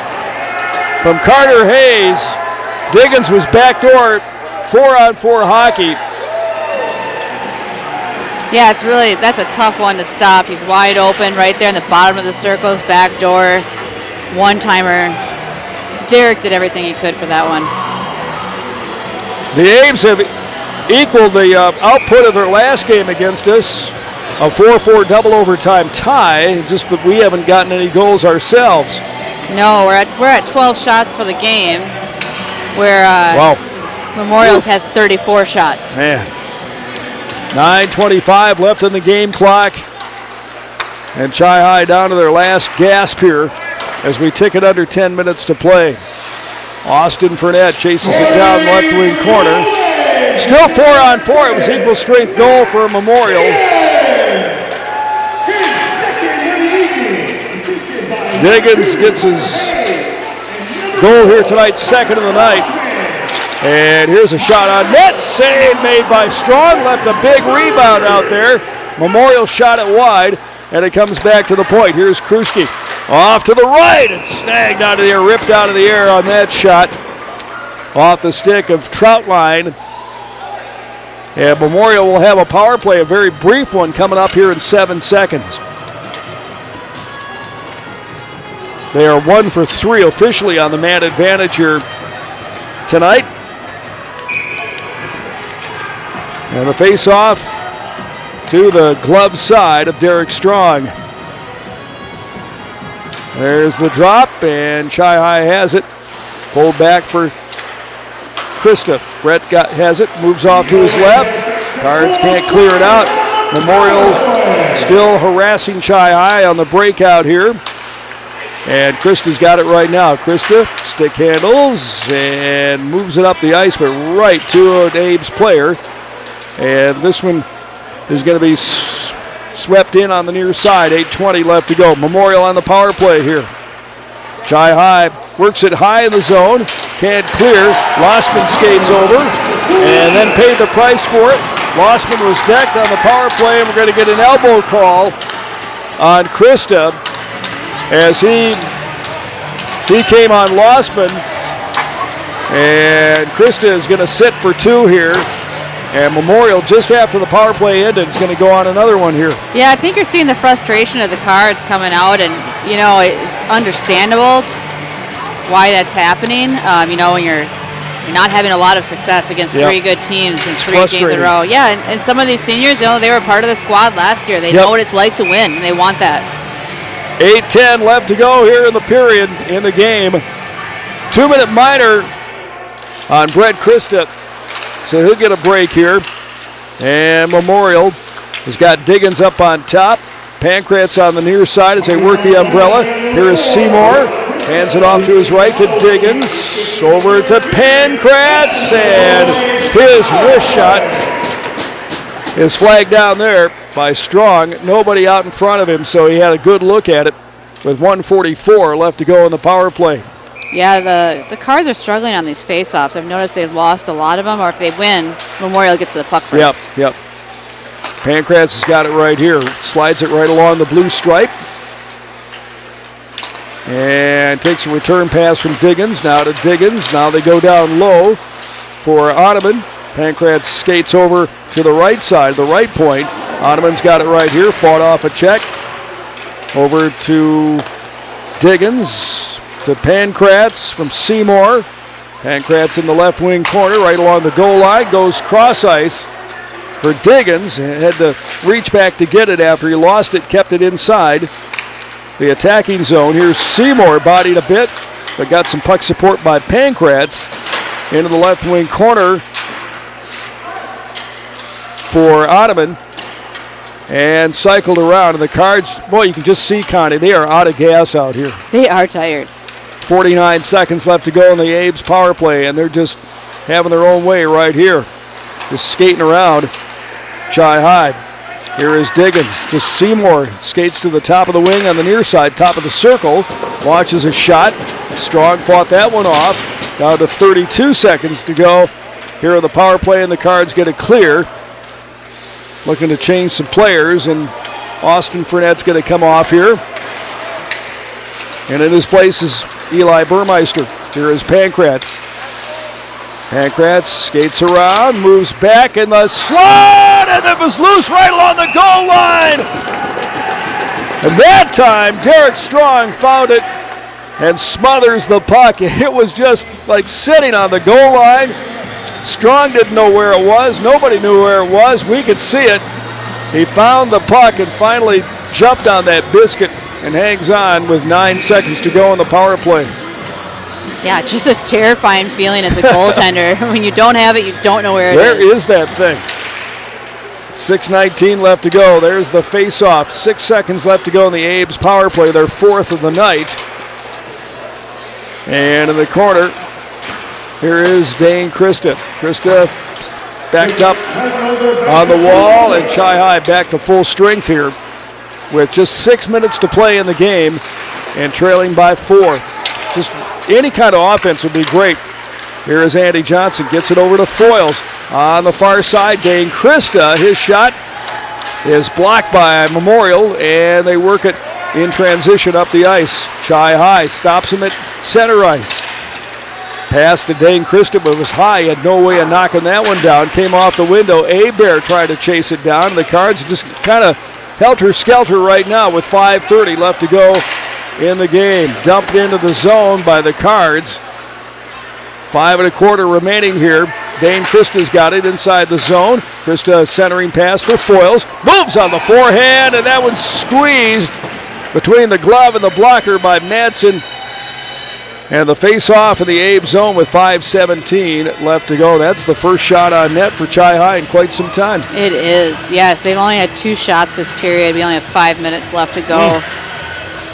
from Carter Hayes. Diggins was backdoor 4-on-4 hockey. Yeah, that's a tough one to stop. He's wide open right there in the bottom of the circles, backdoor, one-timer. Derek did everything he could for that one. The Ames have equaled the output of their last game against us, a 4-4 double overtime tie, just that we haven't gotten any goals ourselves. No, we're at 12 shots for the game, where Memorials has 34 shots. Man. 9:25 left in the game clock. And Chi-High down to their last gasp here as we tick it under 10 minutes to play. Austin Fournette chases it down left wing corner. Still 4-on-4. It was equal strength goal for Memorial. Diggins gets his goal here tonight, second of the night. And here's a shot on net. Save made by Strong. Left a big rebound out there. Memorial shot it wide, and it comes back to the point. Here's Kruschke. Off to the right. It's snagged out of the air, ripped out of the air on that shot. Off the stick of Troutline. And Memorial will have a power play, a very brief one, coming up here in 7 seconds. They are 1 for 3 officially on the man advantage here tonight. And the face-off to the glove side of Derek Strong. There's the drop, and Chi-High has it. Pulled back for Krista. Brett has it, moves off to his left. Cards can't clear it out. Memorial still harassing Chi-High on the breakout here. And Krista's got it right now. Krista stick handles and moves it up the ice, but right to an Ames player. And this one is going to be swept in on the near side. 8:20 left to go. Memorial on the power play here. Chi High works it high in the zone. Can't clear. Lossman skates over and then paid the price for it. Lossman was decked on the power play, and we're going to get an elbow call on Krista as he came on Lossman. And Krista is going to sit for 2 here. And Memorial, just after the power play ended, is going to go on another one here. Yeah, I think you're seeing the frustration of the Cards coming out, and, you know, it's understandable why that's happening. You know, when you're not having a lot of success against 3 good teams in 3 games in a row. Yeah, and some of these seniors, you know, they were part of the squad last year. They know what it's like to win, and they want that. 8:10 left to go here in the period in the game. 2-minute minor on Brett Krista. So he'll get a break here. And Memorial has got Diggins up on top. Pancratz on the near side as they work the umbrella. Here is Seymour. Hands it off to his right to Diggins. Over to Pancratz. And his wrist shot is flagged down there by Strong. Nobody out in front of him, so he had a good look at it with 1:44 left to go in the power play. Yeah, the Cards are struggling on these face-offs. I've noticed they've lost a lot of them, or if they win, Memorial gets to the puck first. Yep. Pancratz has got it right here. Slides it right along the blue stripe. And takes a return pass from Diggins. Now to Diggins. Now they go down low for Ottoman. Pancratz skates over to the right side, the right point. Ottoman's got it right here. Fought off a check. Over to Diggins. To Pancratz from Seymour. Pancratz in the left wing corner, right along the goal line. Goes cross ice for Diggins. Had to reach back to get it after he lost it, kept it inside the attacking zone. Here's Seymour, bodied a bit, but got some puck support by Pancratz. Into the left wing corner for Ottoman. And cycled around. And the Cards, boy, you can just see, Connie, they are out of gas out here. They are tired. 49 seconds left to go in the Abe's power play, and they're just having their own way right here. Just skating around Chi High. Here is Diggins to Seymour. Skates to the top of the wing on the near side, top of the circle. Launches a shot. Strong fought that one off. Down to 32 seconds to go here in the power play, and the Cards get it clear. Looking to change some players, and Austin Frenette's going to come off here. And in his place is Eli Burmeister. Here is Pancratz. Pancratz skates around, moves back, and the slide, and it was loose right along the goal line. And that time, Derek Strong found it and smothers the puck. It was just like sitting on the goal line. Strong didn't know where it was. Nobody knew where it was. We could see it. He found the puck and finally jumped on that biscuit and hangs on with 9 seconds to go in the power play. Yeah, just a terrifying feeling as a goaltender. When you don't have it, you don't know where it is. Where is that thing? 6:19 left to go. There's the face-off. 6 seconds left to go in the Abe's power play, their 4th of the night. And in the corner, here is Dane Krista. Krista backed up on the wall, and Chi High back to full strength here with just 6 minutes to play in the game and trailing by 4. Just any kind of offense would be great. Here is Andy Johnson, gets it over to Foyles. On the far side, Dane Krista, his shot is blocked by Memorial, and they work it in transition up the ice. Chi High stops him at center ice. Pass to Dane Krista, but it was high. He had no way of knocking that one down. Came off the window. Bear tried to chase it down. The Cards just kind of helter-skelter right now with 5:30 left to go in the game. Dumped into the zone by the Cards. 5 1/4 remaining here. Dane Krista's got it inside the zone. Krista centering pass for Foyles. Moves on the forehand, and that one's squeezed between the glove and the blocker by Madsen. And the face-off in the Abe zone with 5:17 left to go. That's the first shot on net for Chi High in quite some time. It is, yes. They've only had 2 shots this period. We only have 5 minutes left to go.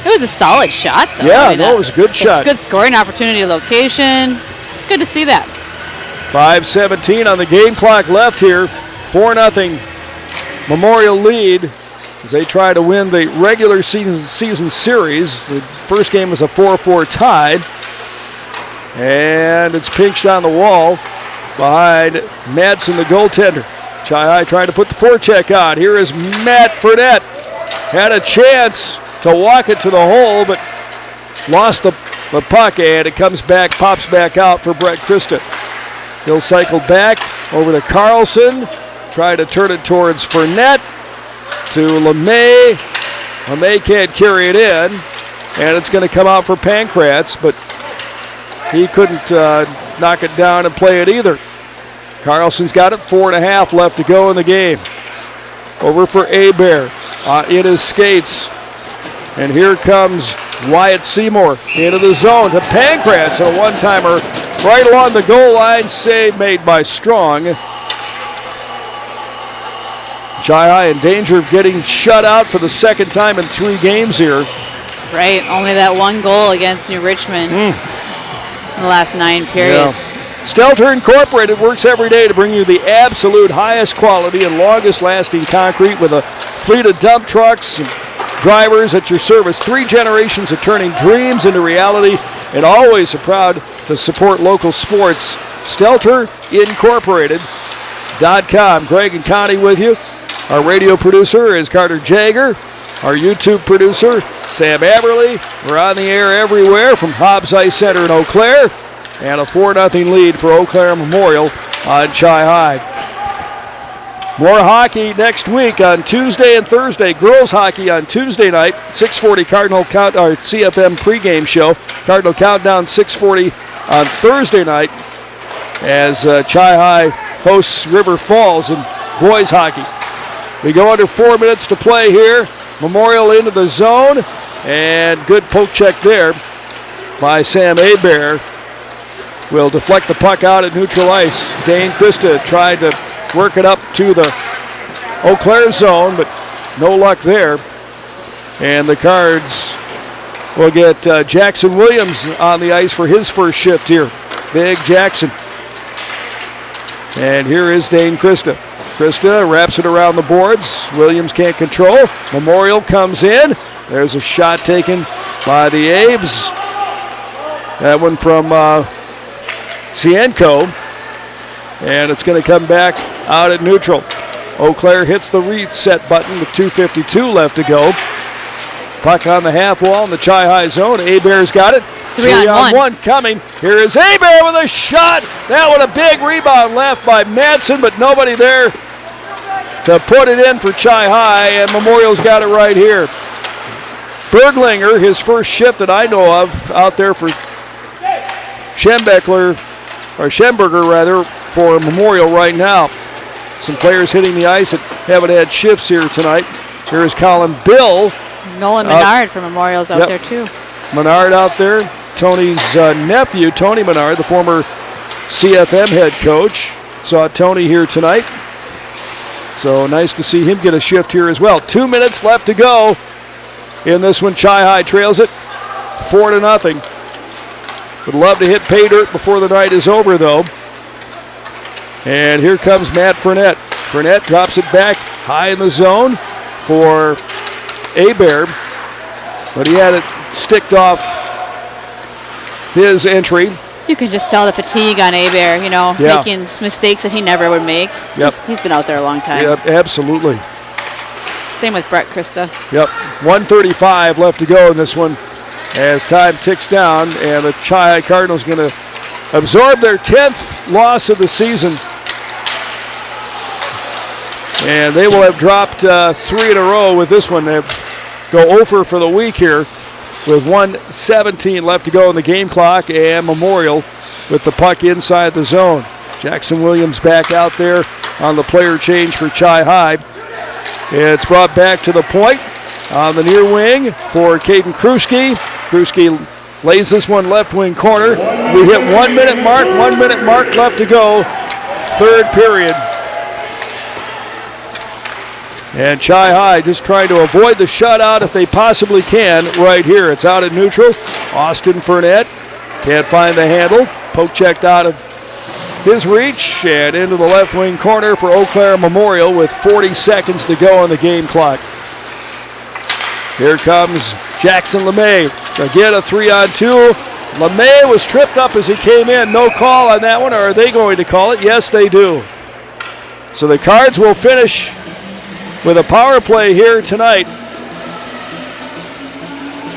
It was a solid shot, though. Yeah, it was a good shot. It's good scoring opportunity, location. It's good to see that. 5:17 on the game clock left here. 4-0 Memorial lead as they try to win the regular season series. The first game was a 4-4 tie. And it's pinched on the wall behind Madsen, the goaltender. Chi-High trying to put the forecheck on. Here is Matt Fournette. Had a chance to walk it to the hole, but lost the puck, and it comes back, pops back out for Brett Christa. He'll cycle back over to Carlson, try to turn it towards Fournette, to LeMay. LeMay can't carry it in, and it's going to come out for Pankratz, but he couldn't knock it down and play it either. Carlson's got it, 4.5 left to go in the game. Over for Hebert, in his skates. And here comes Wyatt Seymour into the zone to Pankratz, and a one-timer right along the goal line, save made by Strong. Chi-High in danger of getting shut out for the second time in 3 games here. Right, only that one goal against New Richmond in the last 9 periods. Yeah. Stelter Incorporated works every day to bring you the absolute highest quality and longest lasting concrete with a fleet of dump trucks and drivers at your service. 3 generations of turning dreams into reality, and always proud to support local sports. StelterIncorporated.com. Greg and Connie with you. Our radio producer is Carter Jager. Our YouTube producer, Sam Aberley. We're on the air everywhere from Hobbs Ice Center in Eau Claire. And a 4-0 lead for Eau Claire Memorial on Chi-High. More hockey next week on Tuesday and Thursday. Girls hockey on Tuesday night, 6:40 Cardinal CFM pregame show. Cardinal Countdown 6:40 on Thursday night as Chi-High hosts River Falls in boys hockey. We go under 4 minutes to play here. Memorial into the zone, and good poke check there by Sam Hebert. Will deflect the puck out at neutral ice. Dane Christa tried to work it up to the Eau Claire zone, but no luck there. And the Cards will get Jackson Williams on the ice for his first shift here. Big Jackson. And here is Dane Christa. Christa wraps it around the boards. Williams can't control. Memorial comes in. There's a shot taken by the Abes. That one from Cienko, and it's going to come back out at neutral. Eau Claire hits the reset button with 2:52 left to go. Puck on the half wall in the Chi-High zone. Hebert's got it. 3-on-1 coming. Here is Hebert with a shot. That one a big rebound left by Madsen, but nobody there to put it in for Chi-High, and Memorial's got it right here. Berglinger, his first shift that I know of, out there for Schemberger rather, for Memorial right now. Some players hitting the ice that haven't had shifts here tonight. Here is Colin Bill. Nolan Menard from Memorial's out there too. Menard out there. Tony's nephew, Tony Menard, the former CFM head coach. Saw Tony here tonight. So nice to see him get a shift here as well. 2 minutes left to go in this one. Chi-High trails it 4-0. Would love to hit pay dirt before the night is over, though. And here comes Matt Fournette. Fournette drops it back high in the zone for Hebert, but he had it sticked off his entry. You can just tell the fatigue on Hebert, making mistakes that he never would make. He's been out there a long time. Yep, absolutely. Same with Brett Christa. Yep, 1:35 left to go in this one as time ticks down, and the Chi-High Cardinals going to absorb their 10th loss of the season. And they will have dropped 3 in a row with this one. They go over for the week here with 1:17 left to go in the game clock, and Memorial with the puck inside the zone. Jackson Williams back out there on the player change for Chi-High. It's brought back to the point on the near wing for Caden Kruski. Kruski lays this one left wing corner. We hit 1 minute mark left to go, third period. And Chi-High just trying to avoid the shutout if they possibly can right here. It's out at neutral. Austin Fournette can't find the handle. Poke checked out of his reach and into the left wing corner for Eau Claire Memorial with 40 seconds to go on the game clock. Here comes Jackson LeMay. Again, a 3-on-2. LeMay was tripped up as he came in. No call on that one, or are they going to call it? Yes, they do. So the Cards will finish with a power play here tonight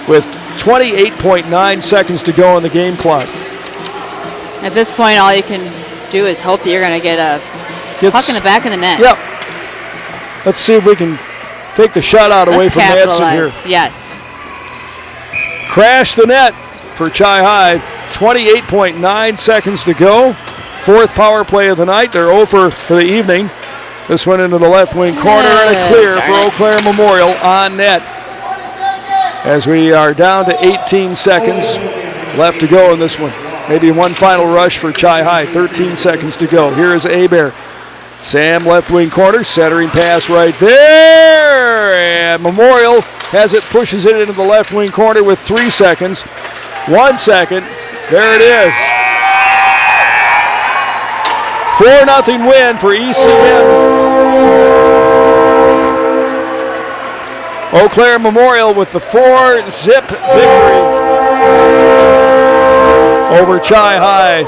with 28.9 seconds to go on the game clock. At this point, all you can do is hope that you're going to get a puck in the back of the net. Yep. Let's see if we can take the shutout away from Madsen here. Yes. Crash the net for Chi-High. 28.9 seconds to go. Fourth power play of the night. They're over for the evening. This one into the left wing corner and a clear for Eau Claire Memorial on net. As we are down to 18 seconds left to go in this one. Maybe one final rush for Chi-High. 13 seconds to go. Here is Hebert. Sam left wing corner, centering pass right there. And Memorial has it, pushes it into the left wing corner with 3 seconds. 1 second. There it is. 4-0 win for ECM. Eau Claire Memorial with the 4-zip victory over Chi-High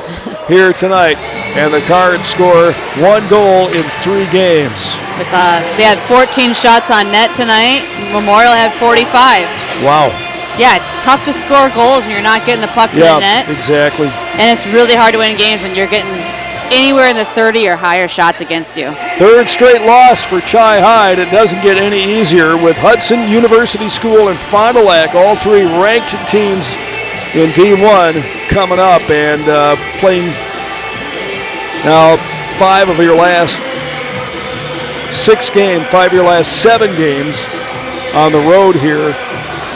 here tonight. And the Cards score 1 goal in 3 games. They had 14 shots on net tonight. Memorial had 45. Wow. Yeah, it's tough to score goals when you're not getting the puck to the net. Exactly. And it's really hard to win games when you're getting anywhere in the 30 or higher shots against you. Third straight loss for Chi-High. It doesn't get any easier with Hudson University School and Fond du Lac, all 3 ranked teams in D1 coming up and playing now 5 of your last 7 games on the road here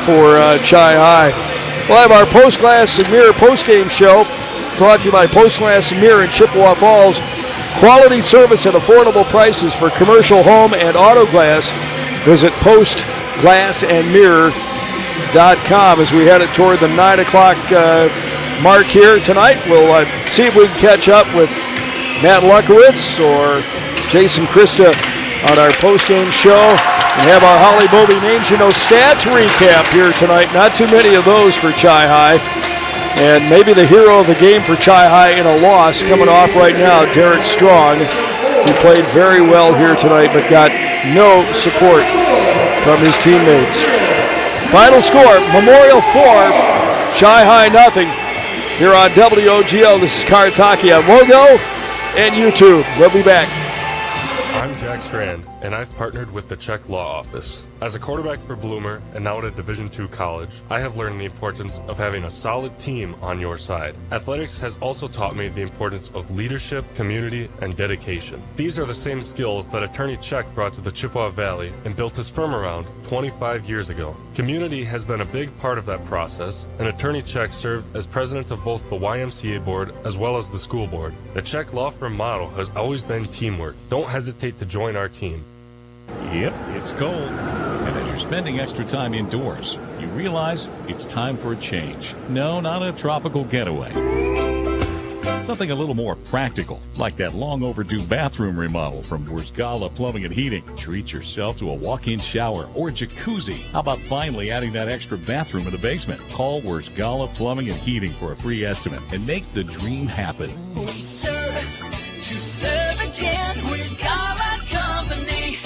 for Chi-High. We'll have our Post Glass and Mirror postgame show brought to you by Post Glass and Mirror in Chippewa Falls. Quality service at affordable prices for commercial, home, and auto glass. Visit postglassandmirror.com as we head it toward the 9 o'clock mark here tonight. We'll see if we can catch up with Matt Lukowitz or Jason Krista on our postgame show. We have our Holly Bobby Names You Know stats recap here tonight. Not too many of those for Chi-High. And maybe the hero of the game for Chi-High in a loss coming off right now, Derek Strong. He played very well here tonight but got no support from his teammates. Final score, Memorial 4, Chi-High 0 here on WOGO. This is Cards Hockey on WOGO and YouTube. We'll be back. I'm Jack Strand, and I've partnered with the Czech Law Office. As a quarterback for Bloomer and now at a Division II college, I have learned the importance of having a solid team on your side. Athletics has also taught me the importance of leadership, community, and dedication. These are the same skills that Attorney Czech brought to the Chippewa Valley and built his firm around 25 years ago. Community has been a big part of that process, and Attorney Czech served as president of both the YMCA board as well as the school board. The Czech law firm motto has always been teamwork. Don't hesitate to join our team. Yep, it's cold. And as you're spending extra time indoors, you realize it's time for a change. No, not a tropical getaway. Something a little more practical, like that long overdue bathroom remodel from Wurzgala Plumbing and Heating. Treat yourself to a walk-in shower or jacuzzi. How about finally adding that extra bathroom in the basement? Call Wurzgala Plumbing and Heating for a free estimate and make the dream happen. We serve to serve again. Wurzgala Company.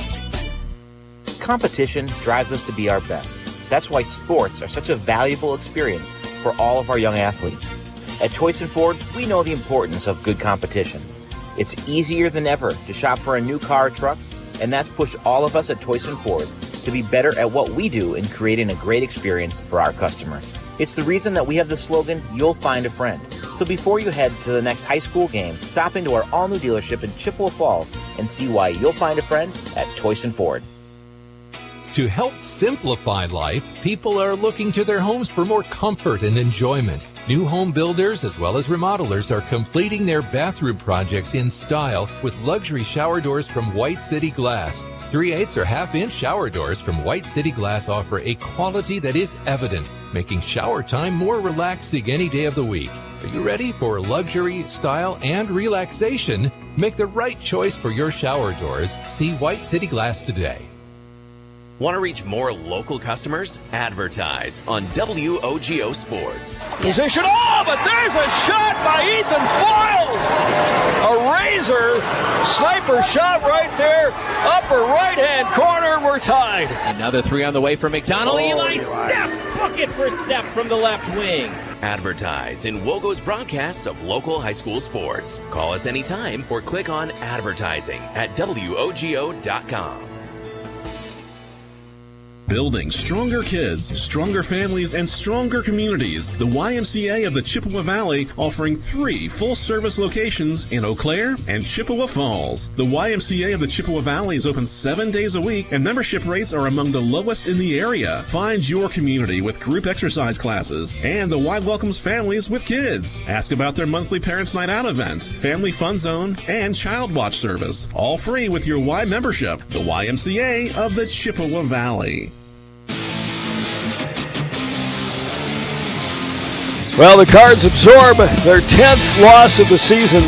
Competition drives us to be our best. That's why sports are such a valuable experience for all of our young athletes. At Toyson Ford, we know the importance of good competition. It's easier than ever to shop for a new car or truck, and that's pushed all of us at Toyson Ford to be better at what we do in creating a great experience for our customers. It's the reason that we have the slogan, "You'll find a friend." So before you head to the next high school game, stop into our all-new dealership in Chippewa Falls and see why you'll find a friend at Toyson Ford. To help simplify life, people are looking to their homes for more comfort and enjoyment. New home builders as well as remodelers are completing their bathroom projects in style with luxury shower doors from White City Glass. 3/8 or half-inch shower doors from White City Glass offer a quality that is evident, making shower time more relaxing any day of the week. Are you ready for luxury, style, and relaxation? Make the right choice for your shower doors. See White City Glass today. Want to reach more local customers? Advertise on WOGO Sports. Position, but there's a shot by Ethan Foils. A razor sniper shot right there, upper right-hand corner. We're tied. Another three on the way for McDonald. Eli step, bucket for step from the left wing. Advertise in WOGO's broadcasts of local high school sports. Call us anytime or click on advertising at WOGO.com. Building stronger kids, stronger families, and stronger communities. The YMCA of the Chippewa Valley offering 3 full-service locations in Eau Claire and Chippewa Falls. The YMCA of the Chippewa Valley is open 7 days a week, and membership rates are among the lowest in the area. Find your community with group exercise classes, and the Y welcomes families with kids. Ask about their monthly Parents' Night Out event, Family Fun Zone, and Child Watch service. All free with your Y membership. The YMCA of the Chippewa Valley. Well, the Cards absorb their 10th loss of the season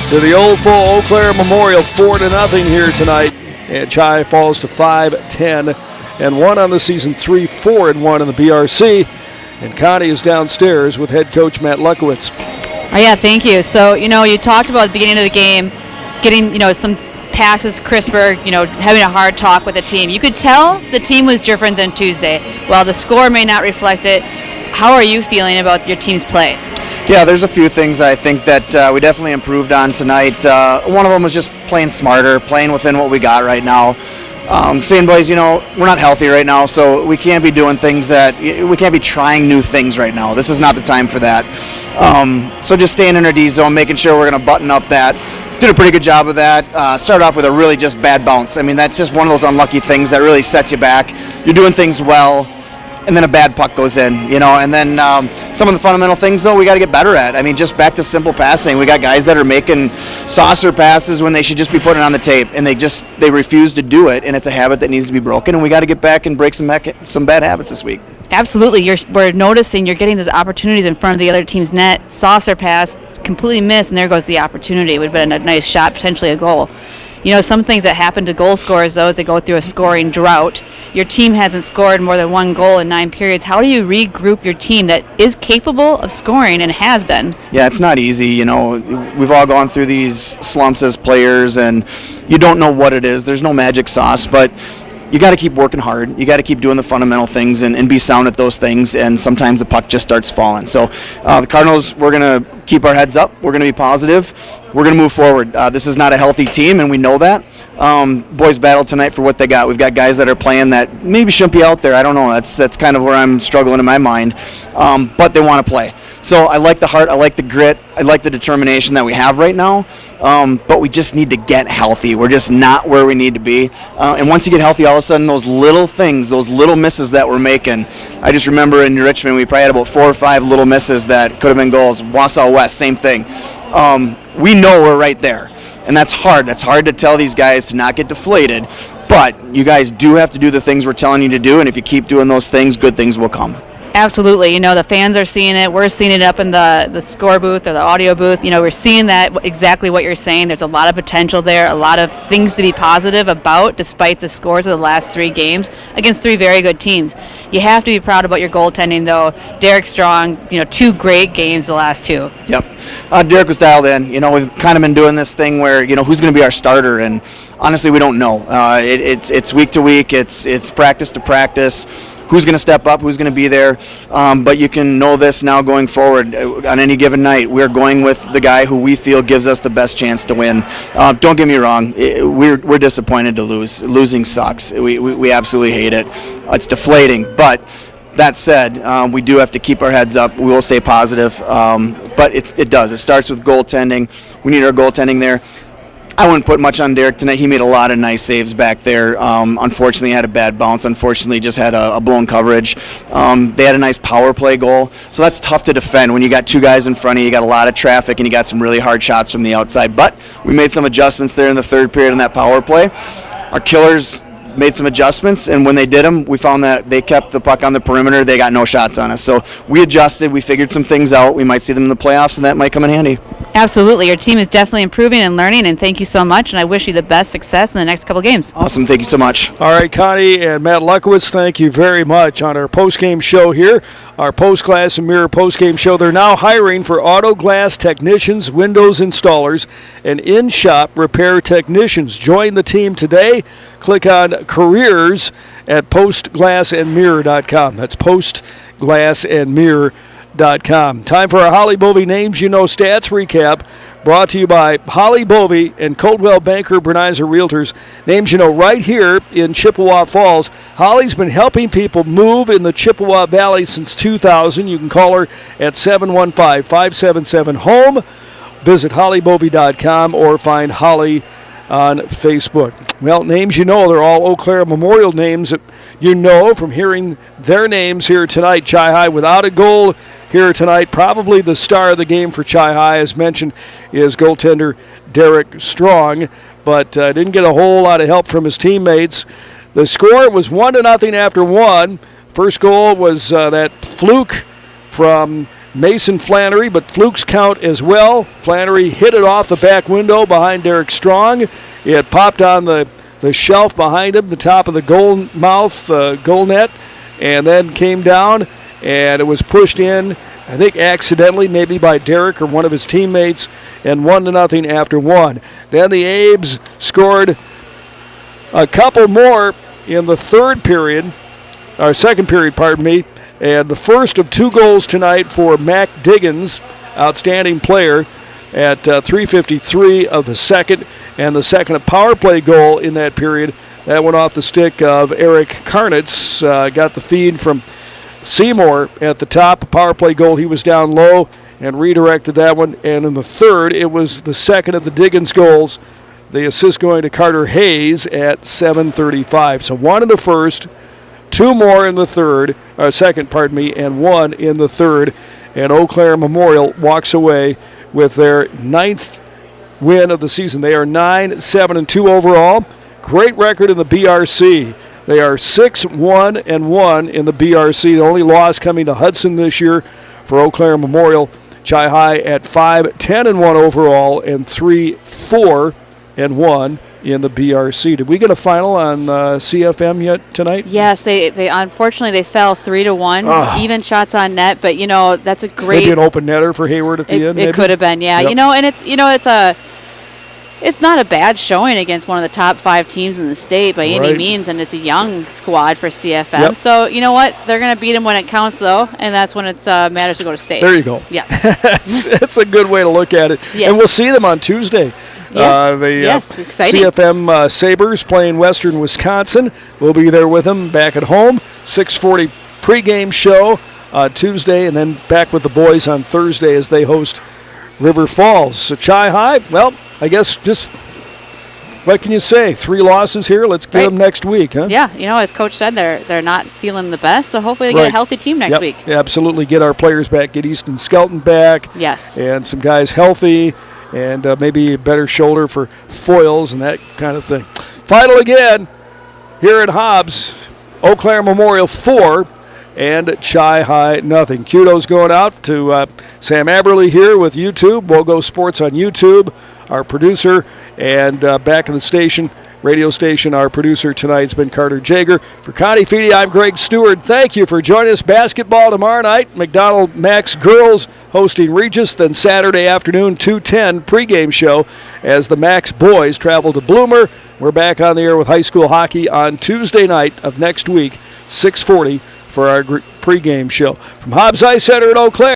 to the Old Full Eau Claire Memorial, 4-0 here tonight. And Chi falls to 5-10-1 on the season, 3-4-1 in the BRC. And Connie is downstairs with head coach Matt Lukowitz. Oh, yeah, thank you. So, you talked about at the beginning of the game, getting, some passes crisper, having a hard talk with the team. You could tell the team was different than Tuesday. While the score may not reflect it, how are you feeling about your team's play? Yeah, there's a few things I think that we definitely improved on tonight. One of them was just playing smarter, playing within what we got right now. Saying, boys, we're not healthy right now, so we can't be doing things we can't be trying new things right now. This is not the time for that. So just staying in our D zone, making sure we're going to button up that. Did a pretty good job of that. Started off with a really just bad bounce. I mean, that's just one of those unlucky things that really sets you back. You're doing things well, and then a bad puck goes in, and then some of the fundamental things, though, we got to get better at. I mean, just back to simple passing. We got guys that are making saucer passes when they should just be putting it on the tape, and they refuse to do it, and it's a habit that needs to be broken, and we got to get back and break some bad habits this week. Absolutely. We're noticing you're getting those opportunities in front of the other team's net. Saucer pass, completely missed, and there goes the opportunity. It would have been a nice shot, potentially a goal. Some things that happen to goal scorers, though, is they go through a scoring drought. Your team hasn't scored more than 1 goal in 9 periods. How do you regroup your team that is capable of scoring and has been? Yeah, it's not easy. We've all gone through these slumps as players, and you don't know what it is. There's no magic sauce, but you got to keep working hard. You got to keep doing the fundamental things and be sound at those things, and sometimes the puck just starts falling. So the Cardinals, we're going to keep our heads up. We're going to be positive. We're going to move forward. This is not a healthy team, and we know that. Boys battle tonight for what they got. We've got guys that are playing that maybe shouldn't be out there. I don't know. That's kind of where I'm struggling in my mind. But they want to play. So I like the heart. I like the grit. I like the determination that we have right now. But we just need to get healthy. We're just not where we need to be. And once you get healthy, all of a sudden those little things, those little misses that we're making. I just remember in Richmond we probably had about 4 or 5 little misses that could have been goals. Wausau West, same thing. We know we're right there. And that's hard. That's hard to tell these guys to not get deflated. But you guys do have to do the things we're telling you to do. And if you keep doing those things, good things will come. Absolutely. The fans are seeing it. We're seeing it up in the score booth or the audio booth. We're seeing that, exactly what you're saying. There's a lot of potential there, a lot of things to be positive about, despite the scores of the last 3 games against 3 very good teams. You have to be proud about your goaltending, though. Derek Strong, 2 great games the last 2. Yep. Derek was dialed in. We've kind of been doing this thing where, who's going to be our starter, and honestly, we don't know. It's week to week. It's practice to practice. Who's going to step up, who's going to be there. But you can know this now going forward. On any given night, we're going with the guy who we feel gives us the best chance to win. Don't get me wrong. We're disappointed to lose. Losing sucks. We absolutely hate it. It's deflating. But that said, we do have to keep our heads up. We will stay positive. But it does. It starts with goaltending. We need our goaltending there. I wouldn't put much on Derek tonight. He made a lot of nice saves back there. Unfortunately, had a bad bounce. Unfortunately, just had a blown coverage. They had a nice power play goal. So that's tough to defend when you got 2 guys in front of you. You got a lot of traffic, and you got some really hard shots from the outside. But we made some adjustments there in the 3rd period in that power play. Our killers made some adjustments, and when they did them, we found that they kept the puck on the perimeter. They got no shots on us. So we adjusted. We figured some things out. We might see them in the playoffs, and that might come in handy. Absolutely. Your team is definitely improving and learning, and thank you so much, and I wish you the best success in the next couple games. Awesome. Thank you so much. All right, Connie and Matt Luckowitz, thank you very much on our post-game show here, our Post-Glass and Mirror post-game show. They're now hiring for auto glass technicians, windows installers, and in-shop repair technicians. Join the team today. Click on careers at postglassandmirror.com. That's postglassandmirror.com. Time for our Holly Bovey Names You Know Stats recap, brought to you by Holly Bovey and Coldwell Banker Bernizer Realtors. Names you know right here in Chippewa Falls. Holly's been helping people move in the Chippewa Valley since 2000. You can call her at 715-577-HOME. Visit hollybovey.com or find Holly on Facebook. Well, names you know, they're all Eau Claire Memorial names that you know from hearing their names here tonight. Chi High without a goal here tonight. Probably the star of the game for Chi High, as mentioned, is goaltender Derek Strong, but didn't get a whole lot of help from his teammates. The score was 1-0 after one. First goal was that fluke from Mason Flannery, but flukes count as well. Flannery hit it off the back window behind Derek Strong. It popped on the shelf behind him, the top of the goal net, and then came down, and it was pushed in, I think accidentally, maybe by Derek or one of his teammates, and 1-0 after one. Then the Abes scored a couple more in the second period, and the first of two goals tonight for Mac Diggins, outstanding player, at 3:53 of the second, and the second power play goal in that period. That went off the stick of Eric Karnitz. Got the feed from Seymour at the top. A power play goal, he was down low and redirected that one. And in the third, it was the second of the Diggins goals. The assist going to Carter Hayes at 7:35. So one in the first, two more in the second, and one in the third. And Eau Claire Memorial walks away with their 9th win of the season. They are 9-7-2 overall. Great record in the BRC. They are 6-1-1 in the BRC. The only loss coming to Hudson this year for Eau Claire Memorial. Chi High at 5-10-1 overall and 3-4-1 in the BRC. Did we get a final on CFM yet tonight? Yes, they unfortunately they fell 3-1, even shots on net. But that's a great. Maybe an open netter for Hayward at the end. It could have been, yeah. Yep. And it's not a bad showing against one of the top 5 teams in the state by any means, and it's a young squad for CFM. Yep. So you know what? They're going to beat them when it counts, though, and that's when it matters to go to state. There you go. Yes. That's a good way to look at it. Yes. And we'll see them on Tuesday. Yeah. Exciting. CFM Sabres playing Western Wisconsin. We'll be there with them back at home. 6:40 pregame show Tuesday, and then back with the boys on Thursday as they host River Falls. So Chi High, well, I guess just what can you say? 3 losses here. Let's get them next week, huh? Yeah, as Coach said, they're not feeling the best, so hopefully they get a healthy team next week. Absolutely, get our players back. Get Easton Skelton back. Yes. And some guys healthy. And maybe a better shoulder for foils and that kind of thing. Final again here at Hobbs. Eau Claire Memorial 4 and Chi High nothing. Kudos going out to Sam Aberley here with YouTube, WOGO Sports on YouTube, our producer, and back in the station, radio station, our producer tonight's been Carter Jager. For Connie Feedy, I'm Greg Stewart. Thank you for joining us. Basketball tomorrow night, McDonald Max girls hosting Regis, then Saturday afternoon, 2:10 pregame show as the Max boys travel to Bloomer. We're back on the air with high school hockey on Tuesday night of next week, 6:40 for our pregame show. From Hobbs Ice Center in Eau Claire.